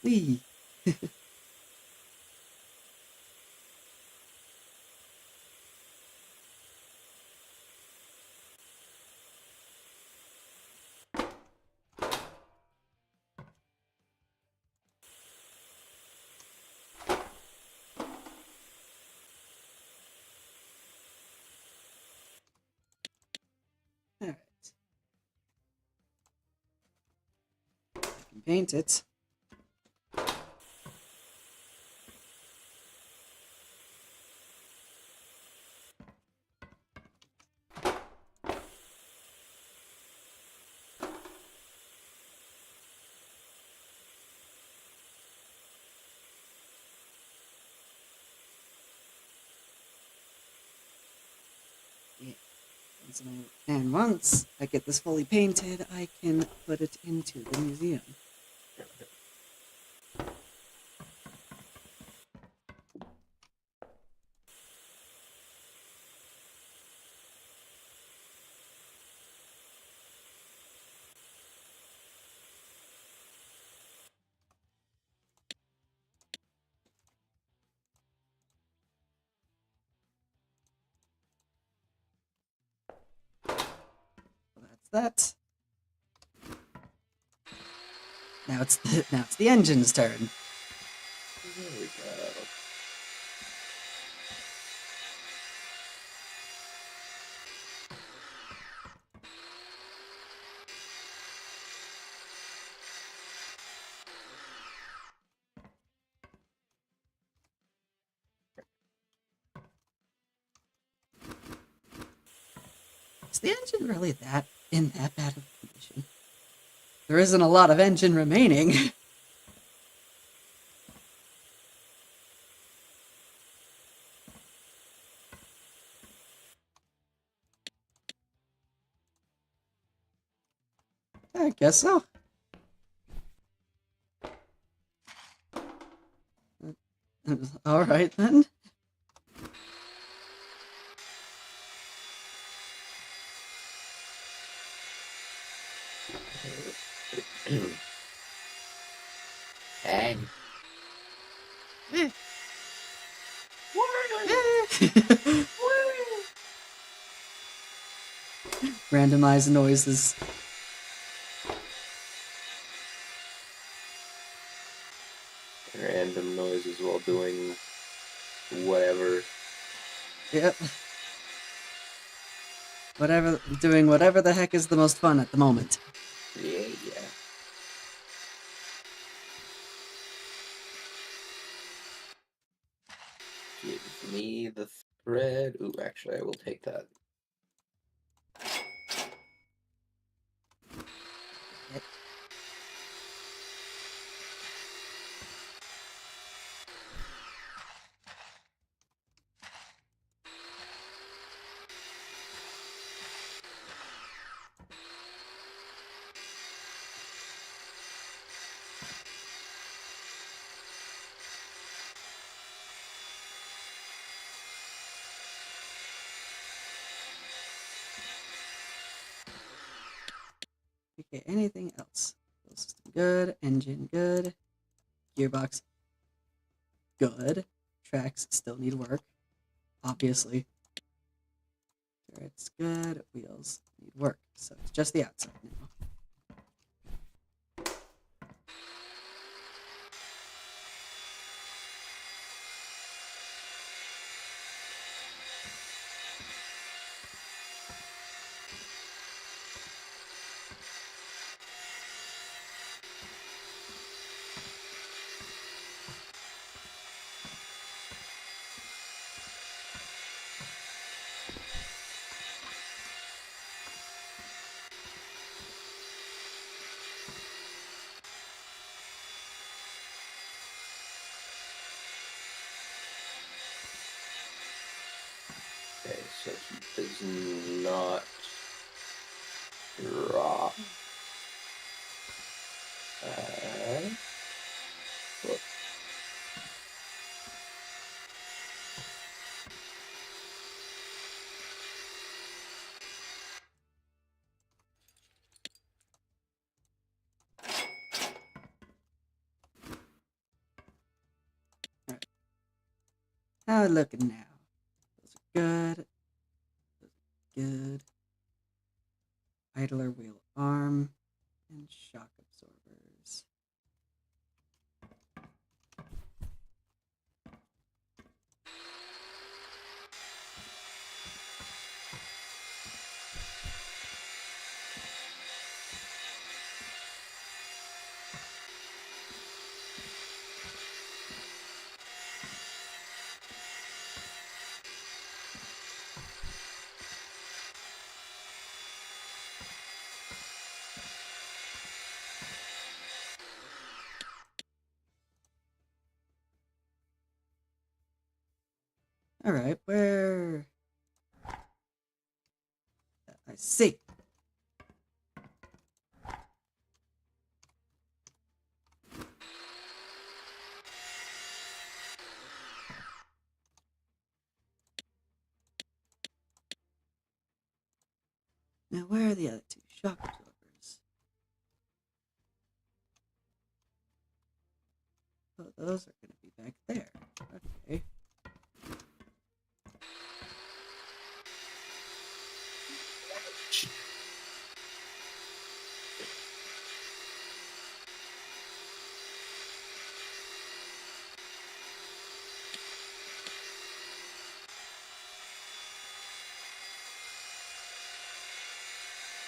Whee! Alright. I can paint it. Yeah. And once I get this fully painted, I can put it into the museum. So that's that. Now it's the engine's turn. There we go. Is the engine really in that bad of condition? There isn't a lot of engine remaining. I guess so. Alright then. Hey. Randomize noises. Random noises while doing whatever. Yep. Doing whatever the heck is the most fun at the moment. Yeah. Give me the thread. Ooh, actually, I will take that. Okay, anything else? Fuel system good. Engine good. Gearbox good. Tracks still need work, obviously. Turret's good. Wheels need work. So it's just the outside now. Okay, so he does not drop. Look. How are we looking now? Those are good. Those are good. Idler wheel arm and shock absorbers. All right, where? I see. Now, where are the other two shock absorbers? Oh, those are going to be back there. Okay.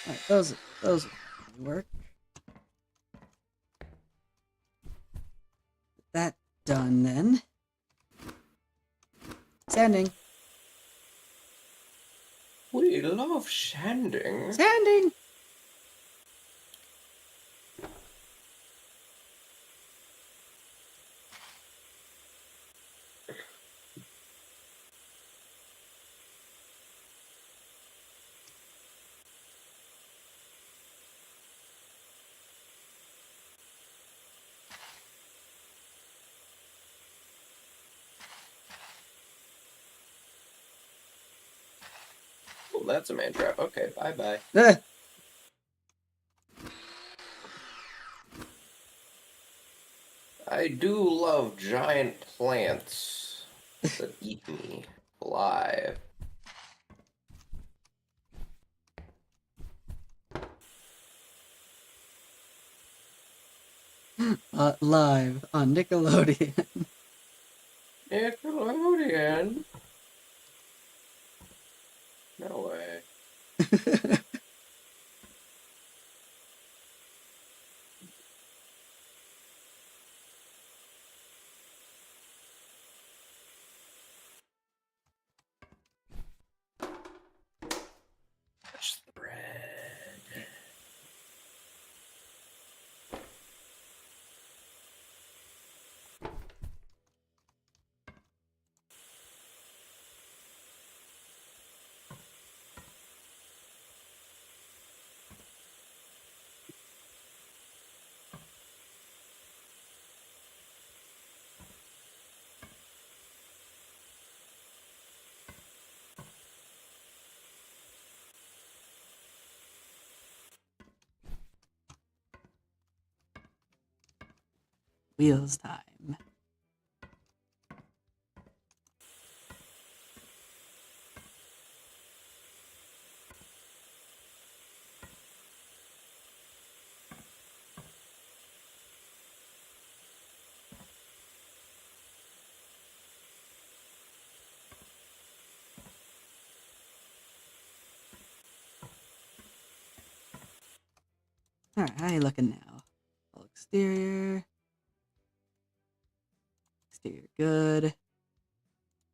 All right, those will work. That done then. Sanding. We love sanding. Sanding. Well, that's a man trap. Okay, bye-bye. I do love giant plants that eat me alive. Live on Nickelodeon. Nickelodeon? No way. Touch the bread. Wheels time. Alright, how you looking now? All exterior. Exterior good.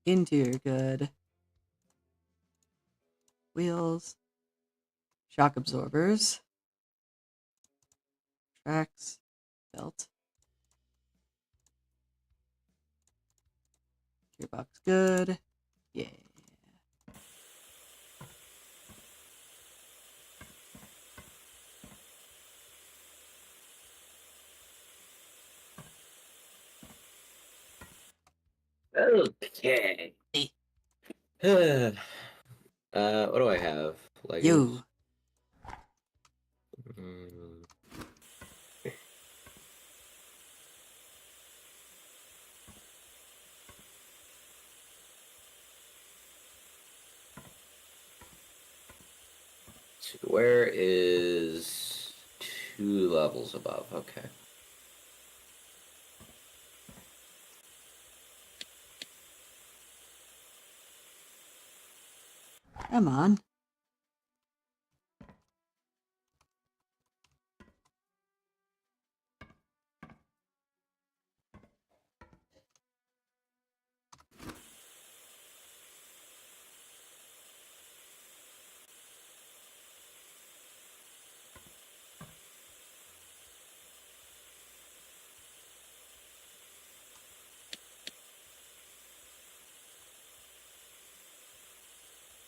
Interior good. Wheels. Shock absorbers. Tracks. Belt. Gearbox good. Yeah. Okay. Hey, What do I have? Legos. you. Mm, where is 2 levels above? Okay. Come on.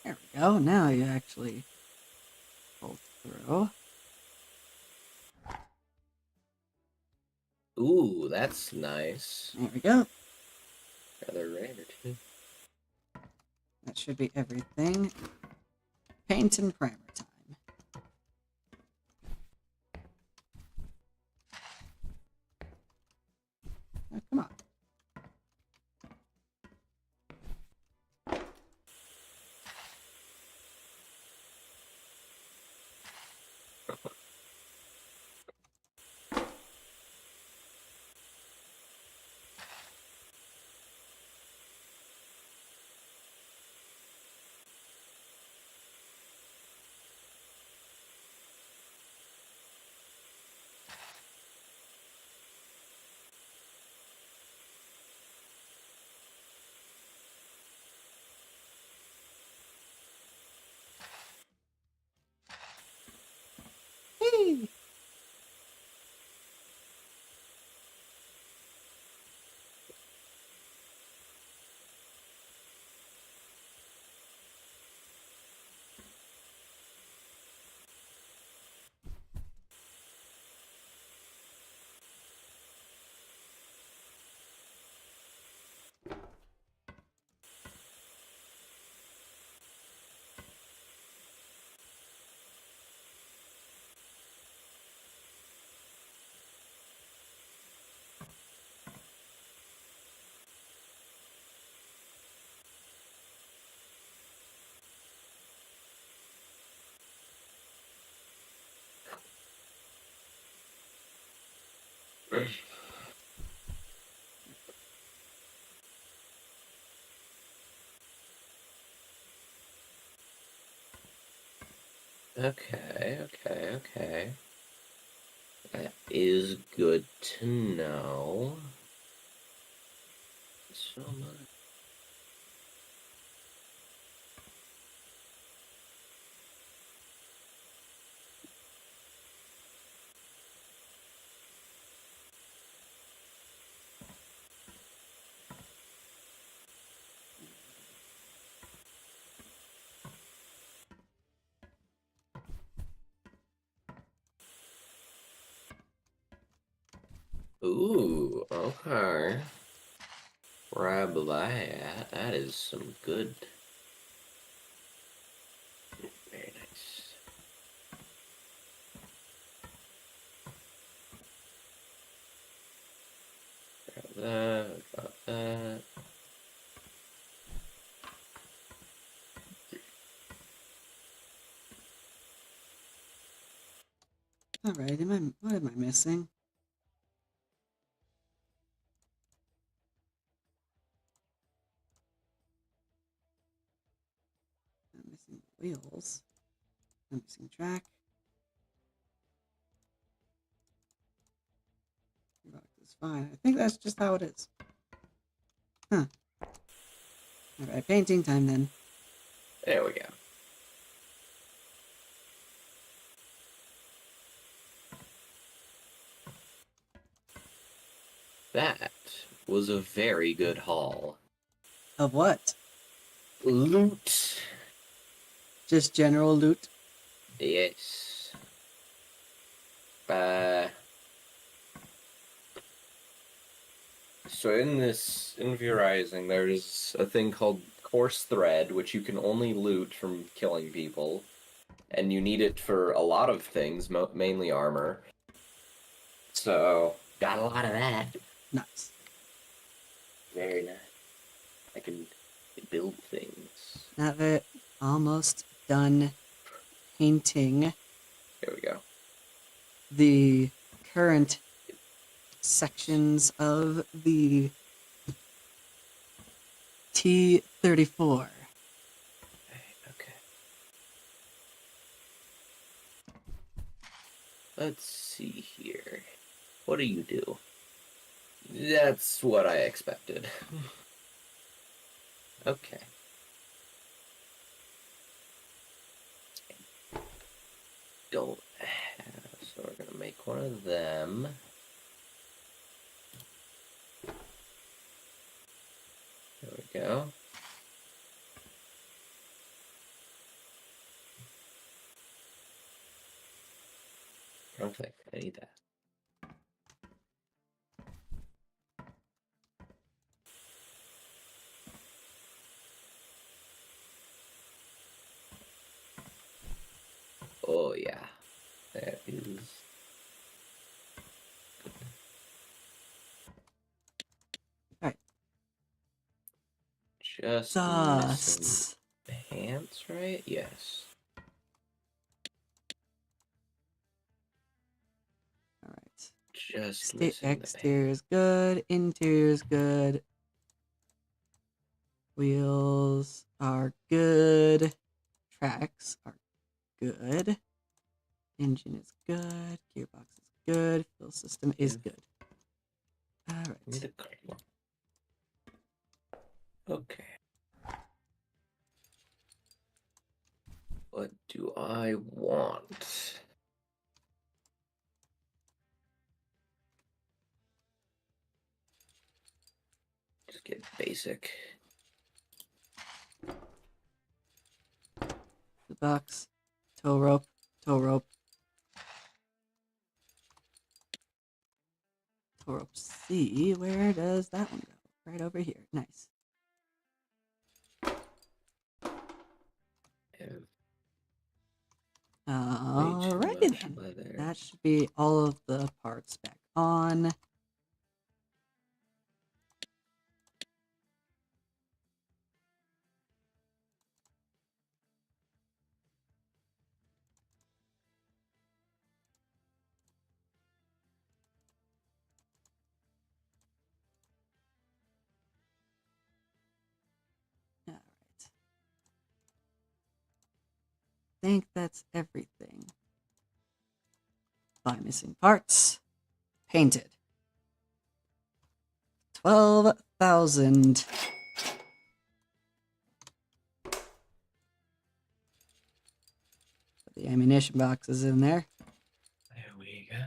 There we go. Now you actually pull through. Ooh, that's nice. There we go. Rather rare too. That should be everything. Paint and primer time. Oh, come on. Hey. Okay. That is good to know. So much. Ooh, okay. Grab that. That is some good. Very nice. got that. All right. What am I missing? I'm missing wheels. I'm missing track. Box is fine. I think that's just how it is. Huh. All right. Painting time then. There we go. That was a very good haul. Of what? Loot. Just general loot. Yes. So in Verizon, there's a thing called coarse thread, which you can only loot from killing people, and you need it for a lot of things, mainly armor. So got a lot of that. Nice. Very nice. I can build things. Have it almost done painting There we go. the current sections of the T-34. Okay. Let's see here. What do you do? That's what I expected. Okay. Don't have, so we're gonna make one of them. There we go. I don't think I need that. Oh yeah, that is. All right. Just missing Dust. pants, right? Yes. All right. Just missing the Exterior is good. Interior is good. Wheels are good. Tracks are good. Engine is good. Gearbox is good. Fuel system is good. All right. Okay. What do I want? Just get basic. The box. Tow rope. Tow rope. Tow rope C. Where does that one go? Right over here. Nice. Alrighty then. Leather. That should be all of the parts back on. Alright. Think that's everything. Buy missing parts. Painted. 12,000. Put the ammunition boxes in there. There we go.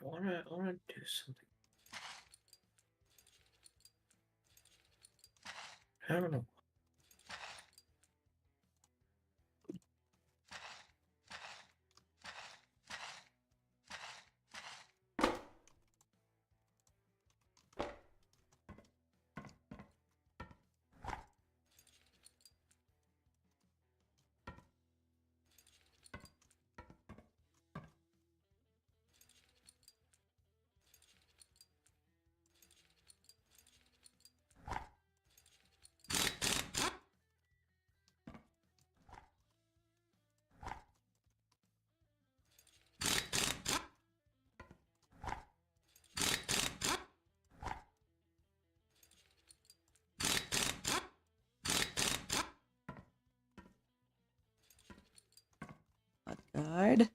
I wanna do something. I don't know. side.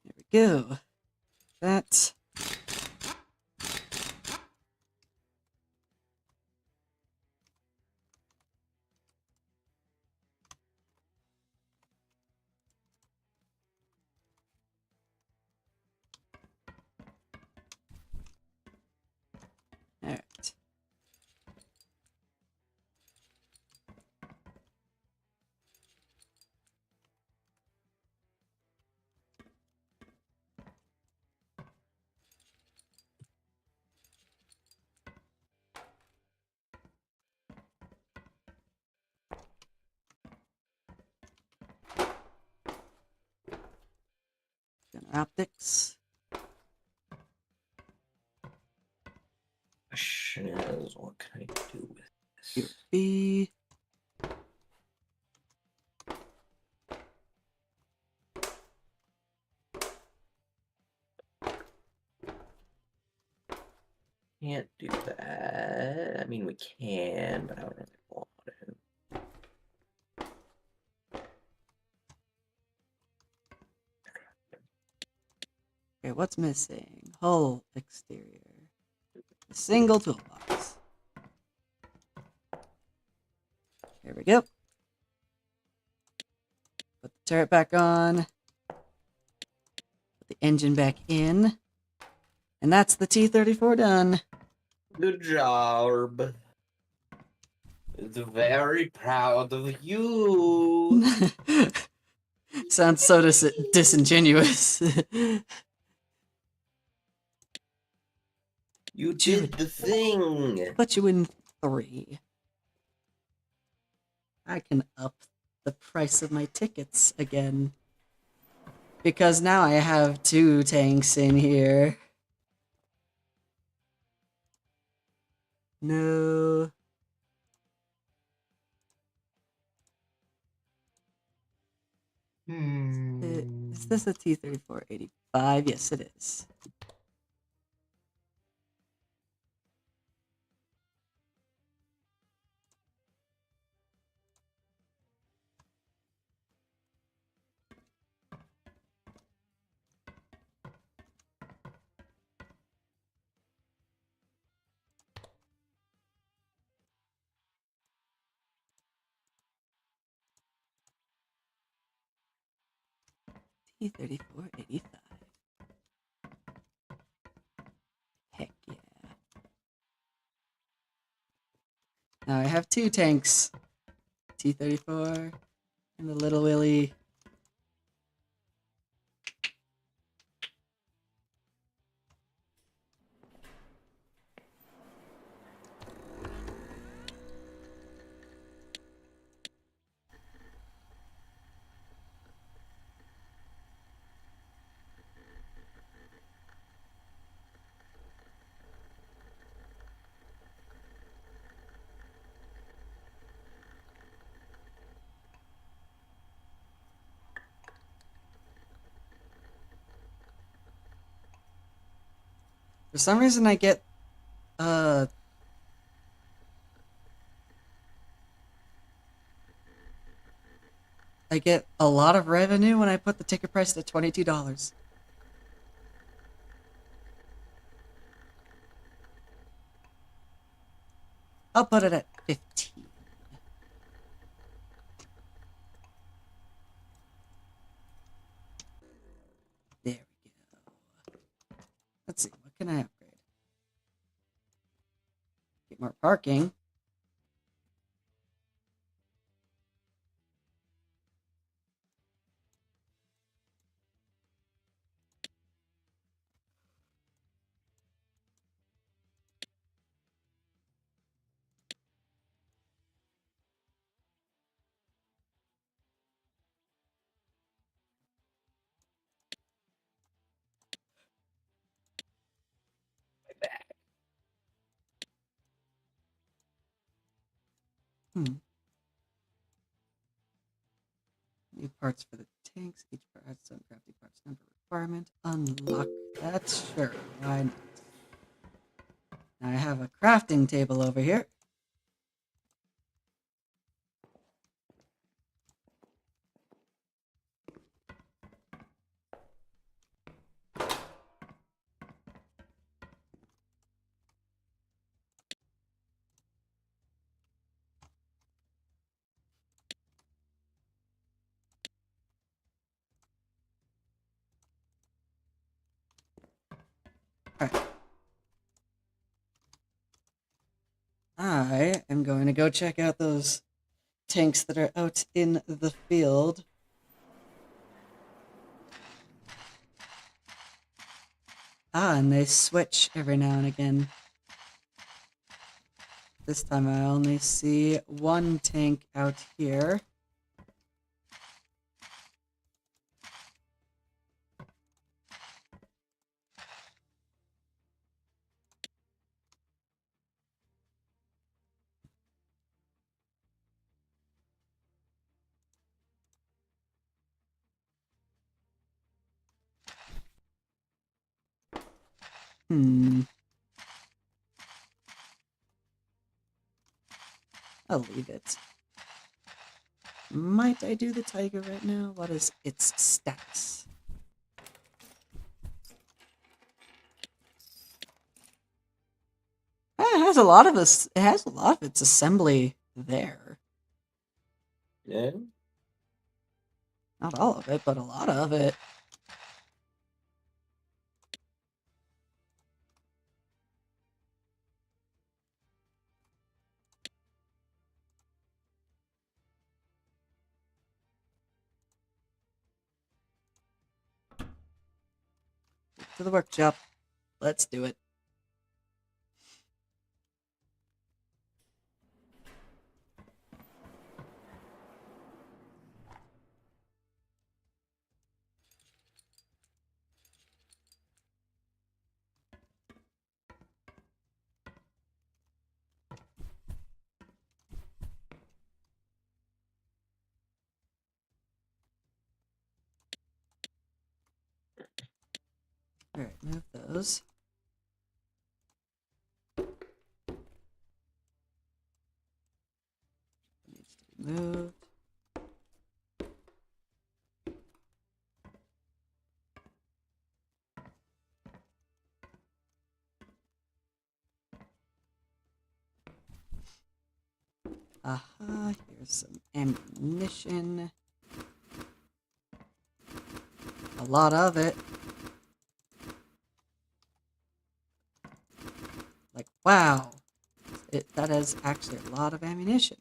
There we go. That. All right. Gunner optics. Question is, what can I do with this? USB. Can't do that. I mean, we can, but I don't really want to. Okay, what's missing? Hull exterior. A single toolbox. Here we go. Put the turret back on. Put the engine back in. And that's the T-34 done. Good job. It's very proud of you. Sounds so disingenuous. You did the thing. Put you in 3. I can up the price of my tickets again. Because now I have 2 tanks in here. No. Is this a T-3485? Yes, it is. T-3485. Heck yeah. Now I have 2 tanks. T-34 and the Little Willie. For some reason I get a lot of revenue when I put the ticket price at $22. I'll put it at 15. There we go. Let's see, what can I upgrade? Get more parking. Hmm. New parts for the tanks. Each part has some crafty parts. Number requirement. Unlock that. Sure. Why not? Now I have a crafting table over here. Alright. I am going to go check out those tanks that are out in the field. And they switch every now and again. This time I only see one tank out here. I'll leave it. Might I do the tiger right now? What is its status? It has a lot of this. It has a lot of its assembly there. Yeah. Not all of it, but a lot of it. To the workshop. Let's do it. Alright, move those. Needs to be moved. Aha, here's some ammunition. A lot of it. Like, wow. That is actually a lot of ammunition.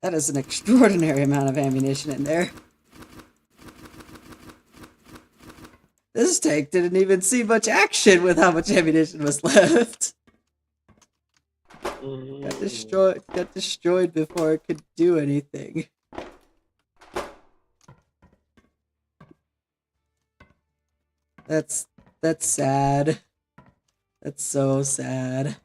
That is an extraordinary amount of ammunition in there. This tank didn't even see much action with how much ammunition was left. Got destroyed before it could do anything. That's sad. That's so sad.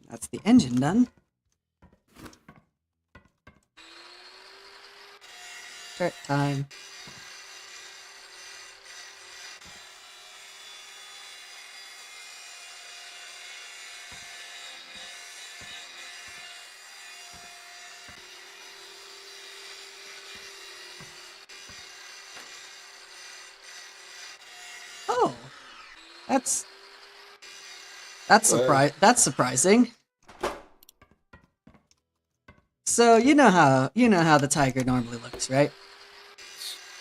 That's the engine done. Start time. Oh, that's Well, that's surprising. So you know how the tiger normally looks, right?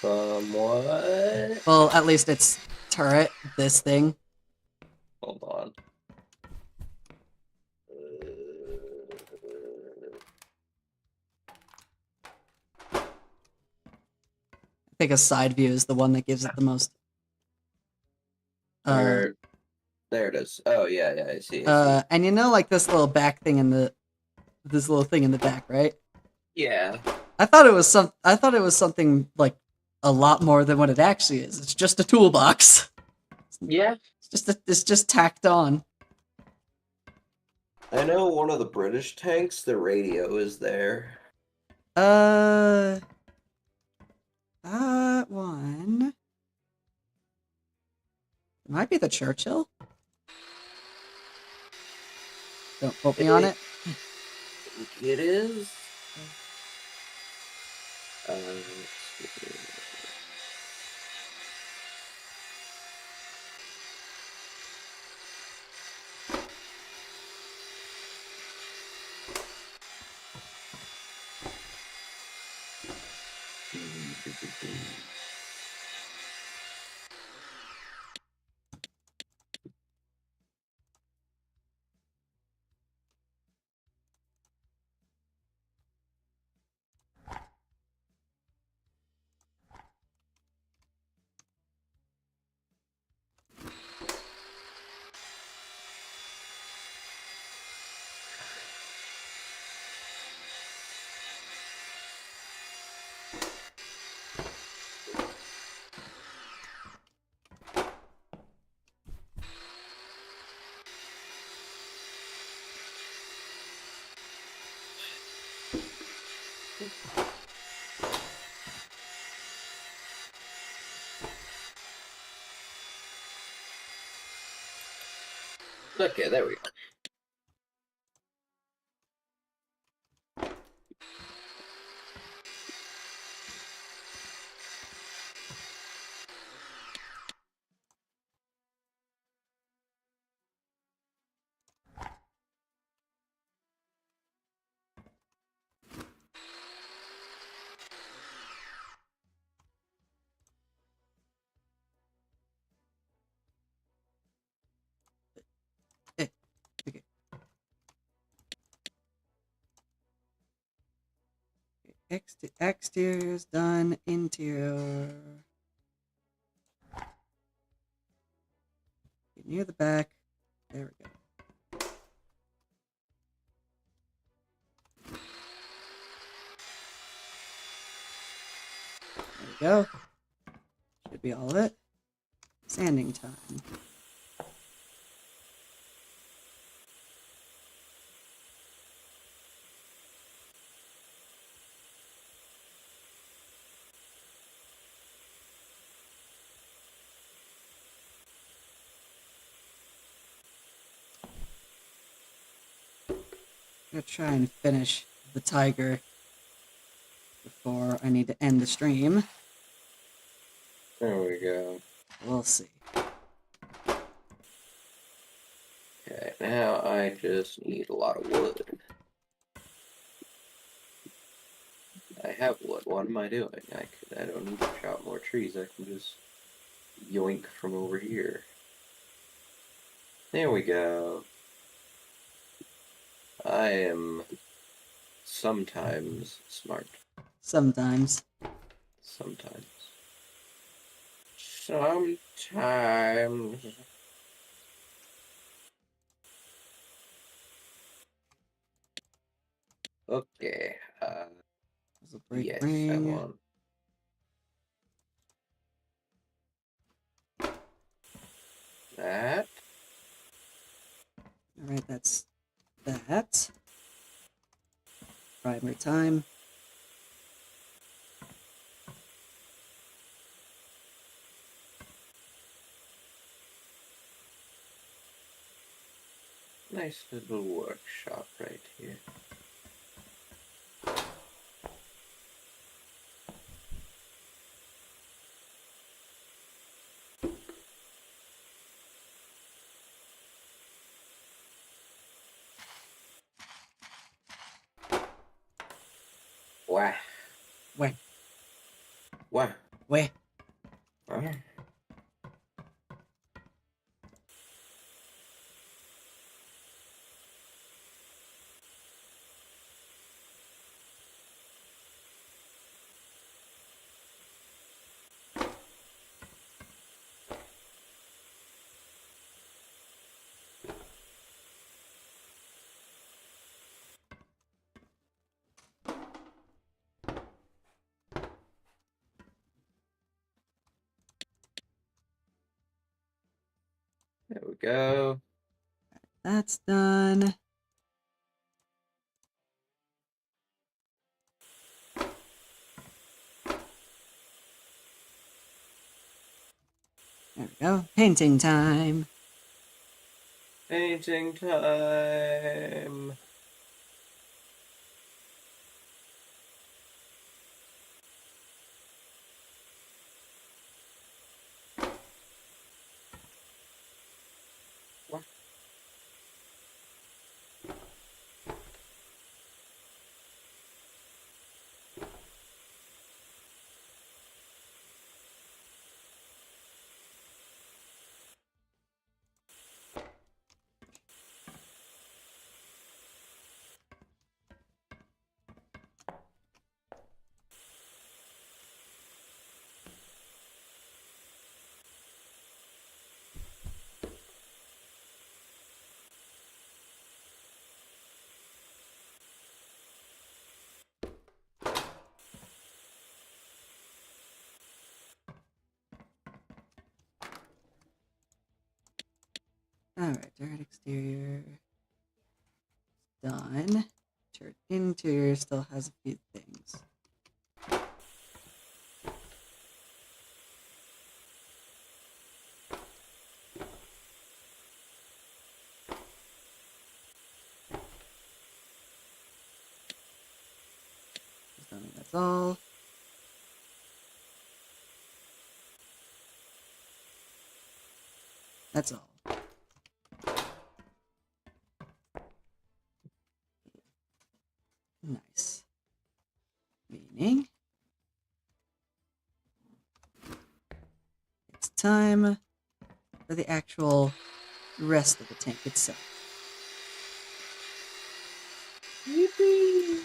somewhat. Well, at least its turret, this thing. Hold on. I think a side view is the one that gives it the most. Where? There it is. Oh yeah, yeah. I see. I see. And you know, like this little back thing in the this little thing in the back, right? Yeah. I thought it was some. I thought it was something like a lot more than what it actually is. It's just a toolbox. Yeah. It's just tacked on. I know one of the British tanks. The radio is there. Uh, that one. It might be the Churchill. Don't quote me on I it. think it is. Let's see. Okay, there we go. Eh, okay. Exterior's done. Interior. Get near the back. There we go. There we go. Should be all of it. Sanding time. I'm gonna try and finish the tiger before I need to end the stream. There we go. We'll see. Okay, now I just need a lot of wood. I have wood. What am I doing? I don't need to chop more trees. I can just yoink from over here. There we go. I am sometimes smart. Sometimes. Sometimes. Sometimes. Okay. There's a break Yes, I ring. want. That. Alright, that's that. Primer time. Nice little workshop right here. Wah. Where? Wah. Where? Wah. There we go. That's done. There we go. Painting time. Painting time. Wah. Alright, dirt exterior. Done. Dirt interior still has a few things. Just don't think that's all. That's all. Nice. Meaning it's time for the actual rest of the tank itself. Yippee!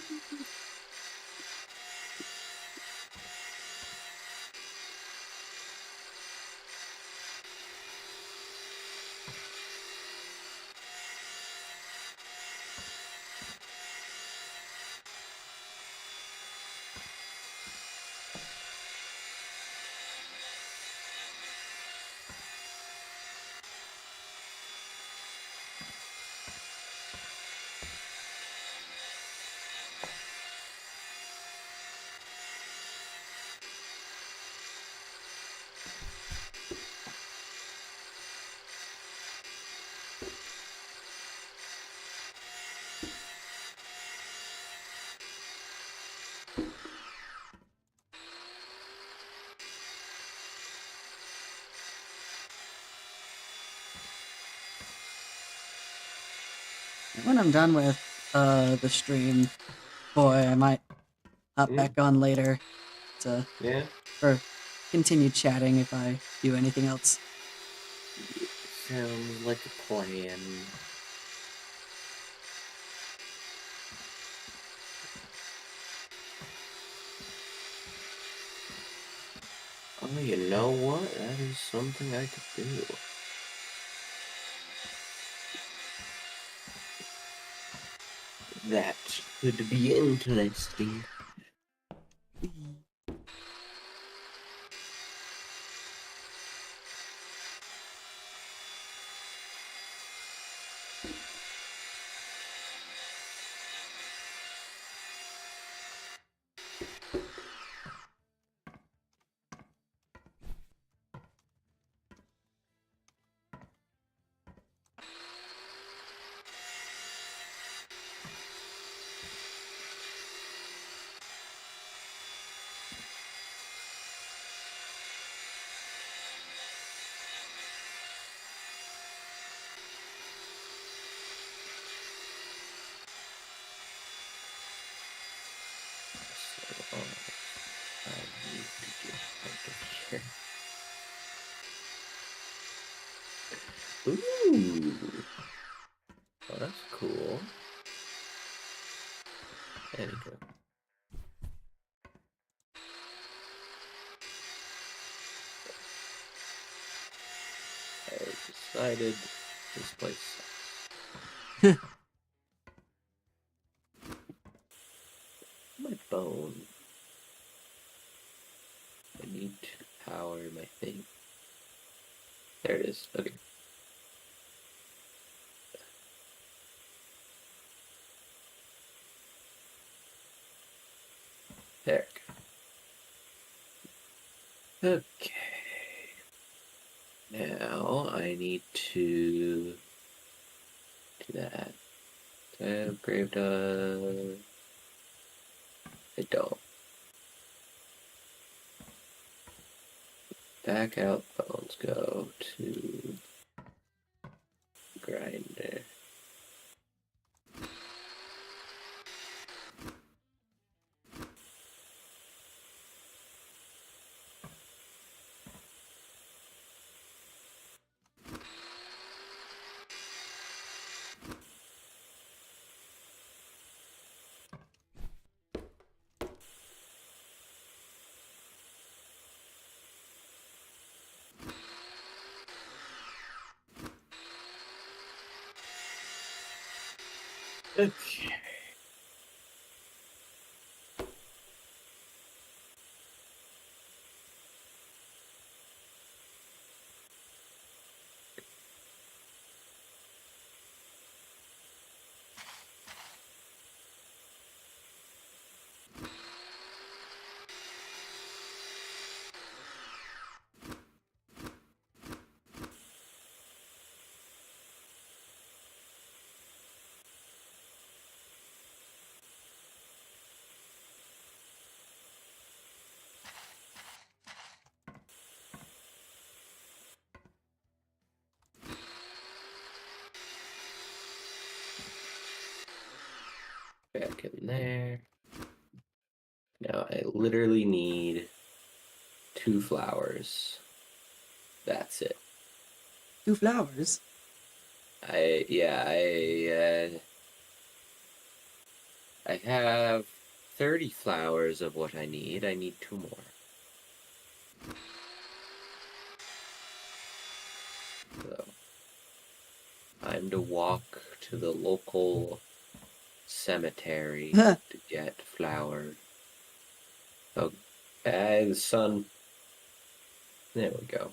And when I'm done with the stream, boy, I might hop back on later to Yeah. for continued chatting if I do anything else. Sounds like a plan. Oh, you know what? That is something I could do. That could be interesting. Ooh. Oh, that's cool. Anywho. I decided this place sucks. My phone. I need to power my thing. There it is. Okay. There. Okay. Now I need to do that. Do I have grave done? I don't. Back out bones go to grinder. Okay. Back in there. Now I literally need 2 flowers. That's it. 2 flowers? I have 30 flowers of what I need. I need 2 more. So, time to walk to the local cemetery to get flowers. Oh, the sun. There we go.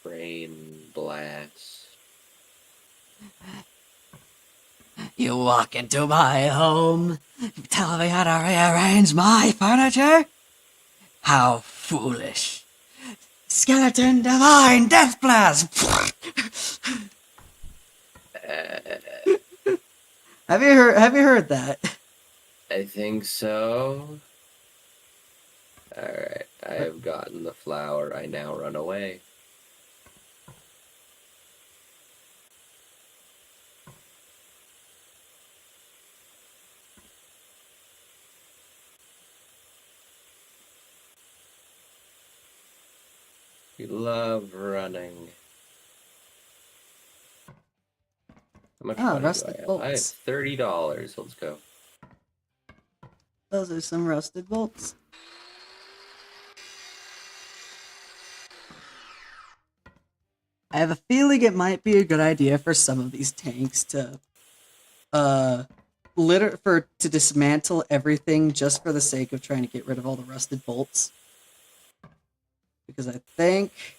Brain blast. You walk into my home, tell me how to rearrange my furniture? How foolish. Skeleton divine death blast! Have you heard that? I think so. Alright, I have gotten the flower. I now run away. You love running. How much money do I rusted have? bolts. I have $30. Let's go. Those are some rusted bolts. I have a feeling it might be a good idea for some of these tanks to to dismantle everything just for the sake of trying to get rid of all the rusted bolts. Because I think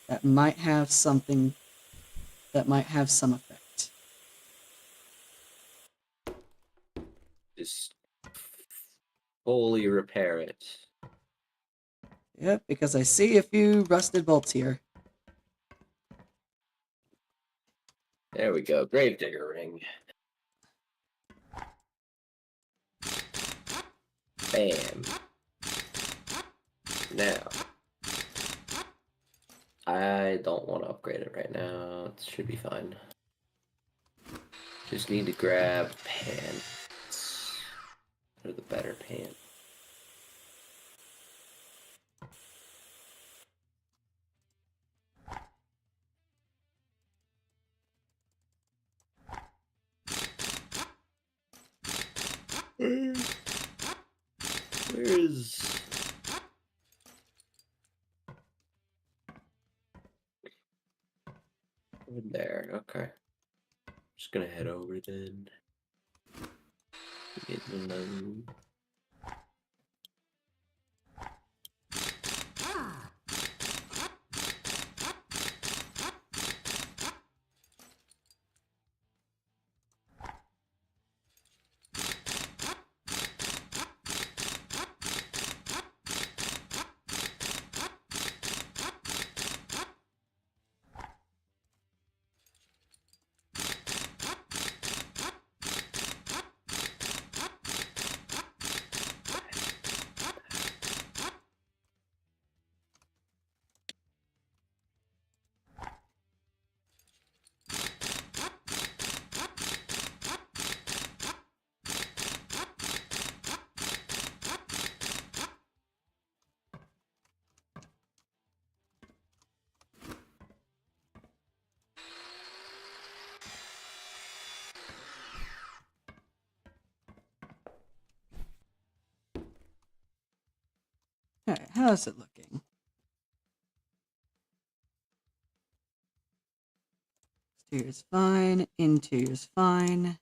that might have some effect. Just fully repair it. Yep, because I see a few rusted bolts here. There we go. Gravedigger ring. Bam. Now, I don't want to upgrade it right now. It should be fine. Just need to grab pants. Or the better pants. Where is... Over there, okay. Just gonna head over then. Get alone. Alright, how's it looking? Exterior's fine. Interior's fine.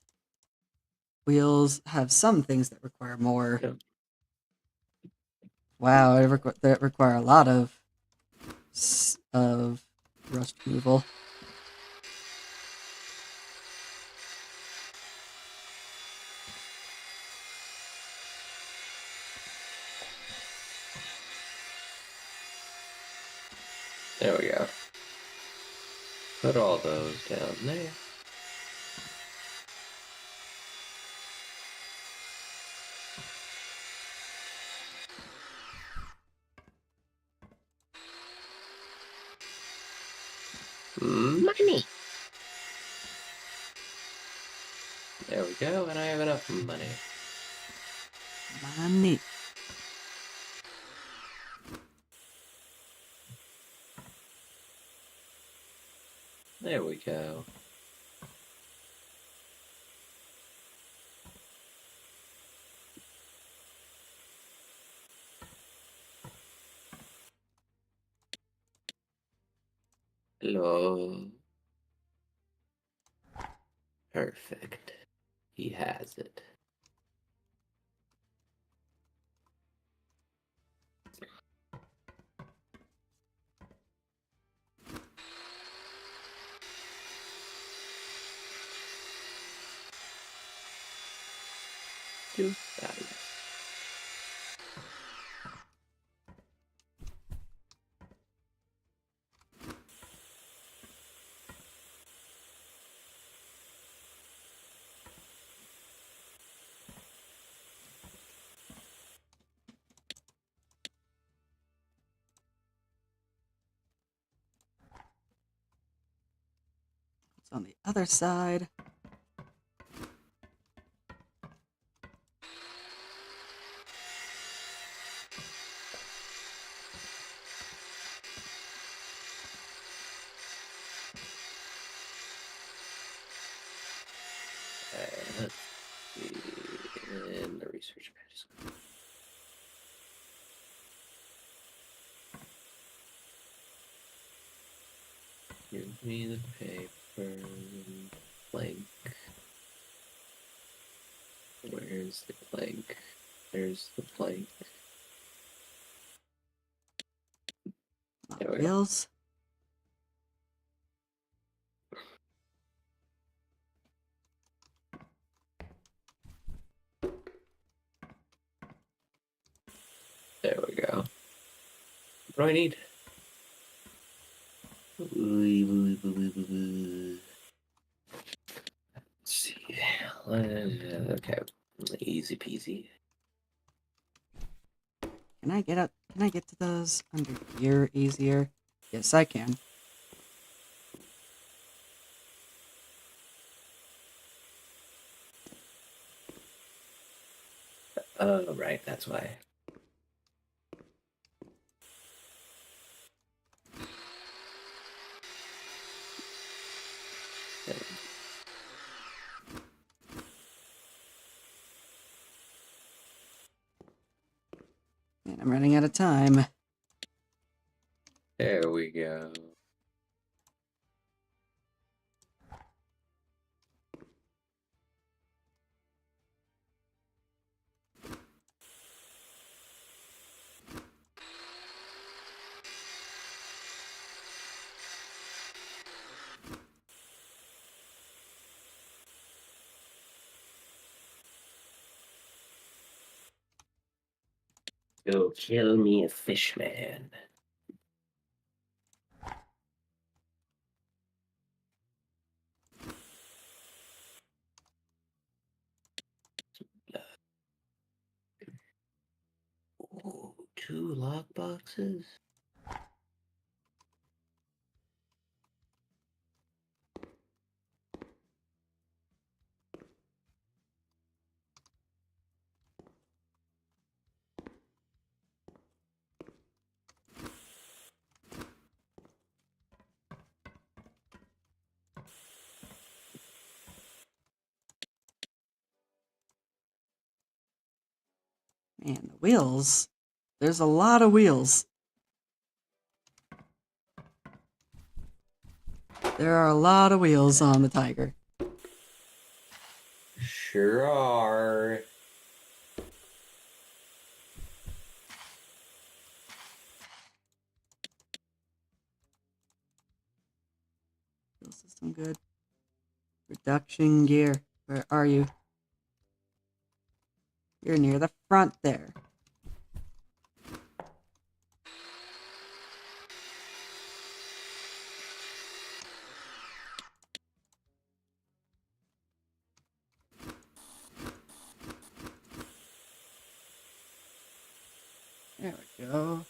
Wheels have some things that require more. Yep. Wow, that require a lot of rust removal. There we go. Put all those down there. Money. There we go, and I have enough money. Money. There we go. Hello. Perfect. He has it. Fabulous. It's on the other side. Let's see. In the research page. Give me the paper. Blank. Where's the blank? There's the blank. There we go. Wheels. There we go. What do I need? Let's see. Okay. Easy peasy. Can I get up? Can I get to those under here easier? Yes, I can. Oh, right. That's why. I'm running out of time. There we go. Go kill me a fish man. Ooh, 2 lock boxes. Man, the wheels. There's a lot of wheels. There are a lot of wheels on the Tiger. Sure are. Wheel system good. Reduction gear. Where are you? You're near the front there. There we go.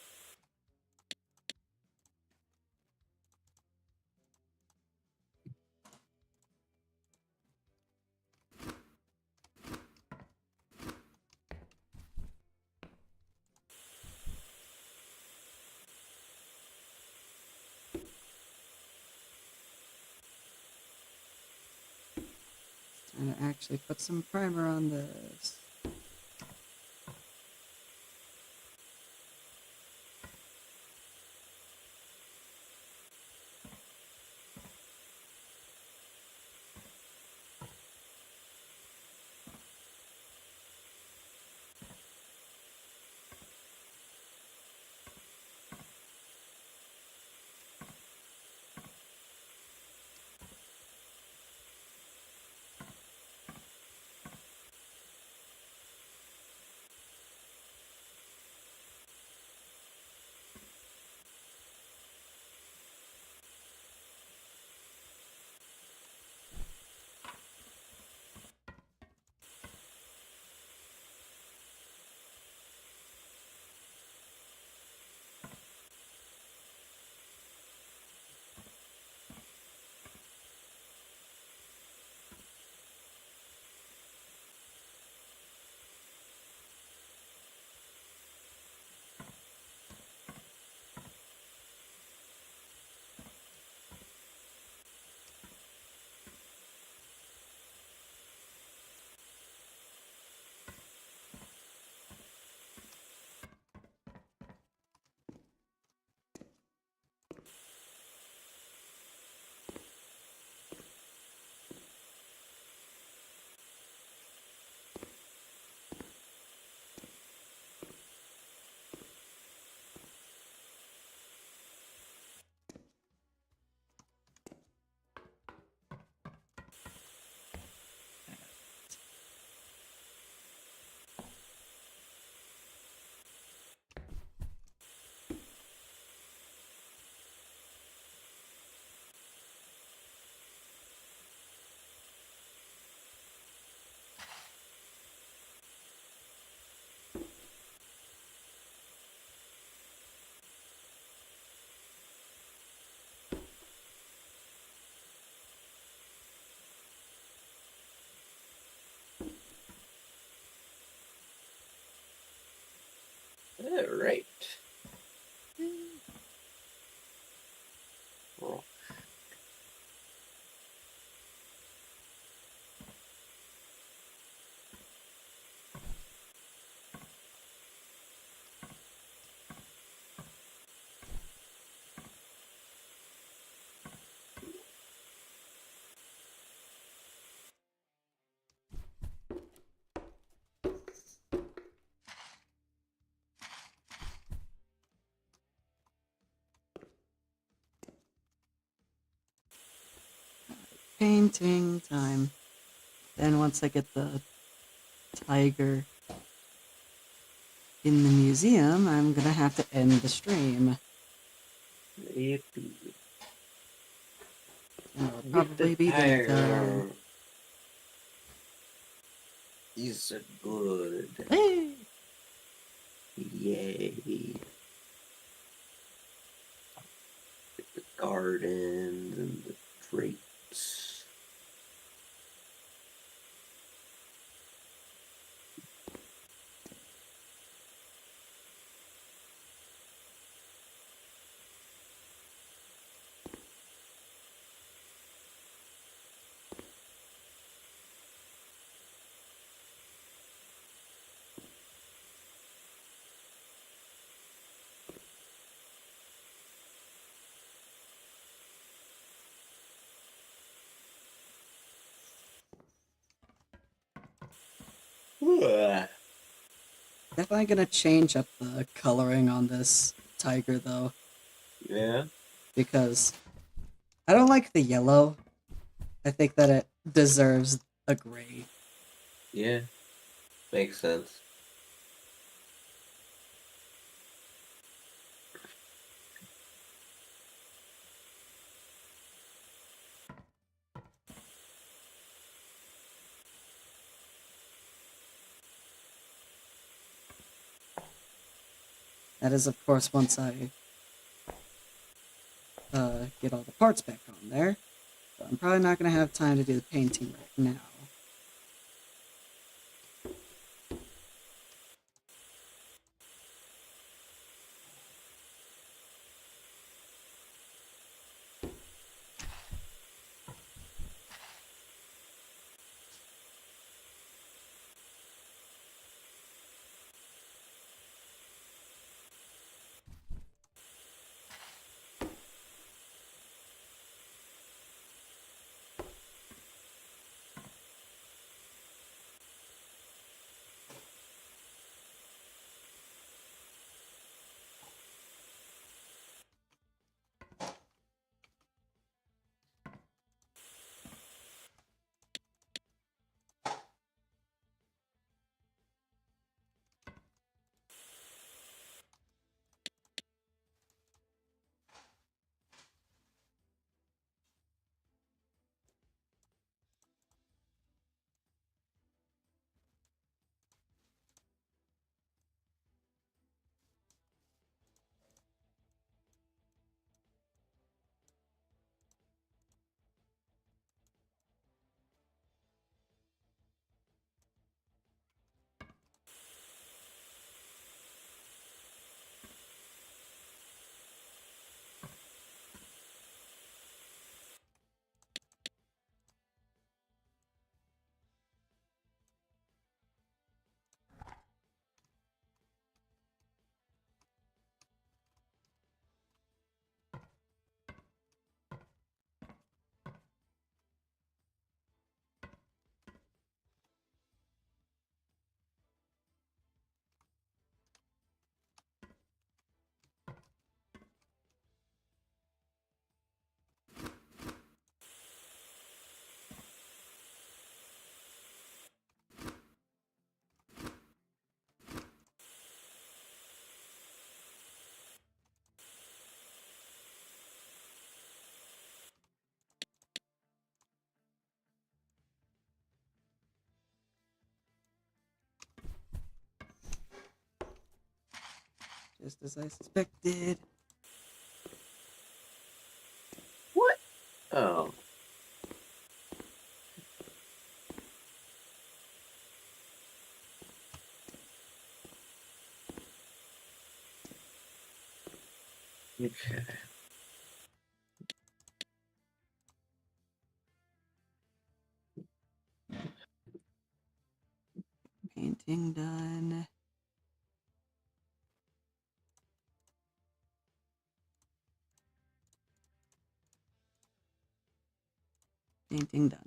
Trying to actually put some primer on this. All right. Oh. painting time. Then once I get the tiger in the museum, I'm gonna have to end the stream. Yippee. And it'll Get the probably be dinner time. tiger. He's a good. Hey! Yay. The gardens and the drapes. Ugh. Definitely gonna change up the coloring on this tiger though, Yeah. because I don't like the yellow. I think that it deserves a gray. Yeah. Makes sense. That is, of course, once I get all the parts back on there. But I'm probably not gonna have time to do the painting right now. Just as I suspected. What? Oh. Okay. Painting done. Painting done.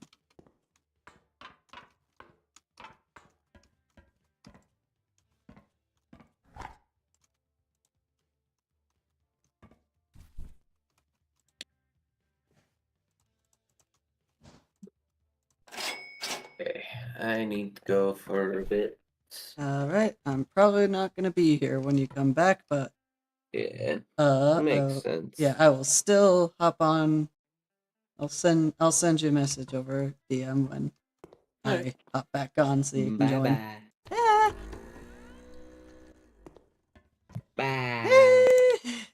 I need to go for a bit. Alright, I'm probably not gonna be here when you come back, but Yeah, uh, makes uh sense. yeah, I will still hop on. I'll send you a message over DM when Alright. I hop back on so you can Bye join. bye. Yeah. Bye. Hey.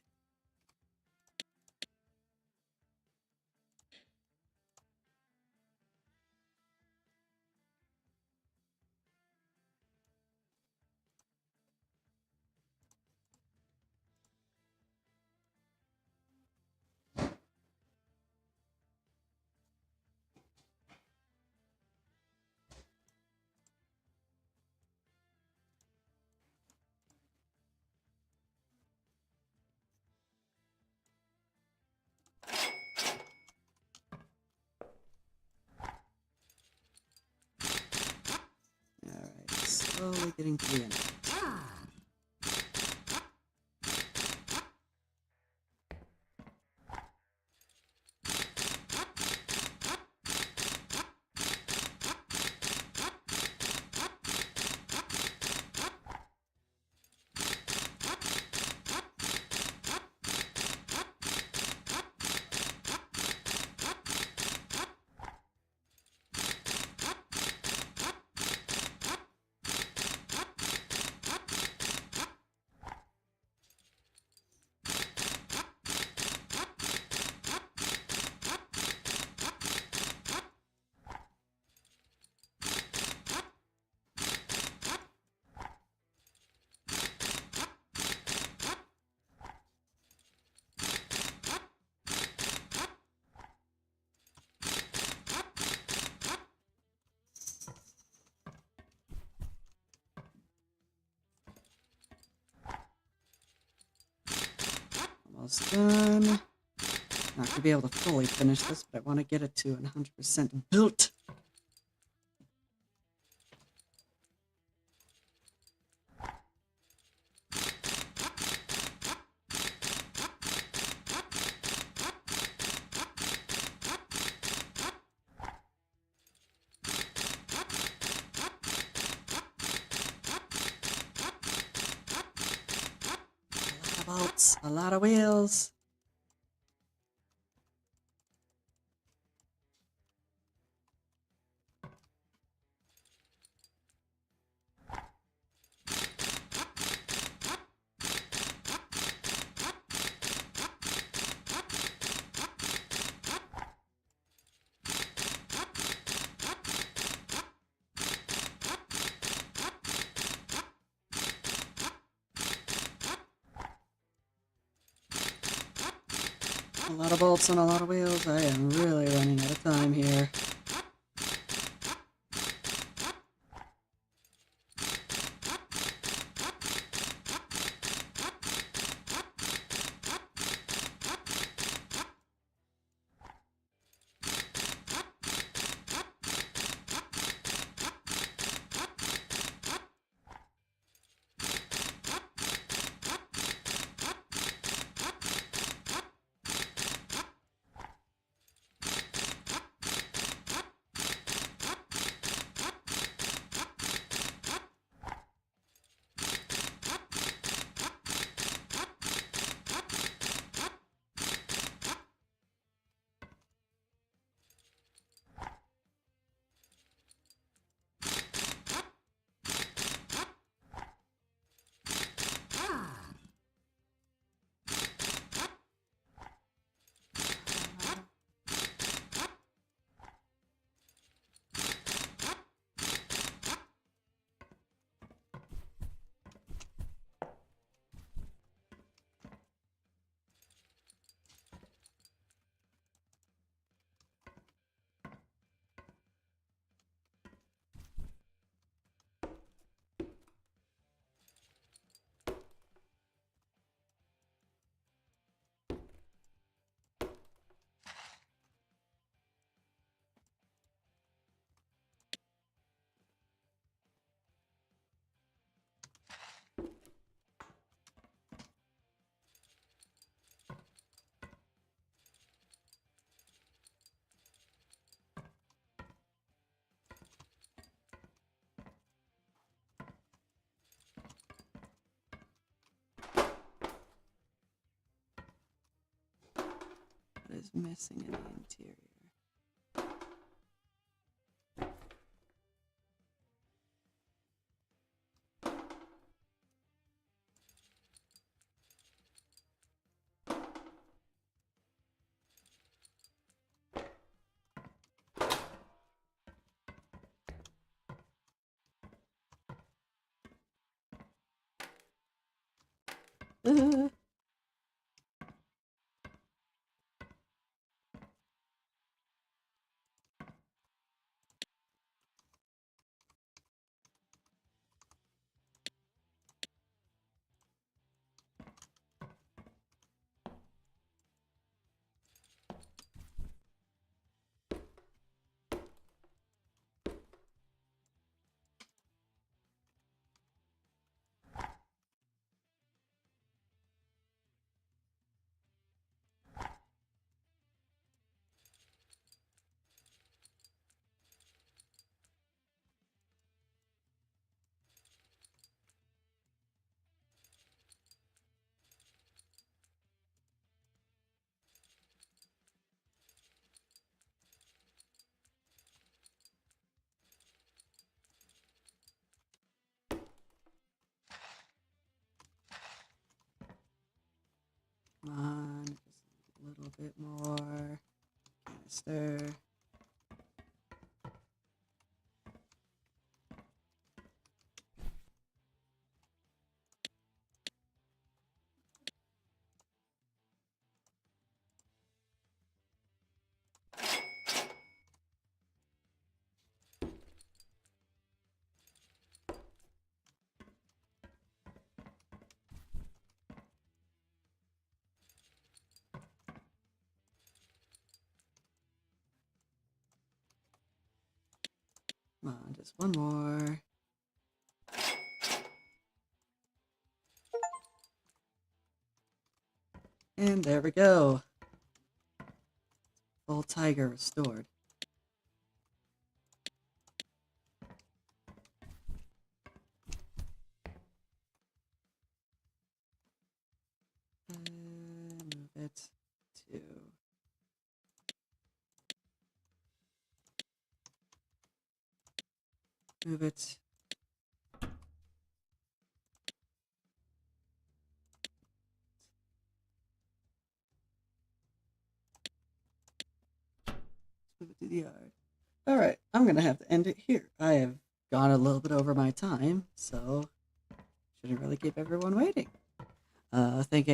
Alright, slowly getting to the end. Almost done. Not gonna be able to fully finish this, but I want to get it to 100% built. A lot of bolts, a lot of wheels. A lot of bolts and a lot of wheels. I am really running out of time here. is missing in the interior? Uh, Come on, just a little bit more. Canister. Come on, just one more. And there we go. Full tiger restored. Move it to... Move it. Move it to the yard. All right, I'm gonna have to end it here. I have gone a little bit over my time, so shouldn't really keep everyone waiting. Thank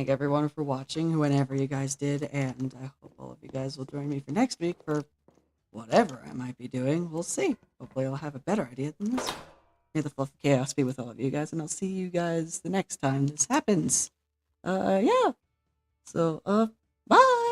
everyone for watching whenever you guys did, and I hope all of you guys will join me for next week for whatever I might be doing. We'll see. Hopefully I'll have a better idea than this one. May the fluff of chaos be with all of you guys, and I'll see you guys the next time this happens. Yeah. So, bye!